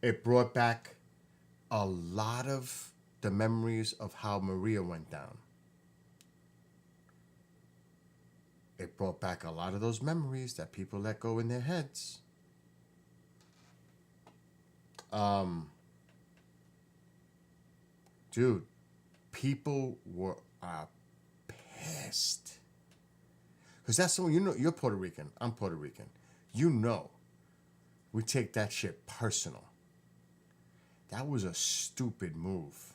[SPEAKER 1] It brought back a lot of the memories of how Maria went down. It brought back a lot of those memories that people let go in their heads. Dude, people were pissed. Because that's the one, you know, you're Puerto Rican, I'm Puerto Rican. You know, we take that shit personal. That was a stupid move.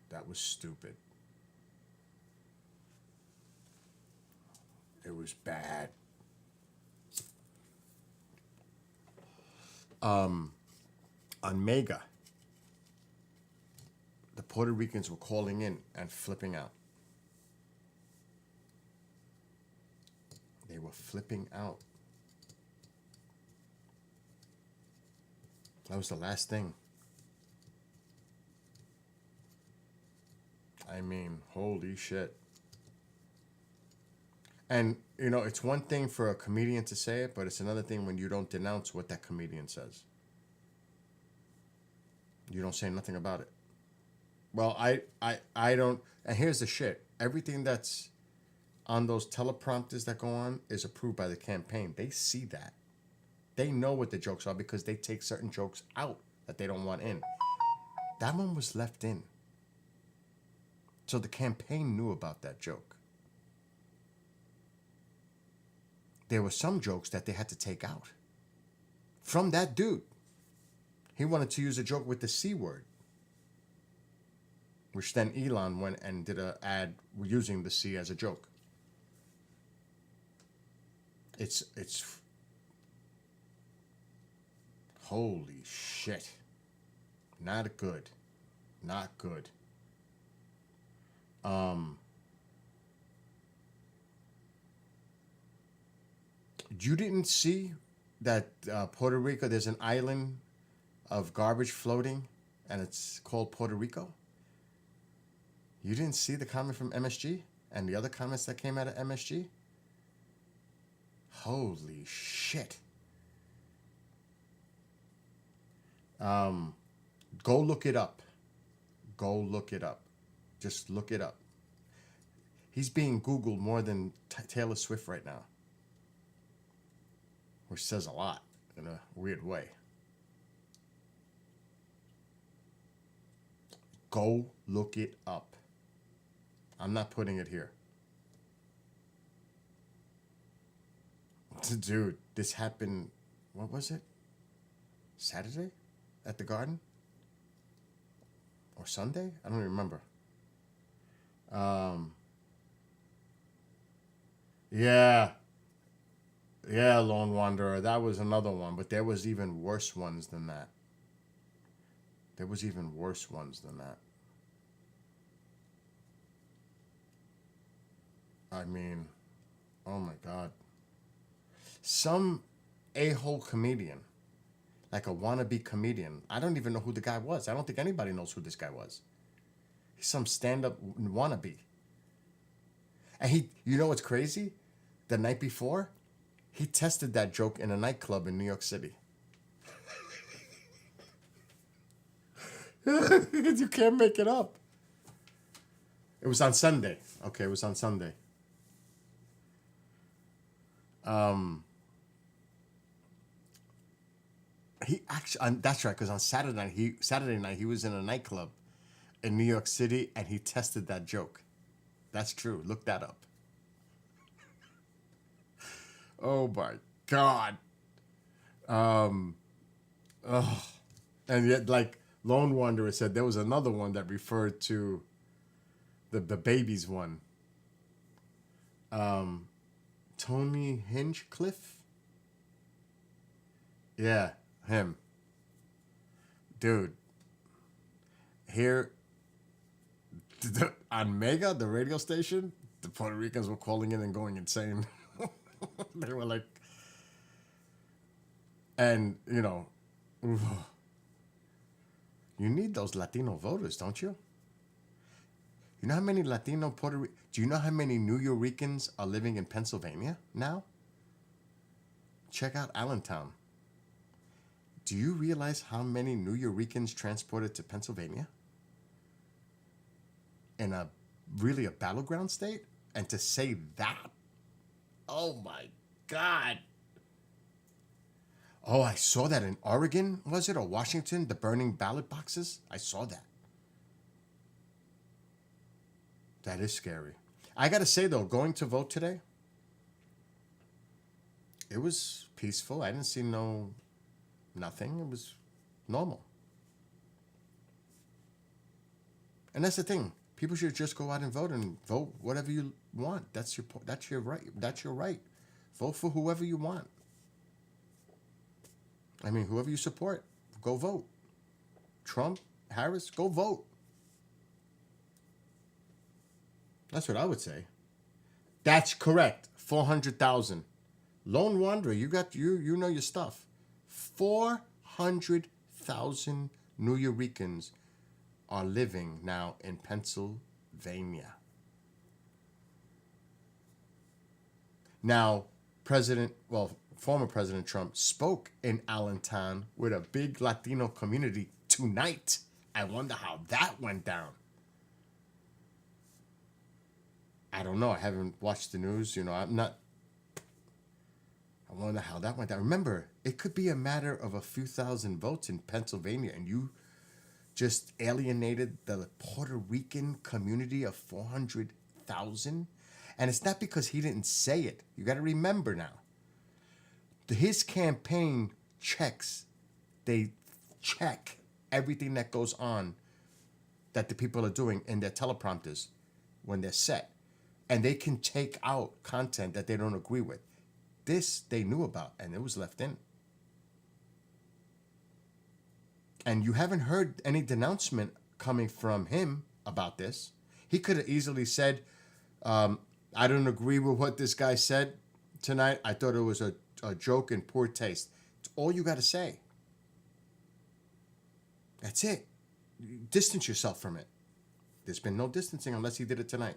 [SPEAKER 1] That was stupid. It was bad. On Mega, the Puerto Ricans were calling in and flipping out. They were flipping out. That was the last thing. I mean, holy shit. And, you know, it's one thing for a comedian to say it, but it's another thing when you don't denounce what that comedian says. You don't say nothing about it. Well, I don't, and here's the shit. Everything that's on those teleprompters that go on is approved by the campaign. They see that. They know what the jokes are because they take certain jokes out that they don't want in. That one was left in. So the campaign knew about that joke. There were some jokes that they had to take out. From that dude. He wanted to use a joke with the C word. Which then Elon went and did an ad using the C as a joke. It's holy shit. Not good. Not good. You didn't see that Puerto Rico, there's an island of garbage floating and it's called Puerto Rico? You didn't see the comment from MSG and the other comments that came out of MSG? Holy shit. Go look it up. Go look it up. Just look it up. He's being Googled more than Taylor Swift right now. Which says a lot in a weird way. Go look it up. I'm not putting it here. Dude, this happened, what was it? Saturday? At the Garden? Or Sunday? I don't even remember. Yeah, Lone Wanderer. That was another one, but there was even worse ones than that. There was even worse ones than that. I mean, oh my God. Some a-hole comedian, like a wannabe comedian. I don't even know who the guy was. I don't think anybody knows who this guy was. He's some stand-up wannabe. And he, you know what's crazy? The night before, he tested that joke in a nightclub in New York City. You can't make it up. It was on Sunday. Okay, it was on Sunday. He actually, that's right, because on Saturday night he was in a nightclub in New York City and he tested that joke. That's true. Look that up. Oh my God. And yet, like Lone Wanderer said, there was another one that referred to the babies one. Tony Hinchcliffe? Yeah, him. Dude, here, On Mega, the radio station, the Puerto Ricans were calling in and going insane. They were like, and you know, you need those Latino voters, don't you? You know how many Latino do you know how many New Yorkers are living in Pennsylvania now? Check out Allentown. Do you realize how many New Yorkers transported to Pennsylvania? In a battleground state? And to say that, oh my God. Oh, I saw that in Oregon, was it, or Washington, the burning ballot boxes? I saw that. That is scary. I gotta say though, going to vote today, it was peaceful. I didn't see nothing. It was normal. And that's the thing. People should just go out and vote whatever you want. That's your right. That's your right. Vote for whoever you want. I mean, whoever you support, go vote. Trump, Harris, go vote. That's what I would say. That's correct. 400,000. Lone Wanderer, you know your stuff. 400,000 New Yorkers are living now in Pennsylvania. Now, former President Trump spoke in Allentown with a big Latino community tonight. I wonder how that went down. I don't know. I haven't watched the news. I wonder how that went down. Remember, it could be a matter of a few thousand votes in Pennsylvania, and you just alienated the Puerto Rican community of 400,000. And it's not because he didn't say it. You got to remember now. His campaign they check everything that goes on that the people are doing in their teleprompters when they're set. And they can take out content that they don't agree with. This they knew about, and it was left in. And you haven't heard any denouncement coming from him about this. He could have easily said, I don't agree with what this guy said tonight. I thought it was a joke and poor taste. It's all you got to say. That's it. Distance yourself from it. There's been no distancing unless he did it tonight.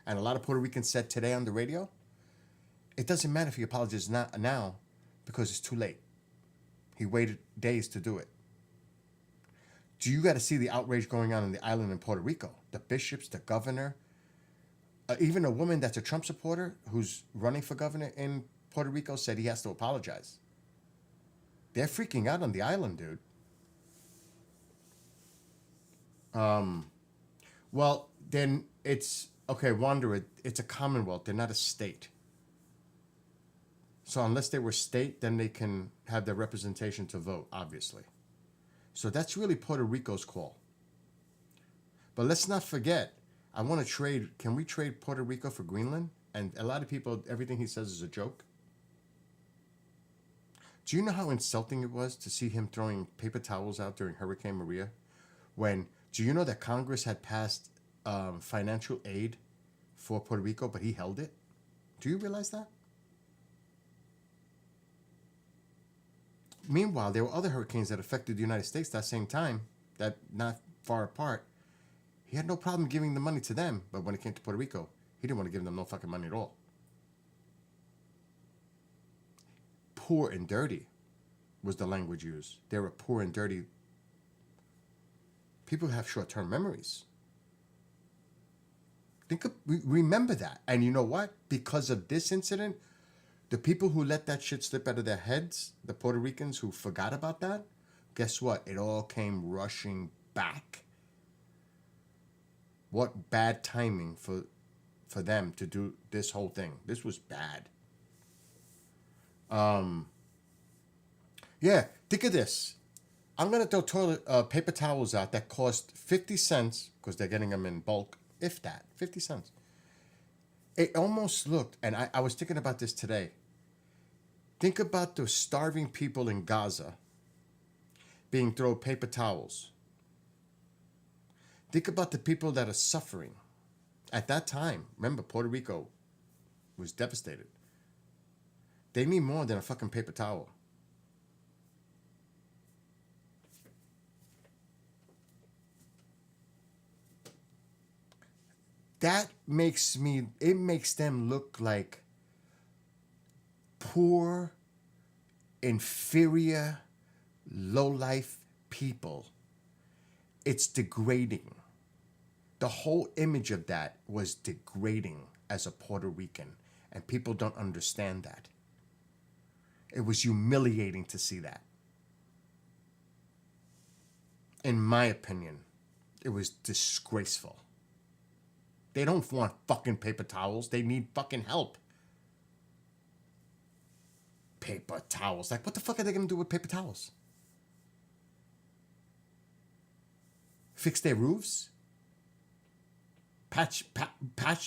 [SPEAKER 1] And a lot of Puerto Ricans said today on the radio, it doesn't matter if he apologizes now because it's too late. He waited days to do it. Do you got to see the outrage going on in the island in Puerto Rico? The bishops, the governor, even a woman that's a Trump supporter who's running for governor in Puerto Rico said he has to apologize. They're freaking out on the island, dude. Well, then it's, okay, Wanderer, it's a commonwealth. They're not a state. So unless they were state, then they can have their representation to vote, obviously. So that's really Puerto Rico's call. But let's not forget, I want to trade, can we trade Puerto Rico for Greenland? And a lot of people, everything he says is a joke. Do you know how insulting it was to see him throwing paper towels out during Hurricane Maria? Do you know that Congress had passed financial aid for Puerto Rico, but he held it? Do you realize that? Meanwhile, there were other hurricanes that affected the United States that same time, that not far apart. He had no problem giving the money to them, but when it came to Puerto Rico, he didn't want to give them no fucking money at all. Poor and dirty was the language used. They were poor and dirty. People have short-term memories. Remember that. And you know what? Because of this incident, the people who let that shit slip out of their heads, the Puerto Ricans who forgot about that, guess what? It all came rushing back. What bad timing for them to do this whole thing. This was bad. Yeah, think of this. I'm going to throw paper towels out that cost 50 cents, because they're getting them in bulk, if that, 50 cents. It almost looked, and I was thinking about this today. Think about the starving people in Gaza being thrown paper towels. Think about the people that are suffering. At that time, remember, Puerto Rico was devastated. They need more than a fucking paper towel. It makes them look like poor, inferior, low-life people. It's degrading. The whole image of that was degrading as a Puerto Rican, and people don't understand that. It was humiliating to see that. In my opinion, it was disgraceful. They don't want fucking paper towels. They need fucking help. Paper towels. Like, what the fuck are they going to do with paper towels? Fix their roofs? Patch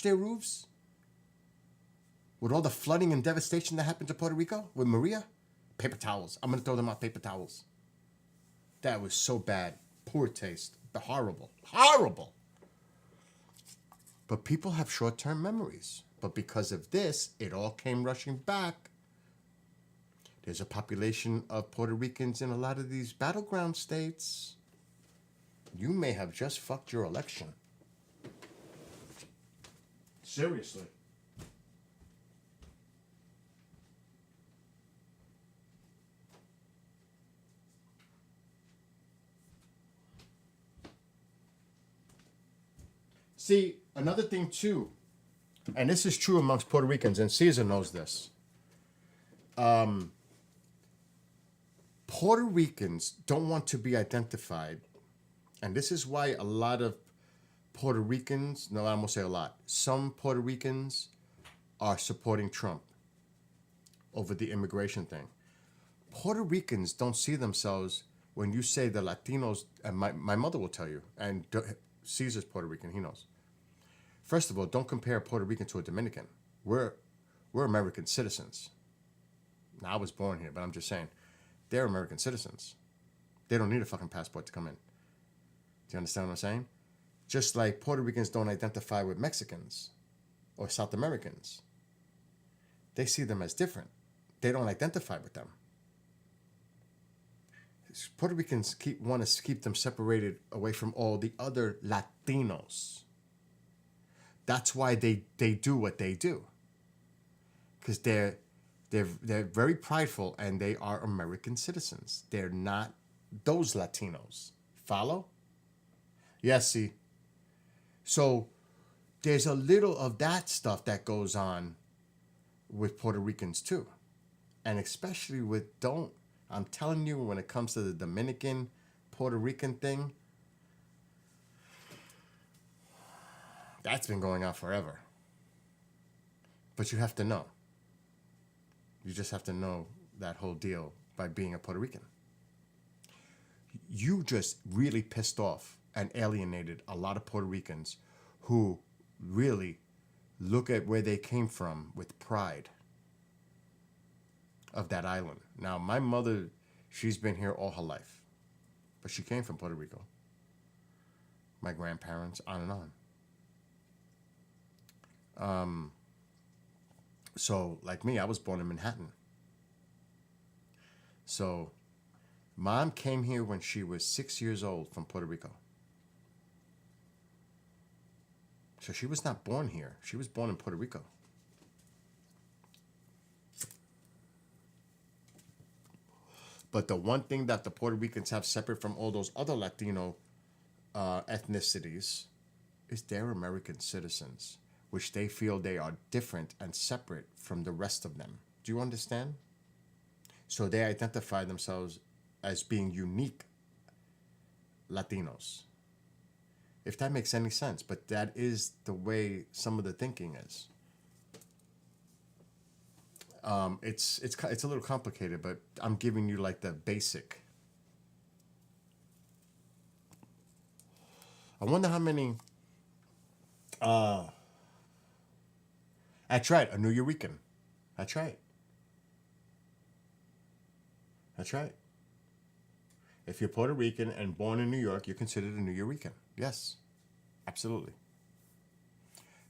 [SPEAKER 1] their roofs? With all the flooding and devastation that happened to Puerto Rico with Maria? Paper towels. I'm going to throw them out paper towels. That was so bad. Poor taste. Horrible. Horrible. But people have short-term memories. But because of this, it all came rushing back. There's a population of Puerto Ricans in a lot of these battleground states. You may have just fucked your election. Seriously. See, another thing too, and this is true amongst Puerto Ricans, and Caesar knows this. Puerto Ricans don't want to be identified, and this is why a lot of Puerto Ricans, no, I won't say a lot, some Puerto Ricans are supporting Trump over the immigration thing. Puerto Ricans don't see themselves, when you say the Latinos, and my mother will tell you, and Caesar's Puerto Rican, he knows. First of all, don't compare a Puerto Rican to a Dominican. We're American citizens. Now, I was born here, but I'm just saying, they're American citizens. They don't need a fucking passport to come in. Do you understand what I'm saying? Just like Puerto Ricans don't identify with Mexicans or South Americans. They see them as different. They don't identify with them. Puerto Ricans want to keep them separated away from all the other Latinos. That's why they do what they do. Because they're very prideful and they are American citizens. They're not those Latinos. Follow? Yes, see. So there's a little of that stuff that goes on with Puerto Ricans too. And especially I'm telling you, when it comes to the Dominican, Puerto Rican thing, that's been going on forever. But you have to know. You just have to know that whole deal by being a Puerto Rican. You just really pissed off and alienated a lot of Puerto Ricans who really look at where they came from with pride of that island. Now, my mother, she's been here all her life, but she came from Puerto Rico. My grandparents, on and on. So, like me, I was born in Manhattan. So, Mom came here when she was 6 years old from Puerto Rico. So she was not born here. She was born in Puerto Rico. But the one thing that the Puerto Ricans have separate from all those other Latino ethnicities is they're American citizens, which they feel they are different and separate from the rest of them. Do you understand? So they identify themselves as being unique Latinos. If that makes any sense, but that is the way some of the thinking is. It's a little complicated, but I'm giving you like the basic. I wonder how many. That's right, a New Eurekan. That's right. That's right. If you're Puerto Rican and born in New York, you're considered a New Eurekan. Yes. Absolutely.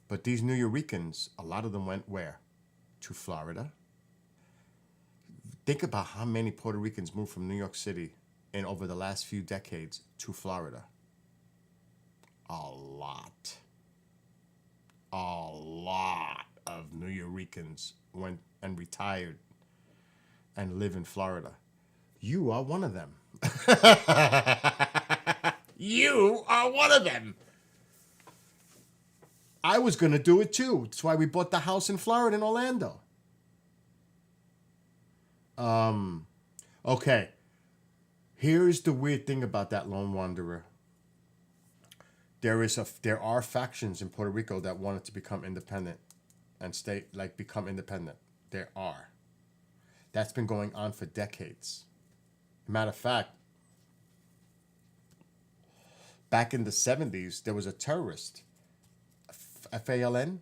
[SPEAKER 1] But these New Yorkers, a lot of them went where? To Florida. Think about how many Puerto Ricans moved from New York City in over the last few decades to Florida. A lot. A lot of New Yorkers went and retired and live in Florida. You are one of them. You are one of them. I was going to do it too. That's why we bought the house in Florida in Orlando. Okay. Here's the weird thing about that Lone Wanderer. There are factions in Puerto Rico that wanted to become independent and become independent. There are. That's been going on for decades. Matter of fact, back in the 70s, there was a terrorist, FALN,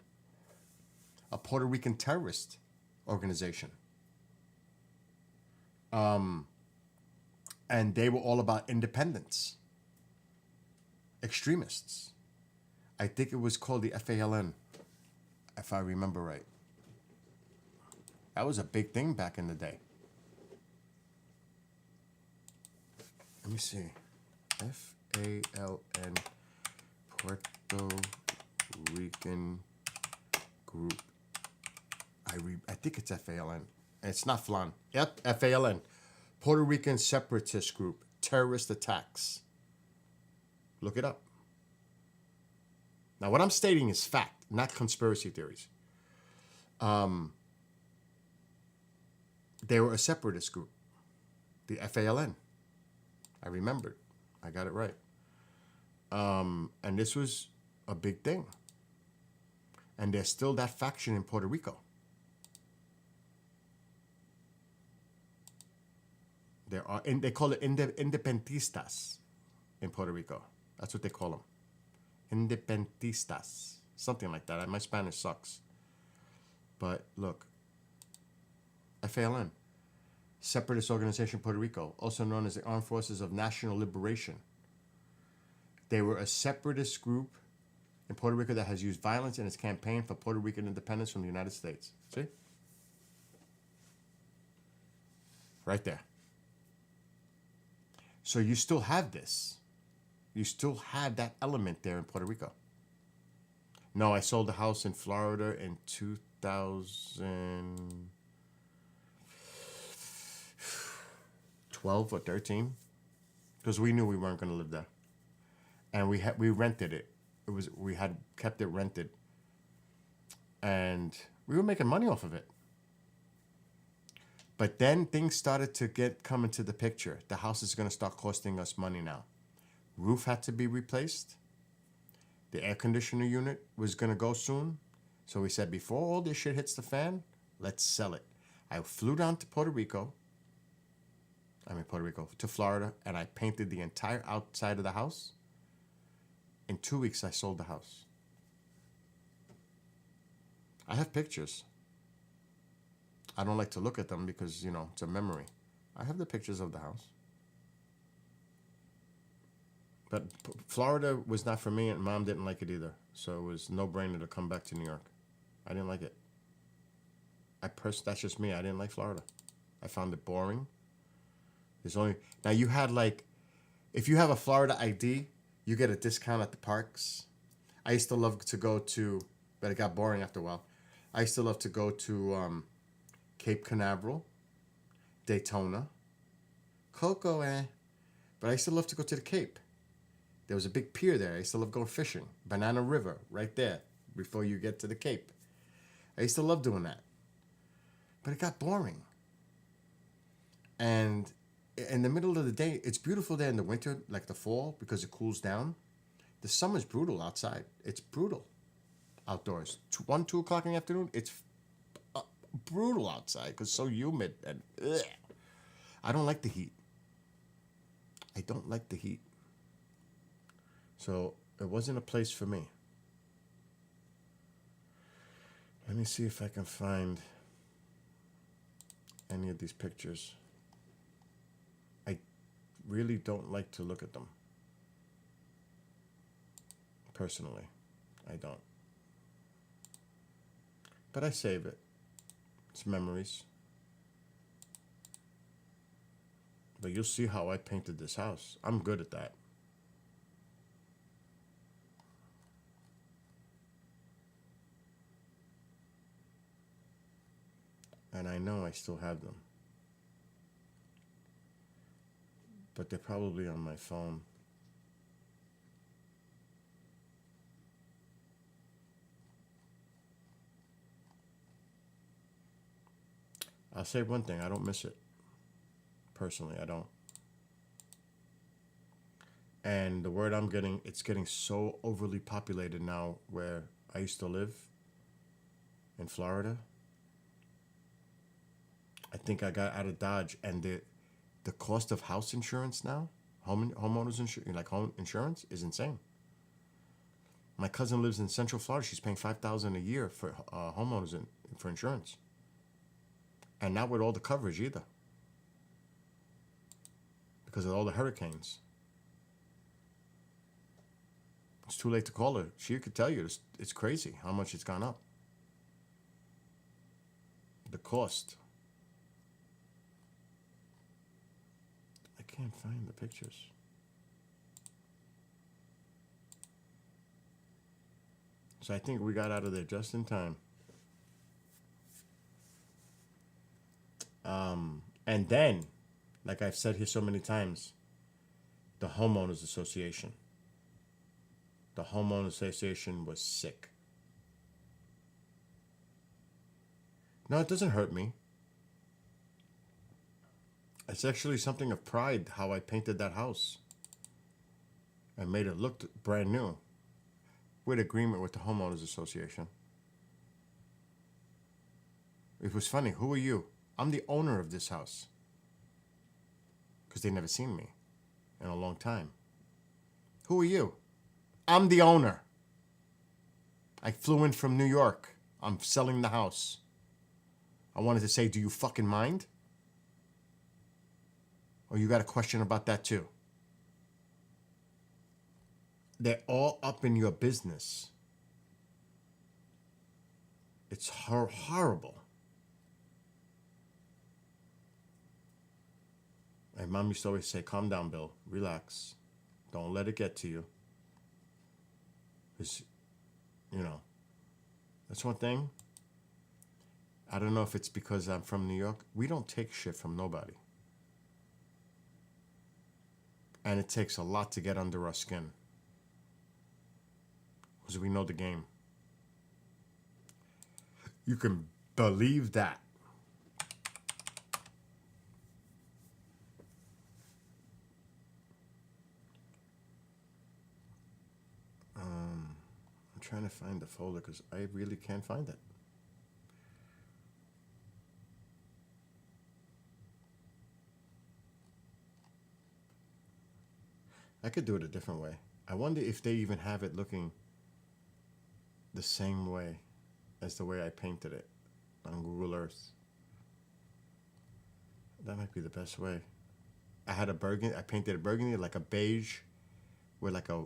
[SPEAKER 1] a Puerto Rican terrorist organization. And they were all about independence. Extremists. I think it was called the FALN, if I remember right. That was a big thing back in the day. Let me see. FALN, Puerto Rican Group. I think it's FALN. It's not FLAN. Yep, FALN. Puerto Rican Separatist Group. Terrorist attacks. Look it up. Now, what I'm stating is fact, not conspiracy theories. They were a separatist group. The FALN. I remembered. I got it right. And this was a big thing. And there's still that faction in Puerto Rico. There are, and they call it independentistas in Puerto Rico. That's what they call them. Independentistas. Something like that. My Spanish sucks. But look. FALN. Separatist Organization Puerto Rico, also known as the Armed Forces of National Liberation. They were a separatist group in Puerto Rico that has used violence in its campaign for Puerto Rican independence from the United States. See? Right there. So you still have this. You still have that element there in Puerto Rico. No, I sold a house in Florida in 2012 or 13, because we knew we weren't going to live there, and we rented it. We had kept it rented, and we were making money off of it. But then things started to come into the picture. The house is going to start costing us money now. Roof had to be replaced. The air conditioner unit was going to go soon. So we said, before all this shit hits the fan, let's sell it. I flew down to to Florida, and I painted the entire outside of the house. In 2 weeks, I sold the house. I have pictures. I don't like to look at them because, it's a memory. I have the pictures of the house. But Florida was not for me, and Mom didn't like it either. So it was no-brainer to come back to New York. I didn't like it. That's just me. I didn't like Florida. I found it boring. Now you had if you have a Florida ID, you get a discount at the parks. I used to love to go to, but it got boring after a while. I used to love to go to Cape Canaveral, Daytona, Coco, but I used to love to go to the Cape. There was a big pier there. I used to love going fishing. Banana River, right there, before you get to the Cape. I used to love doing that. But it got boring. And in the middle of the day, it's beautiful there in the winter, like the fall, because it cools down. The summer's brutal outside. It's brutal outdoors. 1, 2 o'clock in the afternoon, it's brutal outside because it's so humid. And I don't like the heat. I don't like the heat. So it wasn't a place for me. Let me see if I can find any of these pictures. I really don't like to look at them. Personally, I don't. But I save it. It's memories. But you'll see how I painted this house. I'm good at that. And I know I still have them. But they're probably on my phone. I'll say one thing, I don't miss it. Personally, I don't. And the word I'm getting, it's getting so overly populated now where I used to live in Florida. I think I got out of Dodge, and the cost of house insurance now, homeowners insurance, like home insurance, is insane. My cousin lives in Central Florida. She's paying $5,000 a year for homeowners for insurance, and not with all the coverage either, because of all the hurricanes. It's too late to call her. She could tell you it's crazy how much it's gone up. The cost. I can't find the pictures. So I think we got out of there just in time. And then, like I've said here so many times, the homeowners association. The homeowners association was sick. No, it doesn't hurt me. It's actually something of pride how I painted that house and made it look brand new with agreement with the homeowners association. It was funny. Who are you? I'm the owner of this house. Because they never seen me in a long time. Who are you? I'm the owner. I flew in from New York. I'm selling the house. I wanted to say, do you fucking mind? Or you got a question about that too? They're all up in your business. It's horrible. My mom used to always say, calm down, Bill. Relax. Don't let it get to you. Because, you know, that's one thing. I don't know if it's because I'm from New York. We don't take shit from nobody. And it takes a lot to get under our skin. Because we know the game. You can believe that. I'm trying to find the folder because I really can't find it. I could do it a different way. I wonder if they even have it looking the same way as the way I painted it on Google Earth. That might be the best way. I had a burgundy, I painted a burgundy like a beige with like a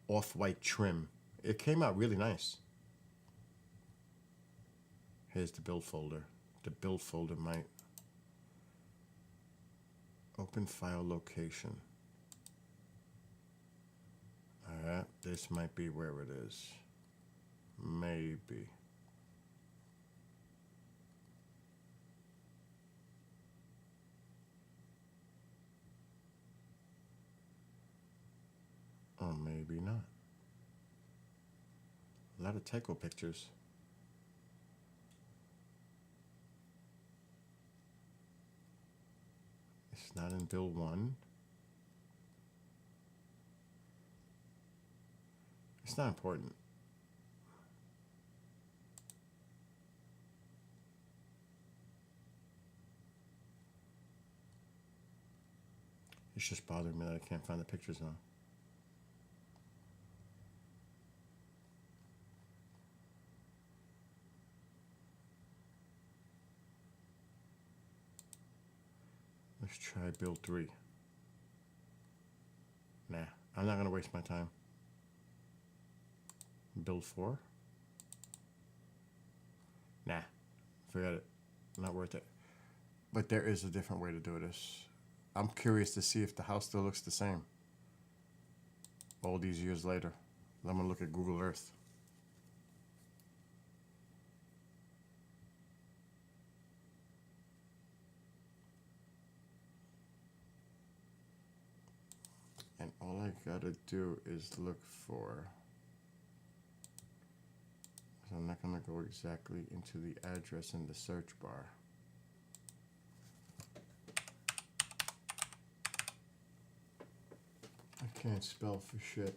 [SPEAKER 1] off-white trim. It came out really nice. Here's the build folder. The build folder might open file location. Alright, this might be where it is. Maybe. Or maybe not. A lot of Tycho pictures. It's not in build 1. It's not important. It's just bothering me that I can't find the pictures now. Let's try build 3. Nah, I'm not gonna waste my time. Build 4? Nah, forget it. Not worth it. But there is a different way to do this. I'm curious to see if the house still looks the same all these years later. I'm gonna look at Google Earth. And all I gotta do is look for, so I'm not gonna go exactly into the address in the search bar. I can't spell for shit.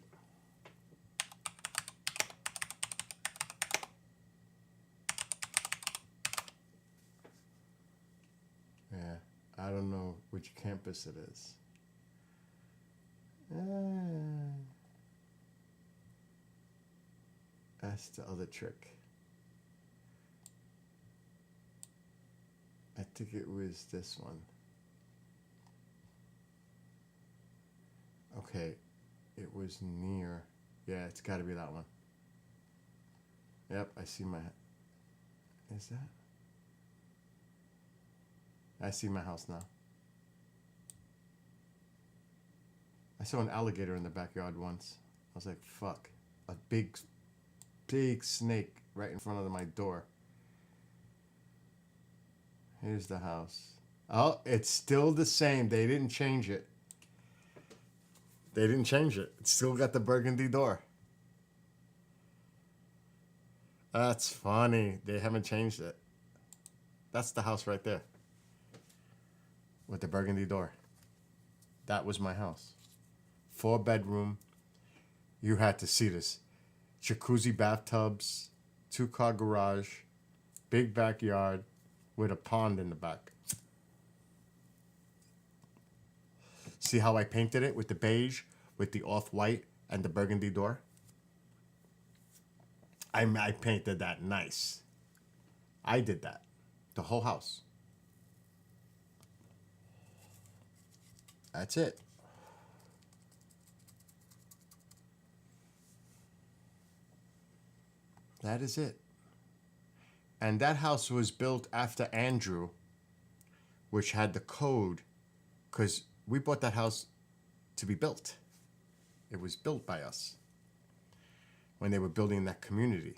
[SPEAKER 1] Yeah, I don't know which campus it is. That's the other trick. I think it was this one. Okay, it was near. Yeah, it's got to be that one. Yep, I see my. Is that? I see my house now. I saw an alligator in the backyard once. I was like, fuck. A big snake right in front of my door. Here's the house. Oh, it's still the same. They didn't change it. They didn't change it. It's still got the burgundy door. That's funny. They haven't changed it. That's the house right there. With the burgundy door. That was my house. 4-bedroom. You had to see this. Jacuzzi bathtubs, 2-car garage, big backyard with a pond in the back. See how I painted it with the beige, with the off-white, and the burgundy door? I painted that nice. I did that. The whole house. That's it. That is it. And that house was built after Andrew, which had the code, because we bought that house to be built. It was built by us when they were building that community.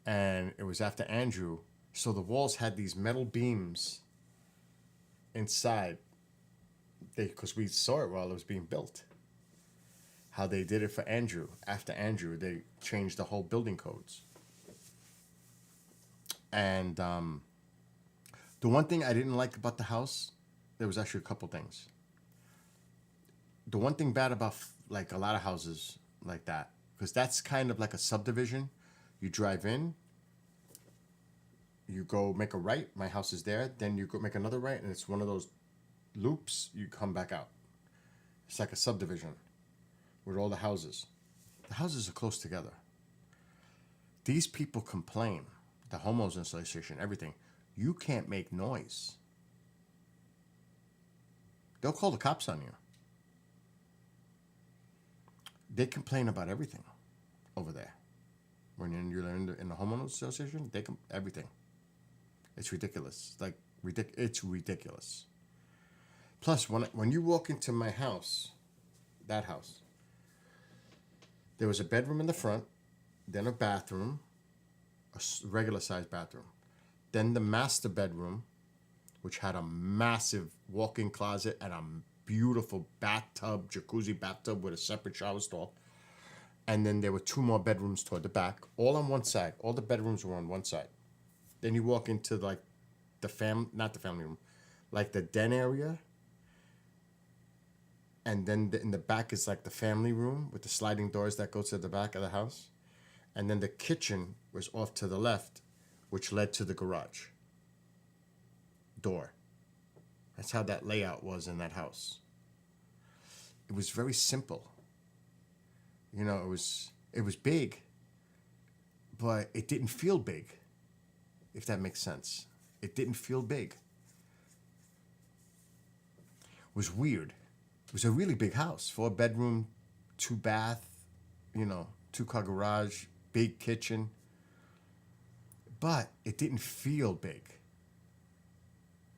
[SPEAKER 1] And it was after Andrew, so the walls had these metal beams inside. Because we saw it while it was being built. How they did it for Andrew. After Andrew, they changed the whole building codes. And the one thing I didn't like about the house, there was actually a couple things. The one thing bad about like a lot of houses like that, because that's kind of like a subdivision. You drive in, you go make a right, my house is there, then you go make another right, and it's one of those loops, you come back out. It's like a subdivision with all the houses. The houses are close together. These people complain, the homeowners association, everything. You can't make noise. They'll call the cops on you. They complain about everything over there. When you're in the homeowners association, they everything. It's ridiculous. Like it's ridiculous. Plus, when you walk into my house, that house, there was a bedroom in the front, then a bathroom, a regular sized bathroom, then the master bedroom, which had a massive walk-in closet and a beautiful bathtub, jacuzzi bathtub with a separate shower stall. And then there were 2 more bedrooms toward the back, all on one side. All the bedrooms were on one side. Then you walk into like not the family room, like the den area. And then in the back is like the family room with the sliding doors that go to the back of the house. And then the kitchen was off to the left, which led to the garage door. That's how that layout was in that house. It was very simple. You know, it was big, but it didn't feel big, if that makes sense. It didn't feel big. It was weird. It was a really big house, 4-bedroom, 2-bath, 2 2-car garage, big kitchen. But it didn't feel big.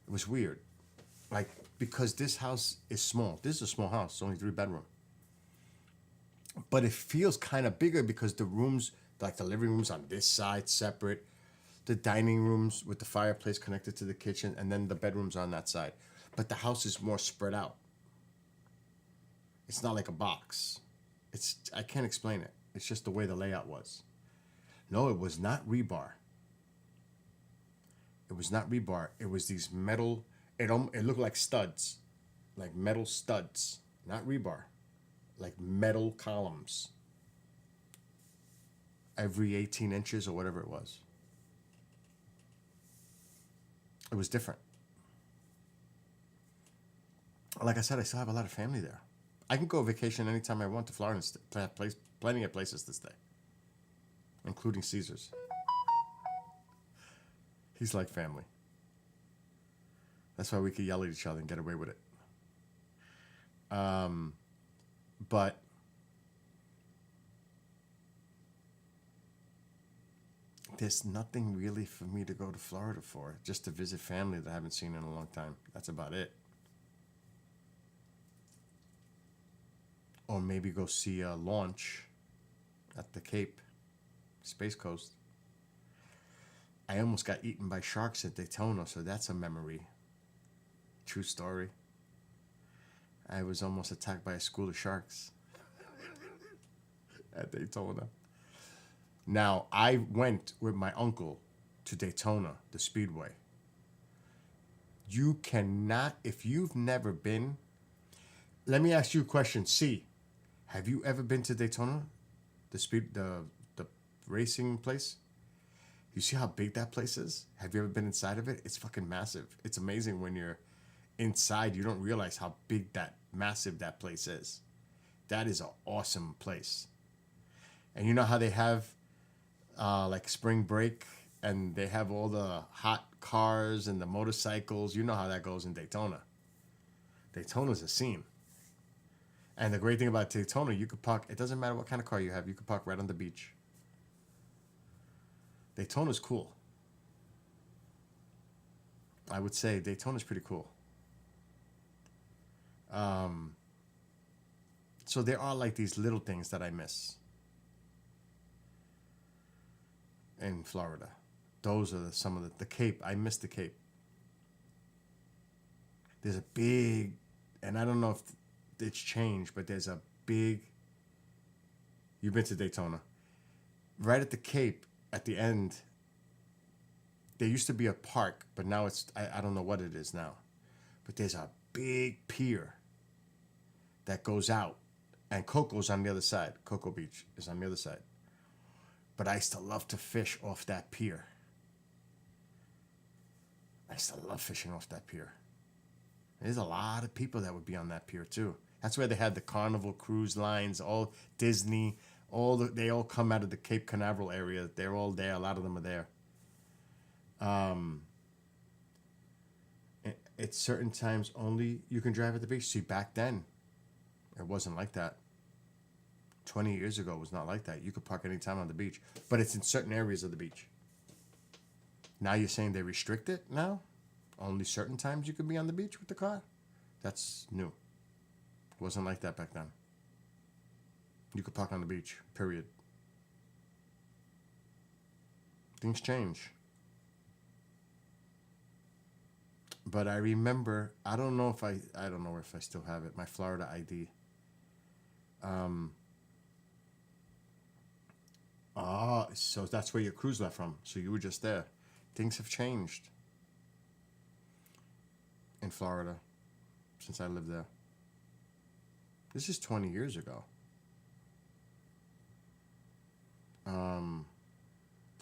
[SPEAKER 1] It was weird. Like, because this house is small. This is a small house. It's only 3-bedroom. But it feels kind of bigger because the rooms, like the living room's on this side separate. The dining rooms with the fireplace connected to the kitchen. And then the bedrooms on that side. But the house is more spread out. It's not like a box. I can't explain it. It's just the way the layout was. No, it was not rebar. It was not rebar. It was these metal. It looked like studs, like metal studs, not rebar, like metal columns. Every 18 inches or whatever it was. It was different. Like I said, I still have a lot of family there. I can go vacation anytime I want to Florida. I have plenty of places to stay, including Caesar's. He's like family. That's why we could yell at each other and get away with it. But there's nothing really for me to go to Florida for, just to visit family that I haven't seen in a long time. That's about it. Or maybe go see a launch at the Cape, Space Coast. I almost got eaten by sharks at Daytona, so that's a memory. True story. I was almost attacked by a school of sharks at Daytona. Now, I went with my uncle to Daytona, the Speedway. You cannot, if you've never been, let me ask you a question. C, have you ever been to Daytona, the racing place? You see how big that place is? Have you ever been inside of it? It's fucking massive. It's amazing when you're inside. You don't realize how big massive that place is. That is an awesome place. And you know how they have like spring break and they have all the hot cars and the motorcycles? You know how that goes in Daytona. Daytona's a scene. And the great thing about Daytona, you could park, it doesn't matter what kind of car you have, you could park right on the beach. Daytona's cool. I would say Daytona's pretty cool. So there are like these little things that I miss in Florida. Those are some of the Cape. I miss the Cape. There's a big, and I don't know if it's changed, but there's a big, you've been to Daytona. Right at the Cape, at the end, there used to be a park, but now I don't know what it is now. But there's a big pier that goes out, and Coco's on the other side. Cocoa Beach is on the other side. But I used to love to fish off that pier. I used to love fishing off that pier. There's a lot of people that would be on that pier too. That's where they had the Carnival Cruise Lines, all Disney, they all come out of the Cape Canaveral area. They're all there. A lot of them are there. At certain times only you can drive at the beach. See, back then, it wasn't like that. 20 years ago, it was not like that. You could park anytime on the beach, but it's in certain areas of the beach. Now you're saying they restrict it now? Only certain times you could be on the beach with the car? That's new. It wasn't like that back then. You could park on the beach, period. Things change. But I remember, I don't know if I still have it, my Florida ID. So that's where your cruise left from. So you were just there. Things have changed in Florida since I lived there. This is 20 years ago.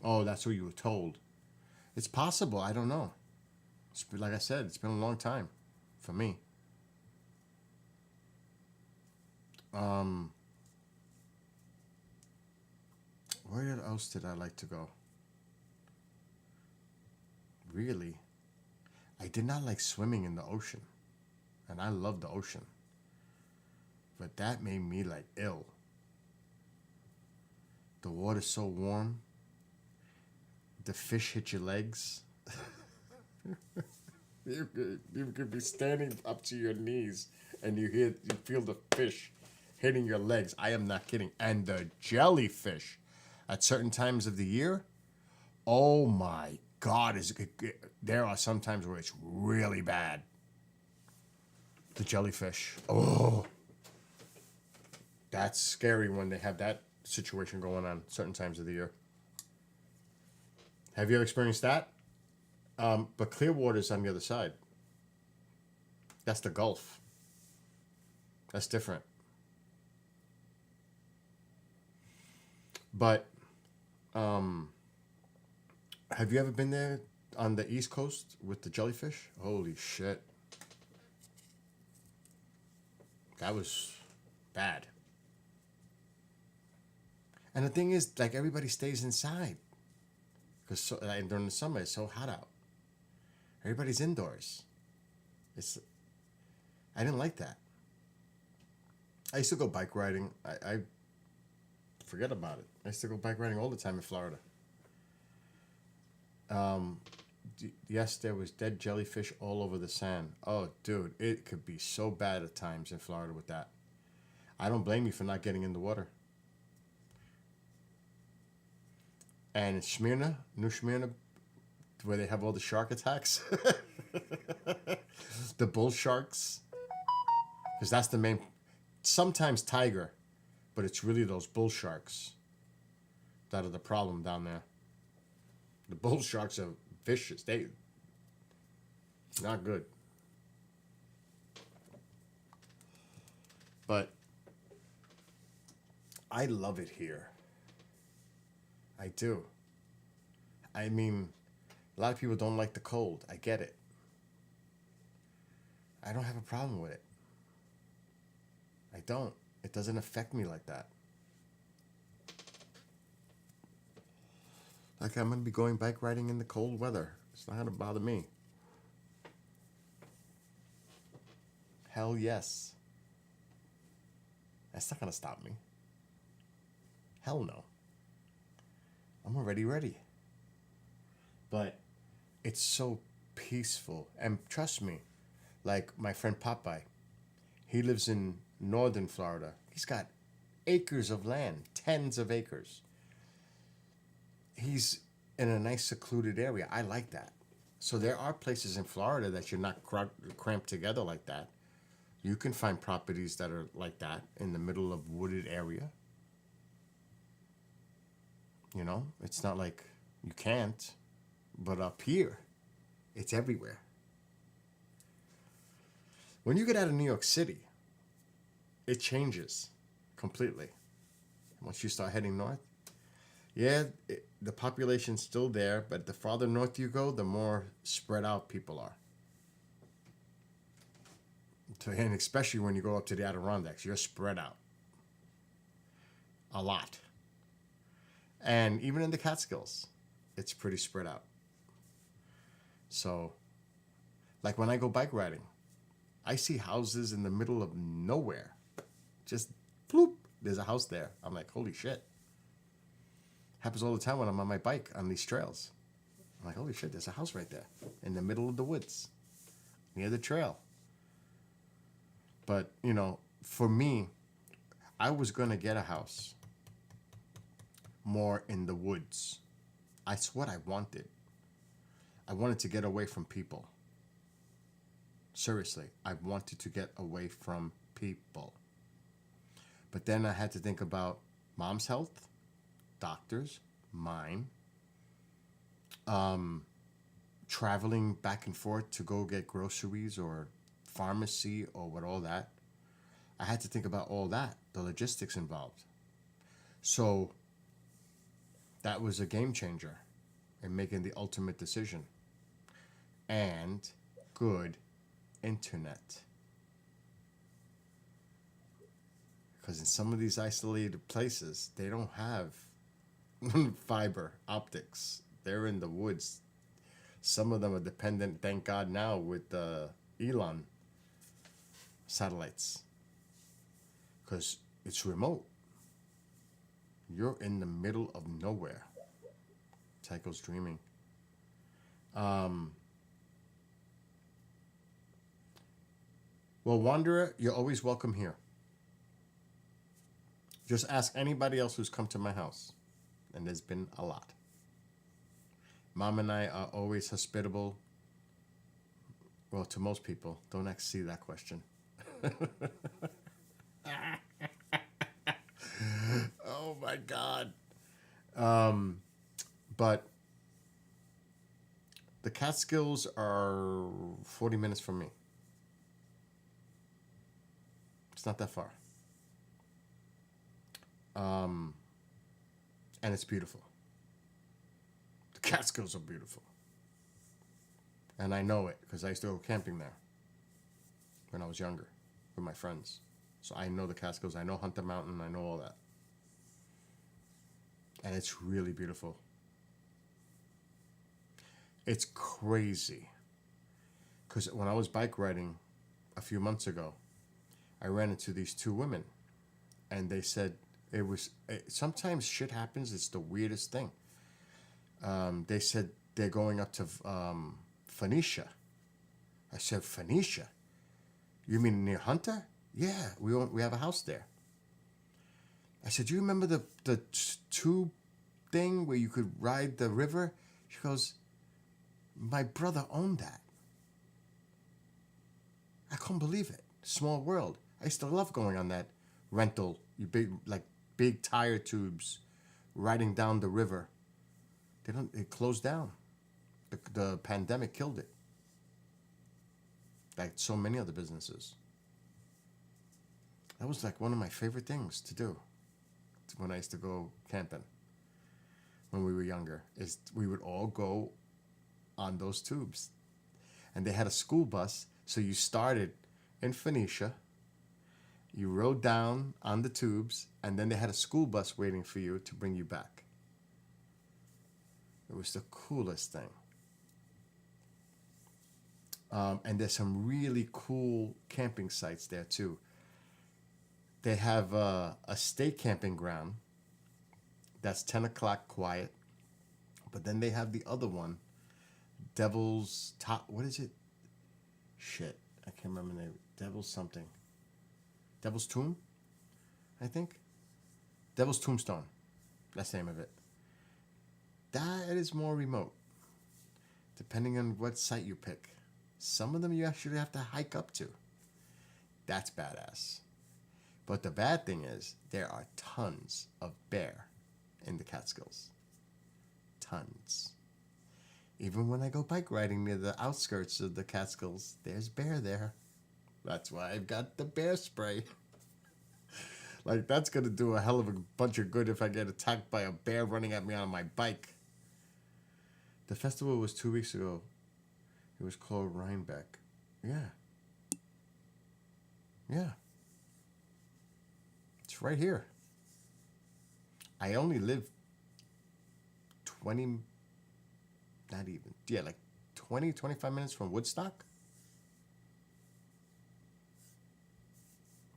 [SPEAKER 1] Oh, that's what you were told. It's possible. I don't know. Like I said, it's been a long time for me. Where else did I like to go? Really? I did not like swimming in the ocean. And I love the ocean. But that made me like ill. The water's so warm. The fish hit your legs. You could be standing up to your knees and you feel the fish hitting your legs. I am not kidding. And the jellyfish at certain times of the year, oh my God, there are some times where it's really bad. The jellyfish. Oh, that's scary when they have that situation going on certain times of the year. Have you ever experienced that? But Clearwater's on the other side. That's the Gulf. That's different. But have you ever been there on the East Coast with the jellyfish? Holy shit. That was bad. And the thing is, like, everybody stays inside. Because during the summer, it's so hot out. Everybody's indoors. I didn't like that. I used to go bike riding. I forget about it. I used to go bike riding all the time in Florida. Yes, there was dead jellyfish all over the sand. Oh, dude, it could be so bad at times in Florida with that. I don't blame you for not getting in the water. And in Smyrna, New Smyrna, where they have all the shark attacks, the bull sharks, because that's the main. Sometimes tiger, but it's really those bull sharks that are the problem down there. The bull sharks are vicious. They not good. But I love it here. I do. I mean, a lot of people don't like the cold. I get it. I don't have a problem with it. I don't. It doesn't affect me like that. Like, I'm going to be going bike riding in the cold weather. It's not going to bother me. Hell yes. That's not going to stop me. Hell no. I'm already ready. But it's so peaceful. And trust me, like my friend Popeye, he lives in northern Florida. He's got acres of land, tens of acres. He's in a nice secluded area. I like that. So there are places in Florida that you're not cramped together like that. You can find properties that are like that in the middle of wooded area. You know, it's not like you can't, but up here, it's everywhere. When you get out of New York City, it changes completely. Once you start heading north, yeah, the population's still there, but the farther north you go, the more spread out people are. And especially when you go up to the Adirondacks, you're spread out a lot. And even in the Catskills, it's pretty spread out. So, like when I go bike riding, I see houses in the middle of nowhere. Just, bloop, there's a house there. I'm like, holy shit. Happens all the time when I'm on my bike on these trails. I'm like, holy shit, there's a house right there in the middle of the woods, near the trail. But, you know, for me, I was going to get a house more in the woods. That's what I wanted. I wanted to get away from people. Seriously, I wanted to get away from people. But then I had to think about mom's health, doctors, mine, traveling back and forth to go get groceries or pharmacy or what all that. I had to think about all that, the logistics involved. So that was a game changer in making the ultimate decision. And good internet. Because in some of these isolated places, they don't have fiber optics. They're in the woods. Some of them are dependent, thank God now, with Elon satellites. Because it's remote. You're in the middle of nowhere. Tycho's dreaming. Well, Wanderer, you're always welcome here. Just ask anybody else who's come to my house. And there's been a lot. Mom and I are always hospitable. Well, to most people. Don't see that question. Oh my God. But the Catskills are 40 minutes from me. It's not that far. And it's beautiful. The Catskills are beautiful. And I know it because I used to go camping there when I was younger with my friends. So I know the Catskills. I know Hunter Mountain. I know all that. And it's really beautiful. It's crazy. Because when I was bike riding a few months ago, I ran into these two women. And they said, sometimes shit happens. It's the weirdest thing. They said they're going up to Phoenicia. I said, Phoenicia? You mean near Hunter? Yeah, we have a house there. I said, do you remember the tube thing where you could ride the river? She goes, my brother owned that. I couldn't believe it. Small world. I used to love going on that rental, big tire tubes, riding down the river. It closed down. The pandemic killed it. Like so many other businesses. That was like one of my favorite things to do when I used to go camping when we were younger, is we would all go on those tubes. And they had a school bus, so you started in Phoenicia, you rode down on the tubes, and then they had a school bus waiting for you to bring you back. It was the coolest thing. And there's some really cool camping sites there too. They have a state camping ground that's 10 o'clock quiet. But then they have the other one, Devil's Top. What is it? Shit, I can't remember the name. Devil's something. Devil's Tomb, I think. Devil's Tombstone. That's the name of it. That is more remote, depending on what site you pick. Some of them you actually have to hike up to. That's badass. But the bad thing is, there are tons of bear in the Catskills. Tons. Even when I go bike riding near the outskirts of the Catskills, there's bear there. That's why I've got the bear spray. Like, that's going to do a hell of a bunch of good if I get attacked by a bear running at me on my bike. The festival was 2 weeks ago. It was called Rhinebeck. Yeah. Yeah. It's right here. I only live 20, not even, yeah, like 20, 25 minutes from Woodstock.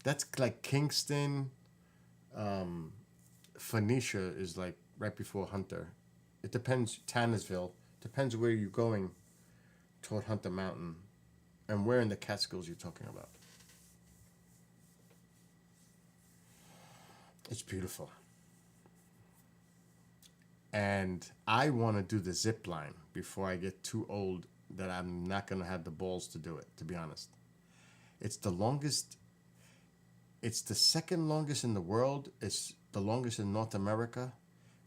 [SPEAKER 1] That's like Kingston. Phoenicia is like right before Hunter. It depends, Tannersville. Depends where you're going toward Hunter Mountain and where in the Catskills you're talking about. It's beautiful. And I want to do the zip line before I get too old that I'm not going to have the balls to do it, to be honest. It's the longest, it's the second longest in the world. It's the longest in North America,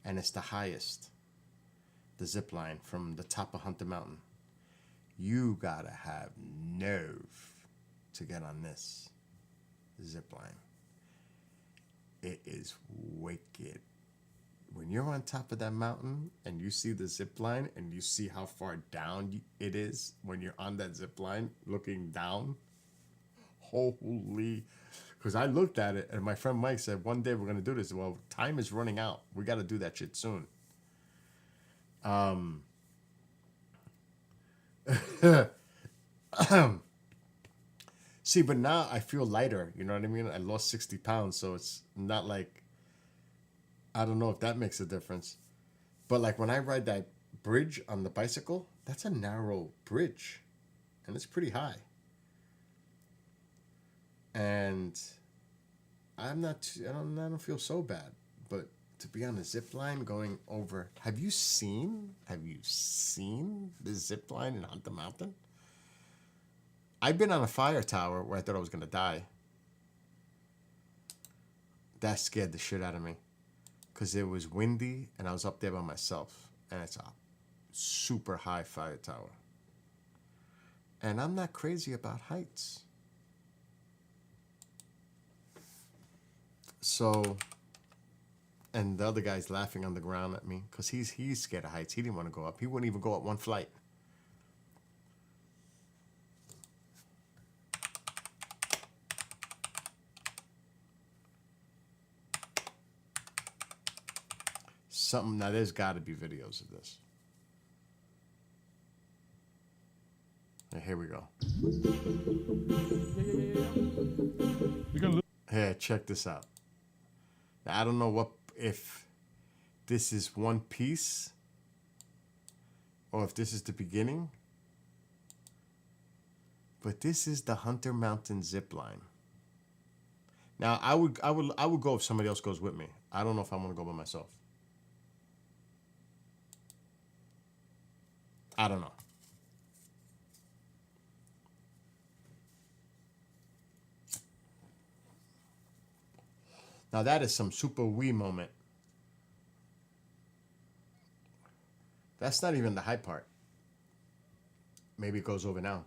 [SPEAKER 1] and it's the highest, the zip line from the top of Hunter Mountain. You gotta have nerve to get on this zip line. It is wicked. When you're on top of that mountain and you see the zip line and you see how far down it is when you're on that zip line looking down, holy. Because I looked at it and my friend Mike said, one day we're going to do this. Well, time is running out. We got to do that shit soon. See, but now I feel lighter. You know what I mean? I lost 60 pounds, so it's not like I don't know if that makes a difference. But like when I ride that bridge on the bicycle, that's a narrow bridge. And it's pretty high. And I don't feel so bad. But to be on a zip line going over, have you seen the zip line in Hunter Mountain? I've been on a fire tower where I thought I was gonna die. That scared the shit out of me. Because it was windy and I was up there by myself. And it's a super high fire tower. And I'm not crazy about heights. So, and the other guy's laughing on the ground at me because he's scared of heights. He didn't want to go up. He wouldn't even go up one flight. Now there's got to be videos of this. Here we go. Here, check this out. Now, I don't know if this is one piece or if this is the beginning, but this is the Hunter Mountain zip line. Now, I would go if somebody else goes with me. I don't know if I want to go by myself. I don't know. Now that is some super wee moment. That's not even the high part. Maybe it goes over now.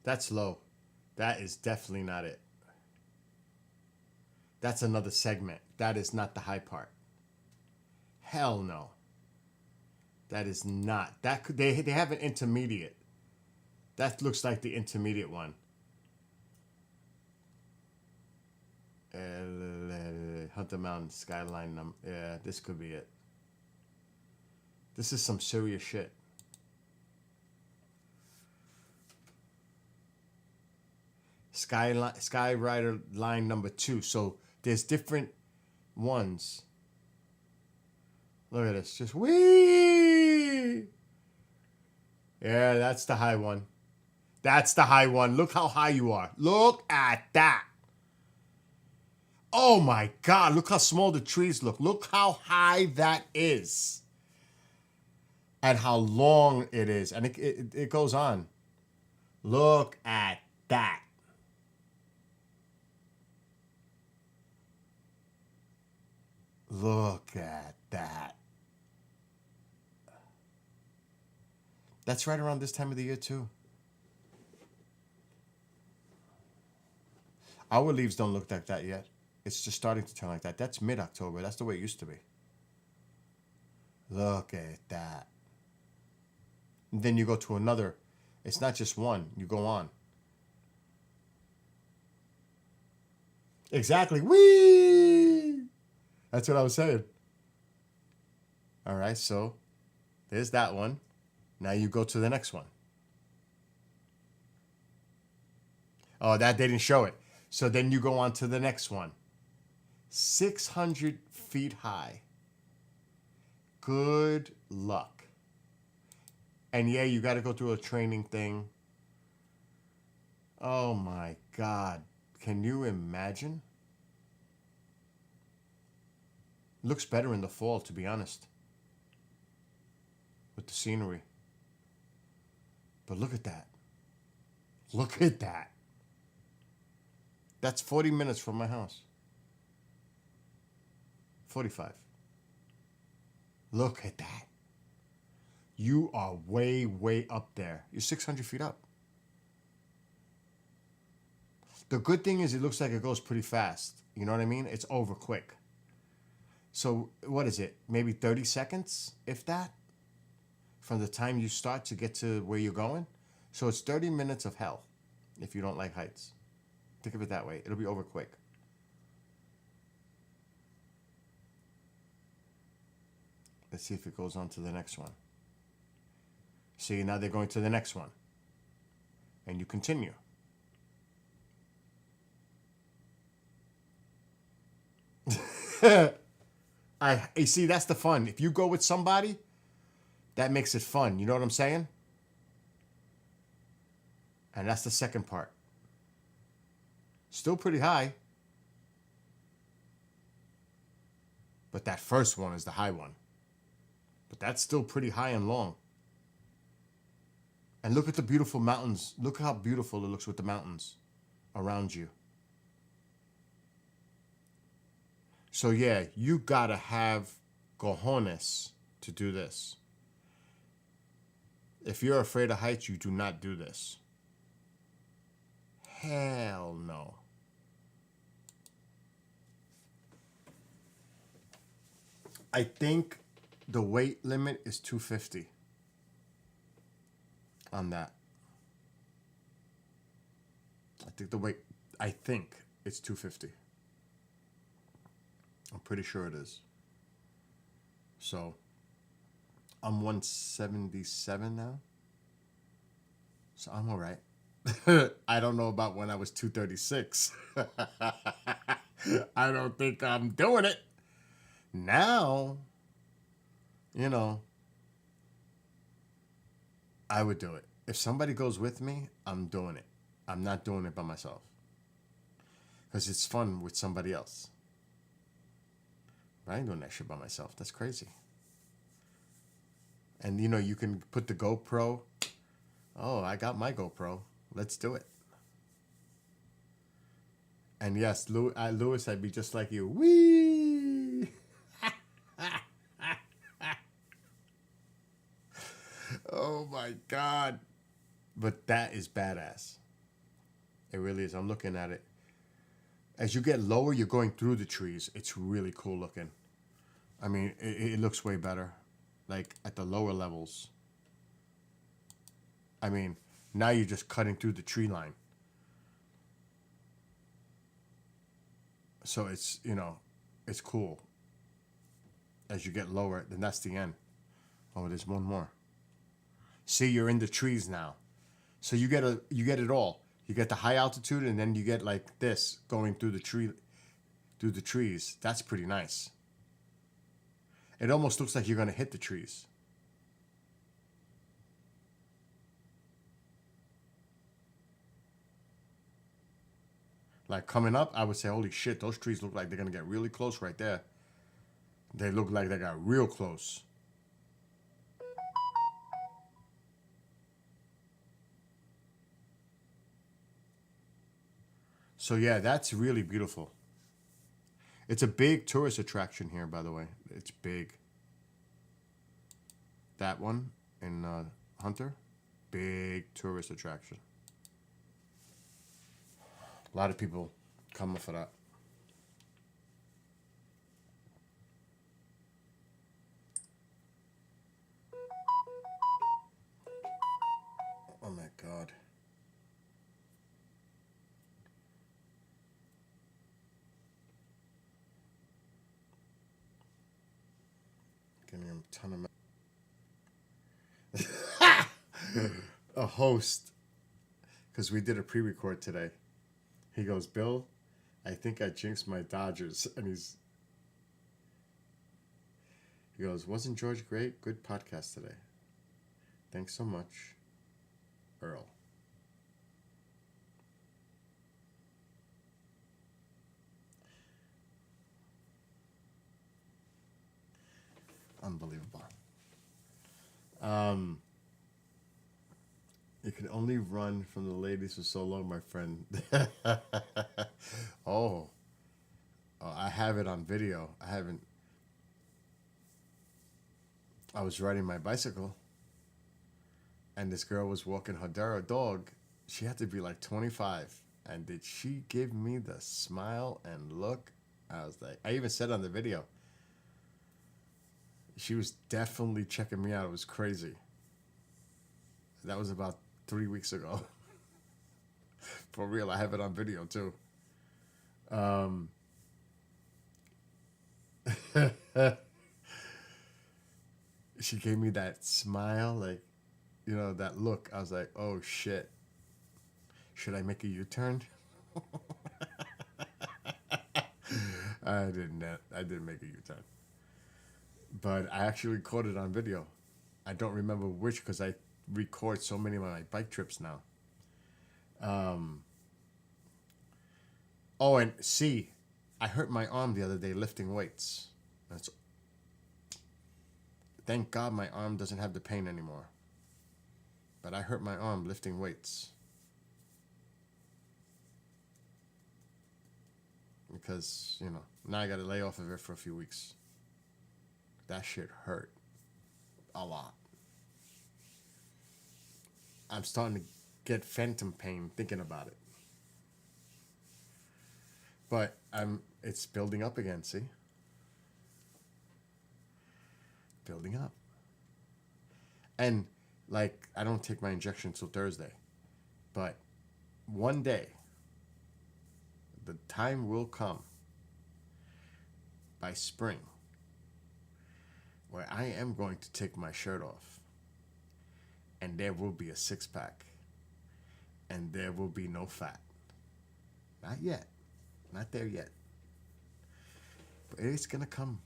[SPEAKER 1] That's low. That is definitely not it. That's another segment. That is not the high part. Hell no. That is not. They have an intermediate. That looks like the intermediate one. Hunter Mountain skyline number. Yeah, this could be it. This is some serious shit. Skyrider line number 2. So there's different ones. Look at this. Just whee! Yeah, that's the high one. That's the high one. Look how high you are. Look at that. Oh my God. Look how small the trees look. Look how high that is. And how long it is. And it goes on. Look at that. Look at that. That's right around this time of the year too. Our leaves don't look like that yet. It's just starting to turn like that. That's mid-October. That's the way it used to be. Look at that. And then you go to another. It's not just one. You go on. Exactly. Whee! That's what I was saying. All right, so there's that one. Now you go to the next one. Oh, that they didn't show it. So then you go on to the next one. 600 feet high. Good luck. And yeah, you got to go through a training thing. Oh my God. Can you imagine? Looks better in the fall, to be honest. With the scenery. But look at that. Look at that. That's 40 minutes from my house. 45. Look at that. You are way, way up there. You're 600 feet up. The good thing is it looks like it goes pretty fast. You know what I mean? It's over quick. So what is it? Maybe 30 seconds, if that? From the time you start to get to where you're going? So it's 30 minutes of hell if you don't like heights. Think of it that way. It'll be over quick. Let's see if it goes on to the next one. See, now they're going to the next one. And you continue. You see, that's the fun. If you go with somebody, that makes it fun. You know what I'm saying? And that's the second part. Still pretty high. But that first one is the high one. But that's still pretty high and long. And look at the beautiful mountains. Look how beautiful it looks with the mountains around you. So yeah, you gotta have cojones to do this. If you're afraid of heights, you do not do this. Hell no. I think the weight limit is 250 on that. I think it's 250. I'm pretty sure it is. So, I'm 177 now. So I'm all right. I don't know about when I was 236. I don't think I'm doing it. Now, you know, I would do it. If somebody goes with me, I'm doing it. I'm not doing it by myself. Because it's fun with somebody else. But I ain't doing that shit by myself. That's crazy. And, you know, you can put the GoPro. Oh, I got my GoPro. Let's do it. And yes, Lewis, I'd be just like you. Whee! Oh my God. But that is badass. It really is. I'm looking at it. As you get lower, you're going through the trees. It's really cool looking. I mean, it looks way better. Like at the lower levels. I mean, now you're just cutting through the tree line. So it's, you know, it's cool. As you get lower, then that's the end. Oh, there's one more. See, you're in the trees now. So you get it all. You get the high altitude, and then you get like this going through the trees. That's pretty nice. It almost looks like you're gonna hit the trees. Like coming up, I would say, holy shit, those trees look like they're gonna get really close right there. They look like they got real close. So yeah, that's really beautiful. It's a big tourist attraction here, by the way. It's big. That one in Hunter, big tourist attraction. A lot of people come for that. Oh my God. Getting a ton of a host, because we did a pre-record today. He goes, Bill, I think I jinxed my Dodgers. And he goes, wasn't George great? Good podcast today. Thanks so much, Earl. Unbelievable. You can only run from the ladies for so long, my friend. Oh, I have it on video. I was riding my bicycle, and this girl was walking her dog. She had to be like 25. And did she give me the smile and look? I was like, I even said on the video, she was definitely checking me out. It was crazy. That was about 3 weeks ago. For real, I have it on video too. She gave me that smile, like, you know, that look. I was like, oh shit. Should I make a U-turn? I didn't. I didn't make a U-turn, but I actually caught it on video. I don't remember which because I record so many of my bike trips now. Oh, and see, I hurt my arm the other day lifting weights. That's. Thank God my arm doesn't have the pain anymore. But I hurt my arm lifting weights. Because, you know, now I got to lay off of it for a few weeks. That shit hurt a lot. I'm starting to get phantom pain thinking about it. But it's building up again, see? Building up. And, like, I don't take my injection till Thursday. But one day, the time will come by spring where I am going to take my shirt off and there will be a six-pack and there will be no fat. Not yet. Not there yet. But it's going to come.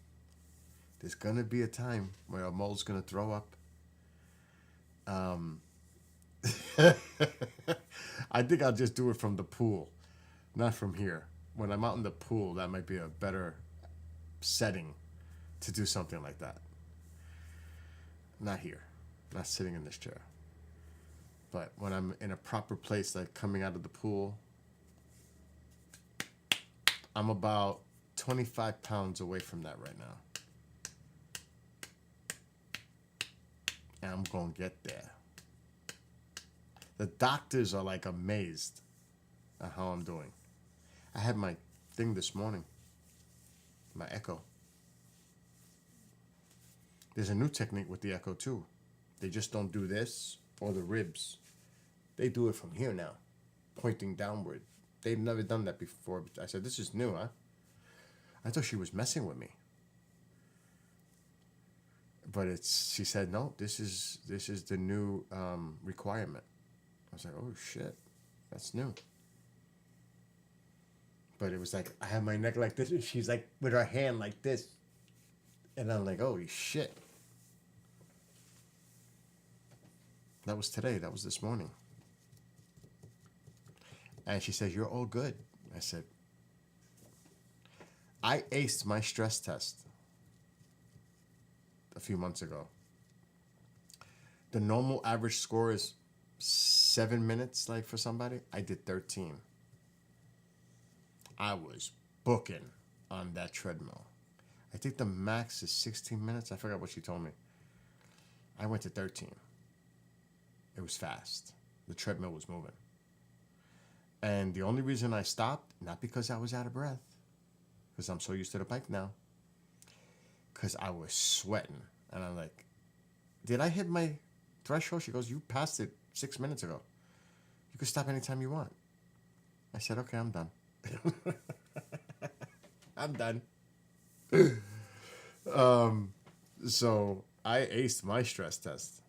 [SPEAKER 1] There's going to be a time where a mole's going to throw up. I think I'll just do it from the pool, not from here. When I'm out in the pool, that might be a better setting to do something like that. Not here. Not sitting in this chair. But when I'm in a proper place, like coming out of the pool, I'm about 25 pounds away from that right now. And I'm going to get there. The doctors are like amazed at how I'm doing. I had my thing this morning, my echo. There's a new technique with the echo too. They just don't do this or the ribs. They do it from here now, pointing downward. They've never done that before. I said, this is new, huh? I thought she was messing with me. But she said, no, this is the new requirement. I was like, oh shit, that's new. But it was like, I have my neck like this, and she's like with her hand like this. And I'm like, holy shit. That was today, that was this morning. And she says, you're all good. I said, I aced my stress test a few months ago. The normal average score is 7 minutes, like for somebody. I did 13. I was booking on that treadmill. I think the max is 16 minutes. I forgot what she told me. I went to 13. It was fast. The treadmill was moving. And the only reason I stopped, not because I was out of breath, because I'm so used to the bike now, because I was sweating. And I'm like, did I hit my threshold? She goes, you passed it 6 minutes ago. You can stop anytime you want. I said, okay, I'm done. I'm done. So I aced my stress test.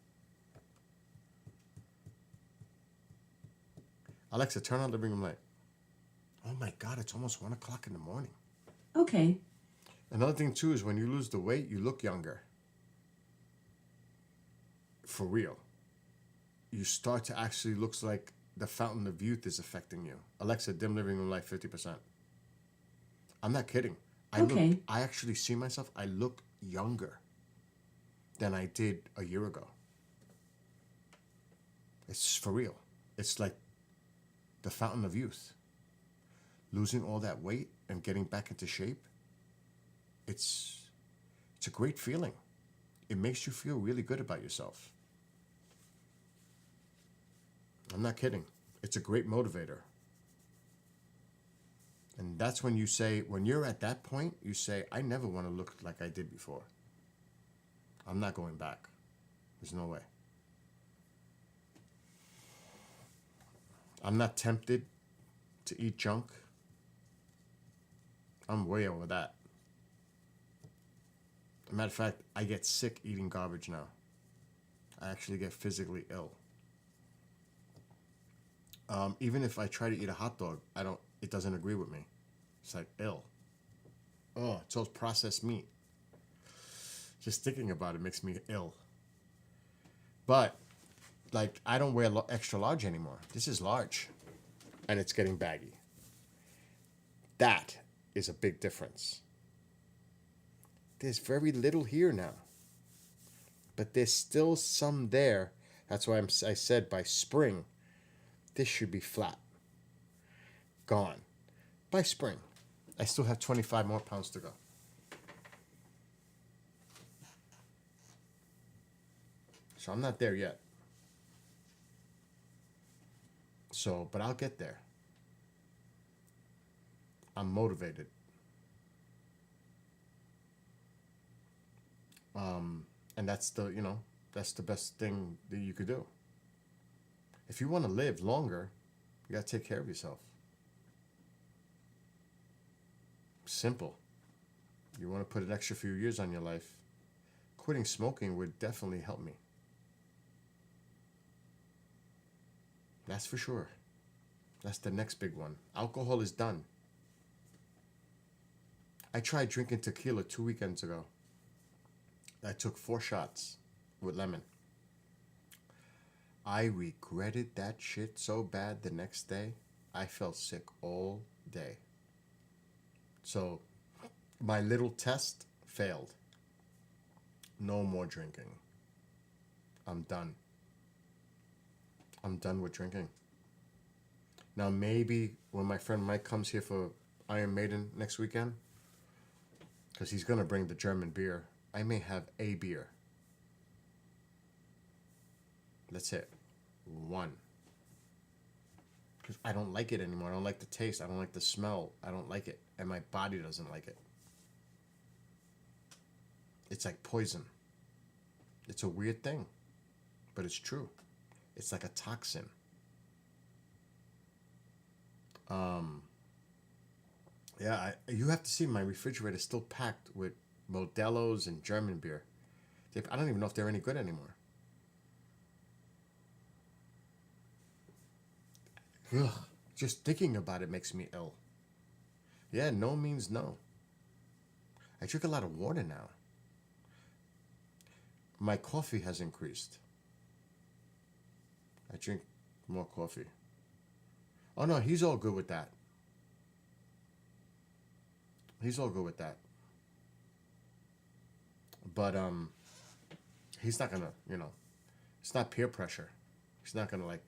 [SPEAKER 1] Alexa, turn on the living room light. Oh my God, it's almost 1 o'clock in the morning.
[SPEAKER 3] Okay.
[SPEAKER 1] Another thing too is when you lose the weight, you look younger. For real. You start to actually looks like the fountain of youth is affecting you. Alexa, dim living room light 50%. I'm not kidding. I actually see myself, I look younger than I did a year ago. It's for real. It's like the fountain of youth. Losing all that weight and getting back into shape, it's a great feeling. It makes you feel really good about yourself. I'm not kidding. It's a great motivator. And that's when you say, when you're at that point, you say, I never want to look like I did before. I'm not going back. There's no way. I'm not tempted to eat junk. I'm way over that. As a matter of fact, I get sick eating garbage now. I actually get physically ill. Even if I try to eat a hot dog, it doesn't agree with me. It's like ill. Oh, it's all processed meat. Just thinking about it makes me ill. But, like, I don't wear extra large anymore. This is large. And it's getting baggy. That is a big difference. There's very little here now. But there's still some there. That's why I said by spring, this should be flat. Gone. By spring. I still have 25 more pounds to go. So I'm not there yet. So, but I'll get there. I'm motivated. And that's the, that's the best thing that you could do. If you want to live longer, you got to take care of yourself. Simple. You want to put an extra few years on your life, quitting smoking would definitely help me. That's for sure. That's the next big one. Alcohol is done. I tried drinking tequila 2 weekends ago. I took 4 shots with lemon. I regretted that shit so bad the next day. I felt sick all day. So my little test failed. No more drinking. I'm done. I'm done with drinking. Now maybe when my friend Mike comes here for Iron Maiden next weekend, because he's going to bring the German beer, I may have a beer. That's it. 1. Because I don't like it anymore. I don't like the taste. I don't like the smell. I don't like it. And my body doesn't like it. It's like poison. It's a weird thing. But it's true. It's like a toxin. Yeah, you have to see my refrigerator is still packed with Modelo's and German beer. I don't even know if they're any good anymore. Ugh, just thinking about it makes me ill. Yeah, no means no. I drink a lot of water now. My coffee has increased. I drink more coffee. Oh no, he's all good with that. He's all good with that. But he's not gonna, it's not peer pressure. He's not gonna like,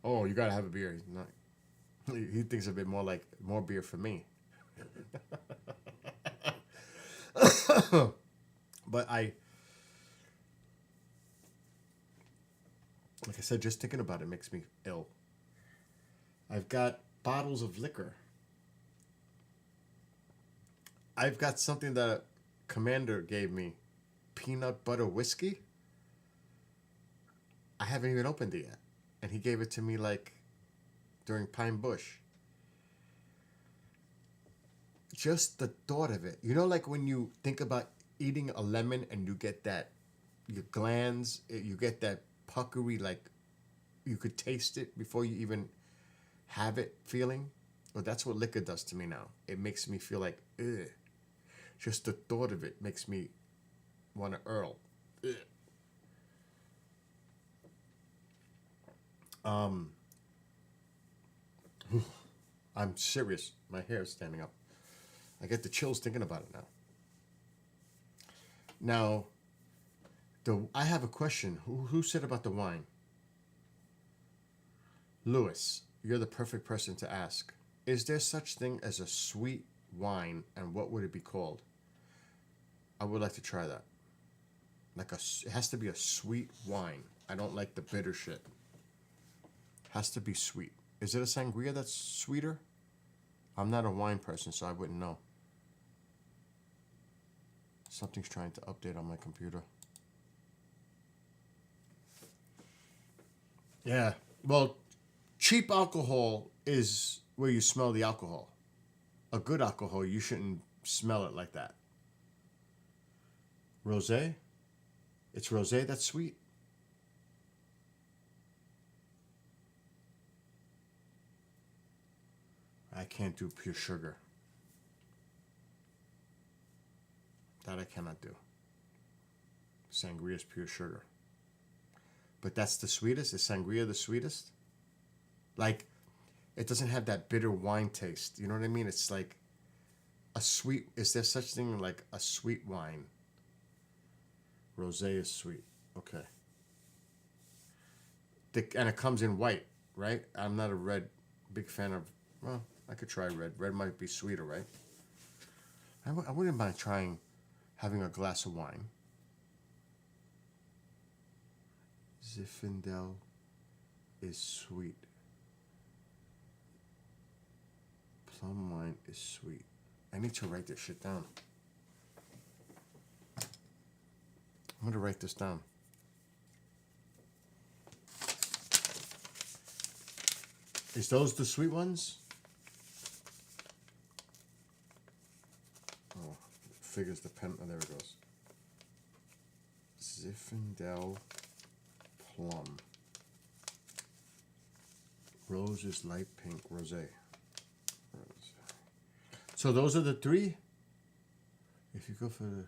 [SPEAKER 1] oh, you gotta have a beer. He's not. He thinks a bit more like more beer for me. But like I said, just thinking about it makes me ill. I've got bottles of liquor. I've got something that Commander gave me, peanut butter whiskey. I haven't even opened it yet. And he gave it to me like during Pine Bush. Just the thought of it. Like when you think about eating a lemon and you get that, your glands, you get that puckery, like you could taste it before you even have it feeling. Well, that's what liquor does to me now. It makes me feel like, ugh. Just the thought of it makes me want to earl. Ugh. I'm serious. My hair is standing up. I get the chills thinking about it now. Now, I have a question. Who said about the wine? Lewis, you're the perfect person to ask. Is there such thing as a sweet wine, and what would it be called? I would like to try that. It has to be a sweet wine. I don't like the bitter shit. Has to be sweet. Is it a sangria that's sweeter? I'm not a wine person, so I wouldn't know. Something's trying to update on my computer. Yeah. Well, cheap alcohol is where you smell the alcohol. A good alcohol, you shouldn't smell it like that. Rosé? It's rosé that's sweet? I can't do pure sugar. That I cannot do. Sangria is pure sugar. But that's the sweetest? Is sangria the sweetest? Like, it doesn't have that bitter wine taste. You know what I mean? It's like a sweet... Is there such thing like a sweet wine? Rosé is sweet. Okay. And it comes in white, right? I'm not a red big fan of... Well, I could try red. Red might be sweeter, right? I wouldn't mind trying having a glass of wine. Zinfandel is sweet. Plum wine is sweet. I need to write this shit down. I'm going to write this down. Is those the sweet ones? Oh, figures the pen. Oh, there it goes. Zinfandel plum. Rose is light pink. Rosé. So those are the three? If you go for the...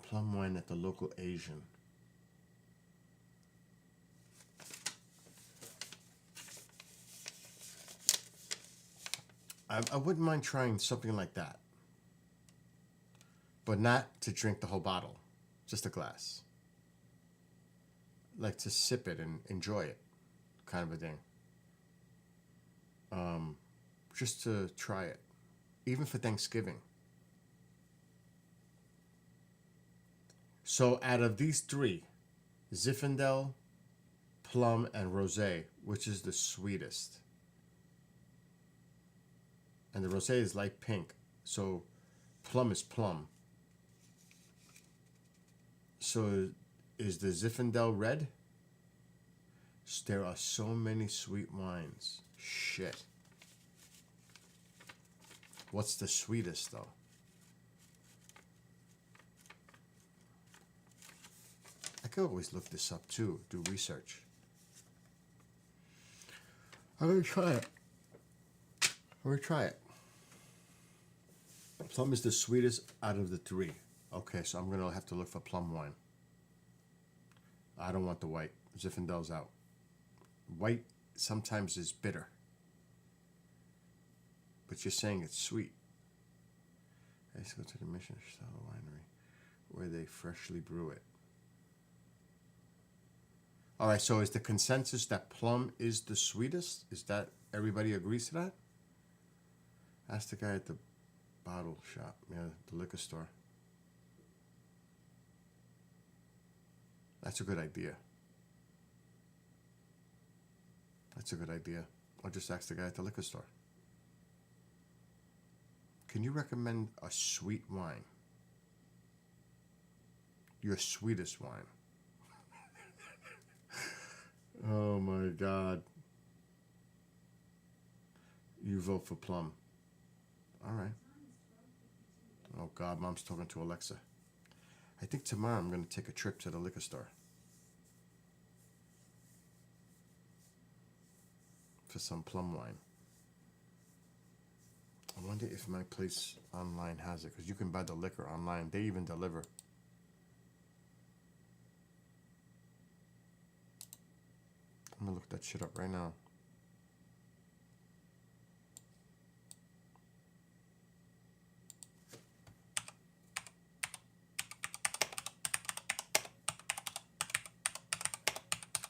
[SPEAKER 1] Plum wine at the local Asian. I wouldn't mind trying something like that. But not to drink the whole bottle. Just a glass. Like to sip it and enjoy it. Kind of a thing. Just to try it. Even for Thanksgiving. So out of these three, Zinfandel, plum, and rosé, which is the sweetest? And the rosé is light pink, so plum is plum. So is the Zinfandel red? There are so many sweet wines. Shit. What's the sweetest, though? I could always look this up, too. Do research. I'm going to try it. I'm going to try it. Plum is the sweetest out of the three. Okay, so I'm going to have to look for plum wine. I don't want the white. Zinfandel's out. White sometimes is bitter. But you're saying it's sweet. Let's go to the Mission Style Winery where they freshly brew it. All right, so is the consensus that plum is the sweetest? Is that everybody agrees to that? Ask the guy at the bottle shop, yeah, the liquor store. That's a good idea. That's a good idea. Or just ask the guy at the liquor store. Can you recommend a sweet wine? Your sweetest wine. Oh my God. You vote for plum. All right. Oh God, Mom's talking to Alexa. I think tomorrow I'm going to take a trip to the liquor store. For some plum wine. I wonder if my place online has it, because you can buy the liquor online. They even deliver. I'm gonna look that shit up right now.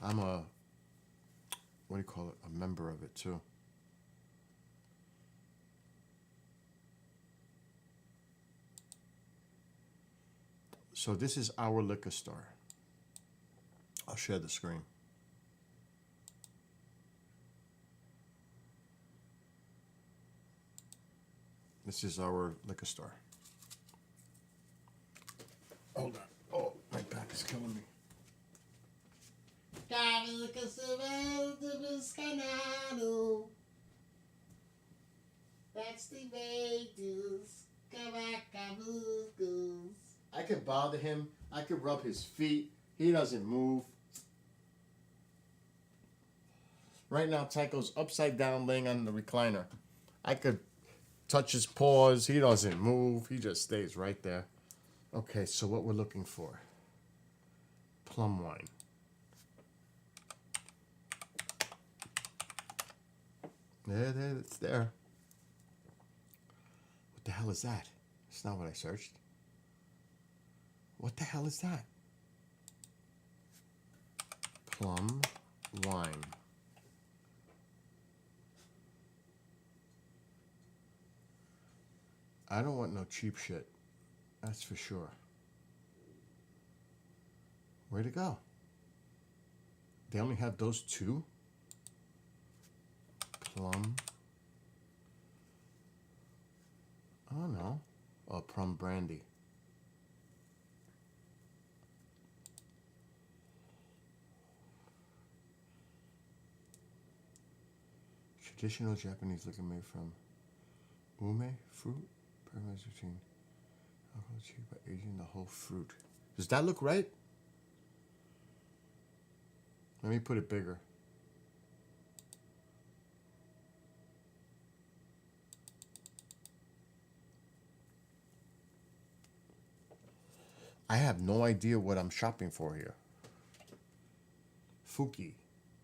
[SPEAKER 1] I'm a, what do you call it? A member of it too. So this is our liquor store. I'll share the screen. This is our liquor store. Hold on. Oh, my back is killing me. That's the way to I could bother him. I could rub his feet. He doesn't move. Right now, Tycho's upside down laying on the recliner. I could touch his paws. He doesn't move. He just stays right there. Okay, so what we're looking for. Plum wine. There, it's there. What the hell is that? It's not what I searched. What the hell is that? Plum wine. I don't want no cheap shit. That's for sure. Where'd it go? They only have those two? Plum. Oh no. Oh, plum brandy. Traditional Japanese liquor made from ume fruit, fermented routine. Alcohol achieved by aging the whole fruit. Does that look right? Let me put it bigger. I have no idea what I'm shopping for here. Fuki,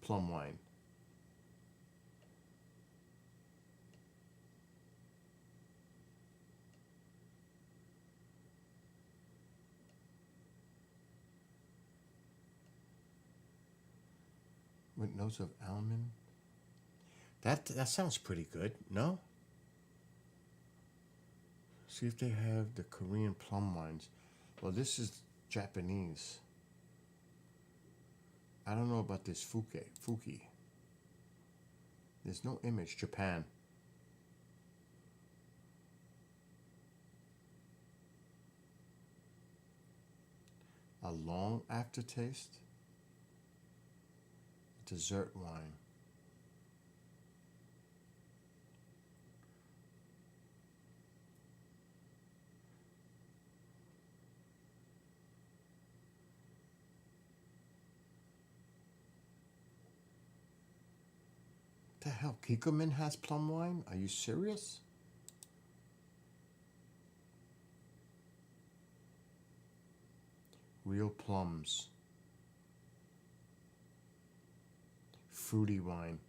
[SPEAKER 1] plum wine. With notes of almond. That sounds pretty good, no? See if they have the Korean plum wines. Well, this is Japanese. I don't know about this Fuki. There's no image. Japan. A long aftertaste. Dessert wine. The hell? Kikkoman has plum wine? Are you serious? Real plums. Fruity wine.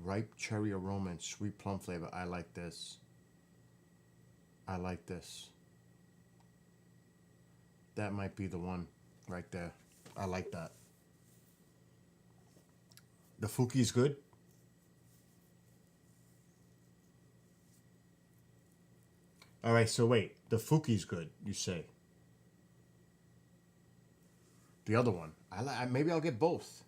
[SPEAKER 1] Ripe cherry aroma and sweet plum flavor. I like this. I like this. That might be the one right there. I like that. The Fuki's good. All right, so wait. The Fuki's good, you say. The other one. Maybe I'll get both.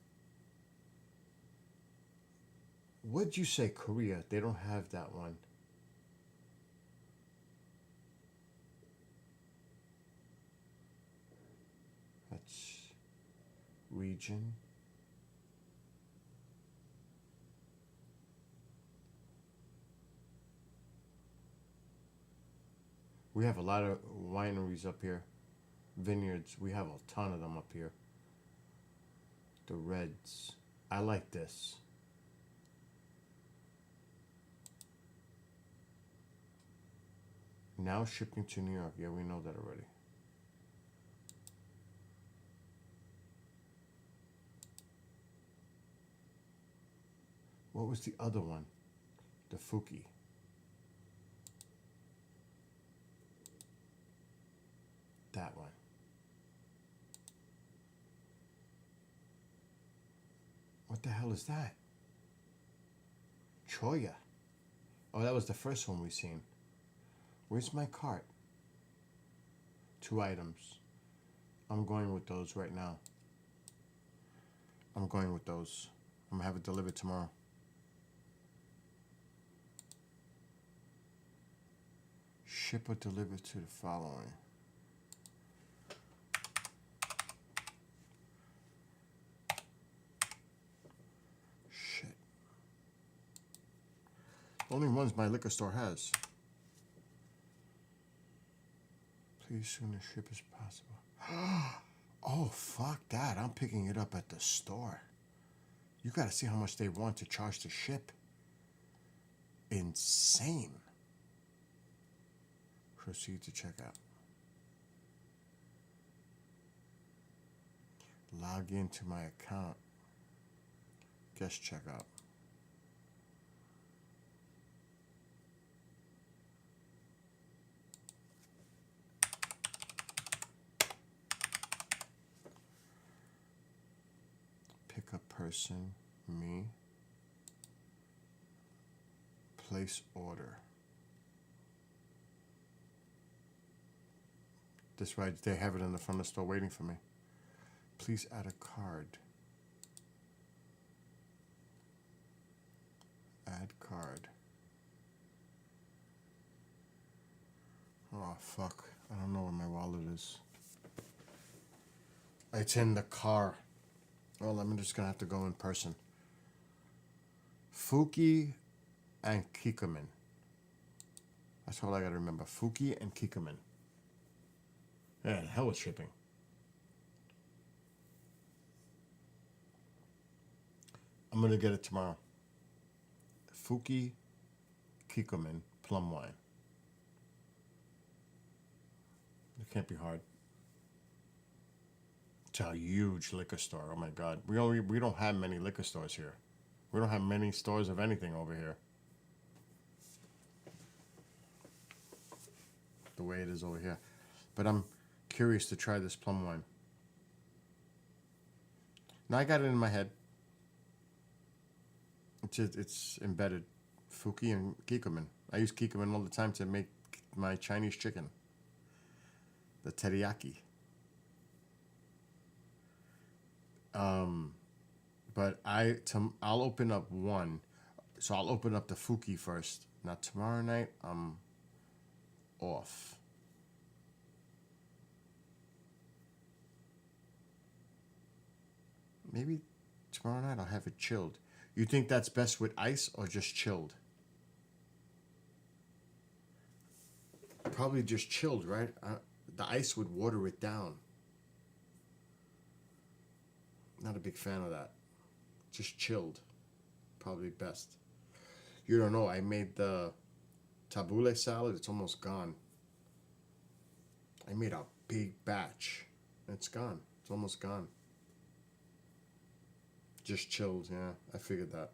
[SPEAKER 1] What'd you say, Korea? They don't have that one. That's region. We have a lot of wineries up here. Vineyards. We have a ton of them up here. The reds. I like this. Now shipping to New York. Yeah, we know that already. What was the other one? The Fuki. That one. What the hell is that? Choya. Oh, that was the first one we seen. Where's my cart? 2 items. I'm going with those right now. I'm going with those. I'm gonna have it delivered tomorrow. Ship or deliver to the following. Shit. Only ones my liquor store has. Please soon as ship as possible. Oh, fuck that. I'm picking it up at the store. You gotta see how much they want to charge to ship. insane. Proceed to checkout. Log into my account. Guest checkout. Pick a person, me. Place order. This way they have it in the front of the store waiting for me. Please add a card. Add card. Oh fuck. I don't know where my wallet is. It's in the car. Well, I'm just gonna have to go in person. Fuki and Kikkoman. That's all I gotta remember. Fuki and Kikkoman. Yeah, the hell with shipping. I'm gonna get it tomorrow. Fuki Kikkoman plum wine. It can't be hard. It's a huge liquor store. Oh my god. We don't have many liquor stores here. We don't have many stores of anything over here. The way it is over here. But I'm curious to try this plum wine. Now I got it in my head. It's embedded. Fuki and Kikkoman. I use Kikkoman all the time to make my Chinese chicken. The teriyaki. But I'll open up one. So I'll open up the Fuki first. Now tomorrow night I'm off. Maybe tomorrow night I'll have it chilled. You think that's best with ice or just chilled? Probably just chilled, right? The ice would water it down. Not a big fan of that. Just chilled. Probably best. You don't know, I made the tabbouleh salad. It's almost gone. I made a big batch. It's gone. It's almost gone. Just chilled, yeah. I figured that.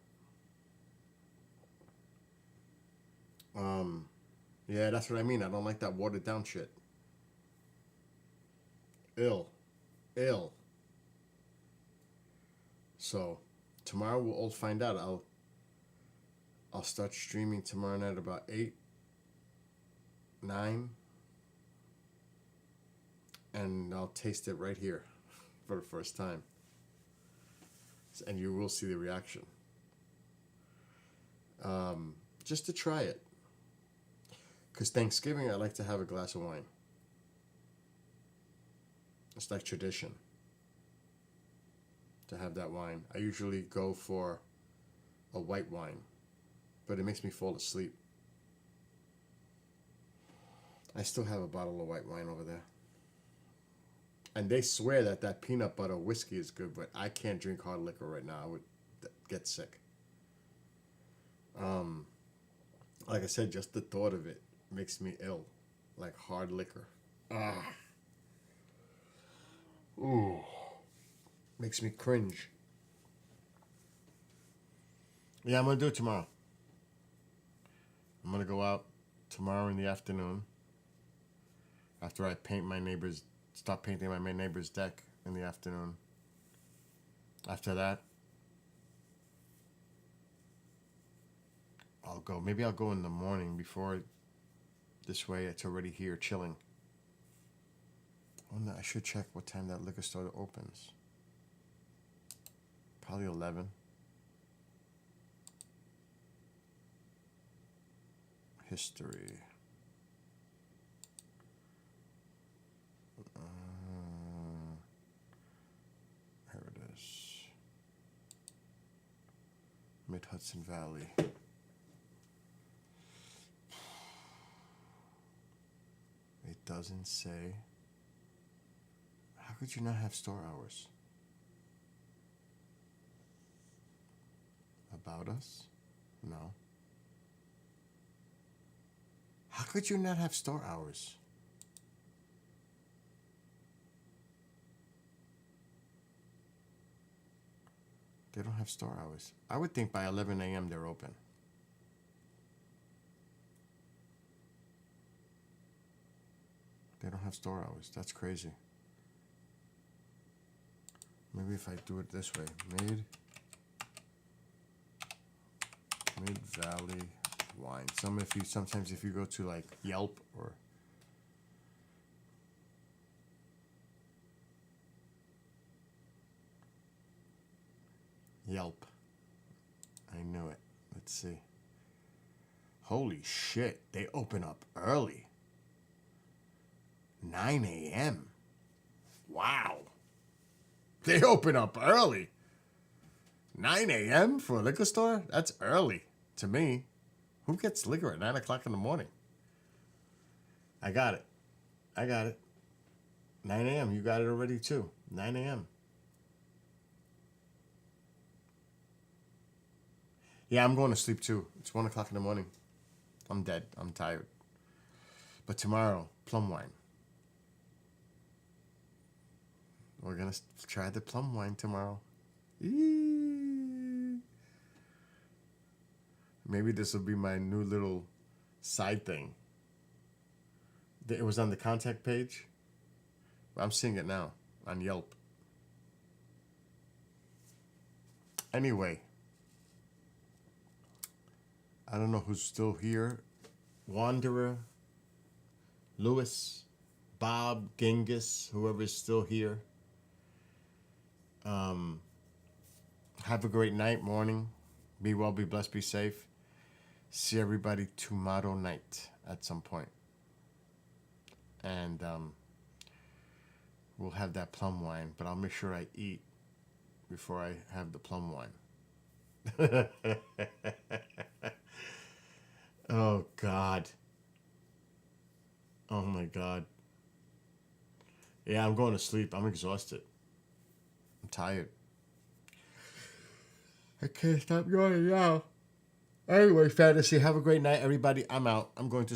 [SPEAKER 1] Yeah, that's what I mean. I don't like that watered down shit. Ill. So, tomorrow we'll all find out. I'll start streaming tomorrow night about 8, 9. And I'll taste it right here for the first time. And you will see the reaction. Just to try it. Because Thanksgiving, I like to have a glass of wine. It's like tradition to have that wine. I usually go for a white wine, but it makes me fall asleep. I still have a bottle of white wine over there. And they swear that peanut butter whiskey is good, but I can't drink hard liquor right now. I would get sick. Like I said, just the thought of it makes me ill. Like hard liquor. Ooh. Makes me cringe. Yeah, I'm going to do it tomorrow. I'm going to go out tomorrow in the afternoon. After I stop painting my neighbor's deck in the afternoon. After that, I'll go. Maybe I'll go in the morning before. This way, it's already here chilling. Oh no, I should check what time that liquor store opens. Probably 11. History. Here it is. Mid-Hudson Valley. It doesn't say. How could you not have store hours? About us? No. How could you not have store hours? They don't have store hours. I would think by 11 a.m. they're open. They don't have store hours. That's crazy. Maybe if I do it this way. Mid Valley Wine. Sometimes if you go to like Yelp or Yelp. I knew it. Let's see. Holy shit. They open up early. 9 a.m. Wow. They open up early. 9 a.m. for a liquor store? That's early to me. Who gets liquor at 9 o'clock in the morning? I got it. 9 a.m. You got it already too. 9 a.m. Yeah, I'm going to sleep too. It's 1 o'clock in the morning. I'm dead. I'm tired. But tomorrow, plum wine. We're going to try the plum wine tomorrow. Eee. Maybe this will be my new little side thing. It was on the contact page. I'm seeing it now on Yelp. Anyway. I don't know who's still here. Wanderer, Lewis, Bob, Genghis, whoever's still here. Have a great night, morning. Be well, be blessed, be safe. See everybody tomorrow night at some point. And we'll have that plum wine, but I'll make sure I eat before I have the plum wine. Oh, God. Oh, my God. Yeah, I'm going to sleep. I'm exhausted. I'm tired. I can't stop yawning now. Anyway, fantasy, have a great night, everybody. I'm out. I'm going to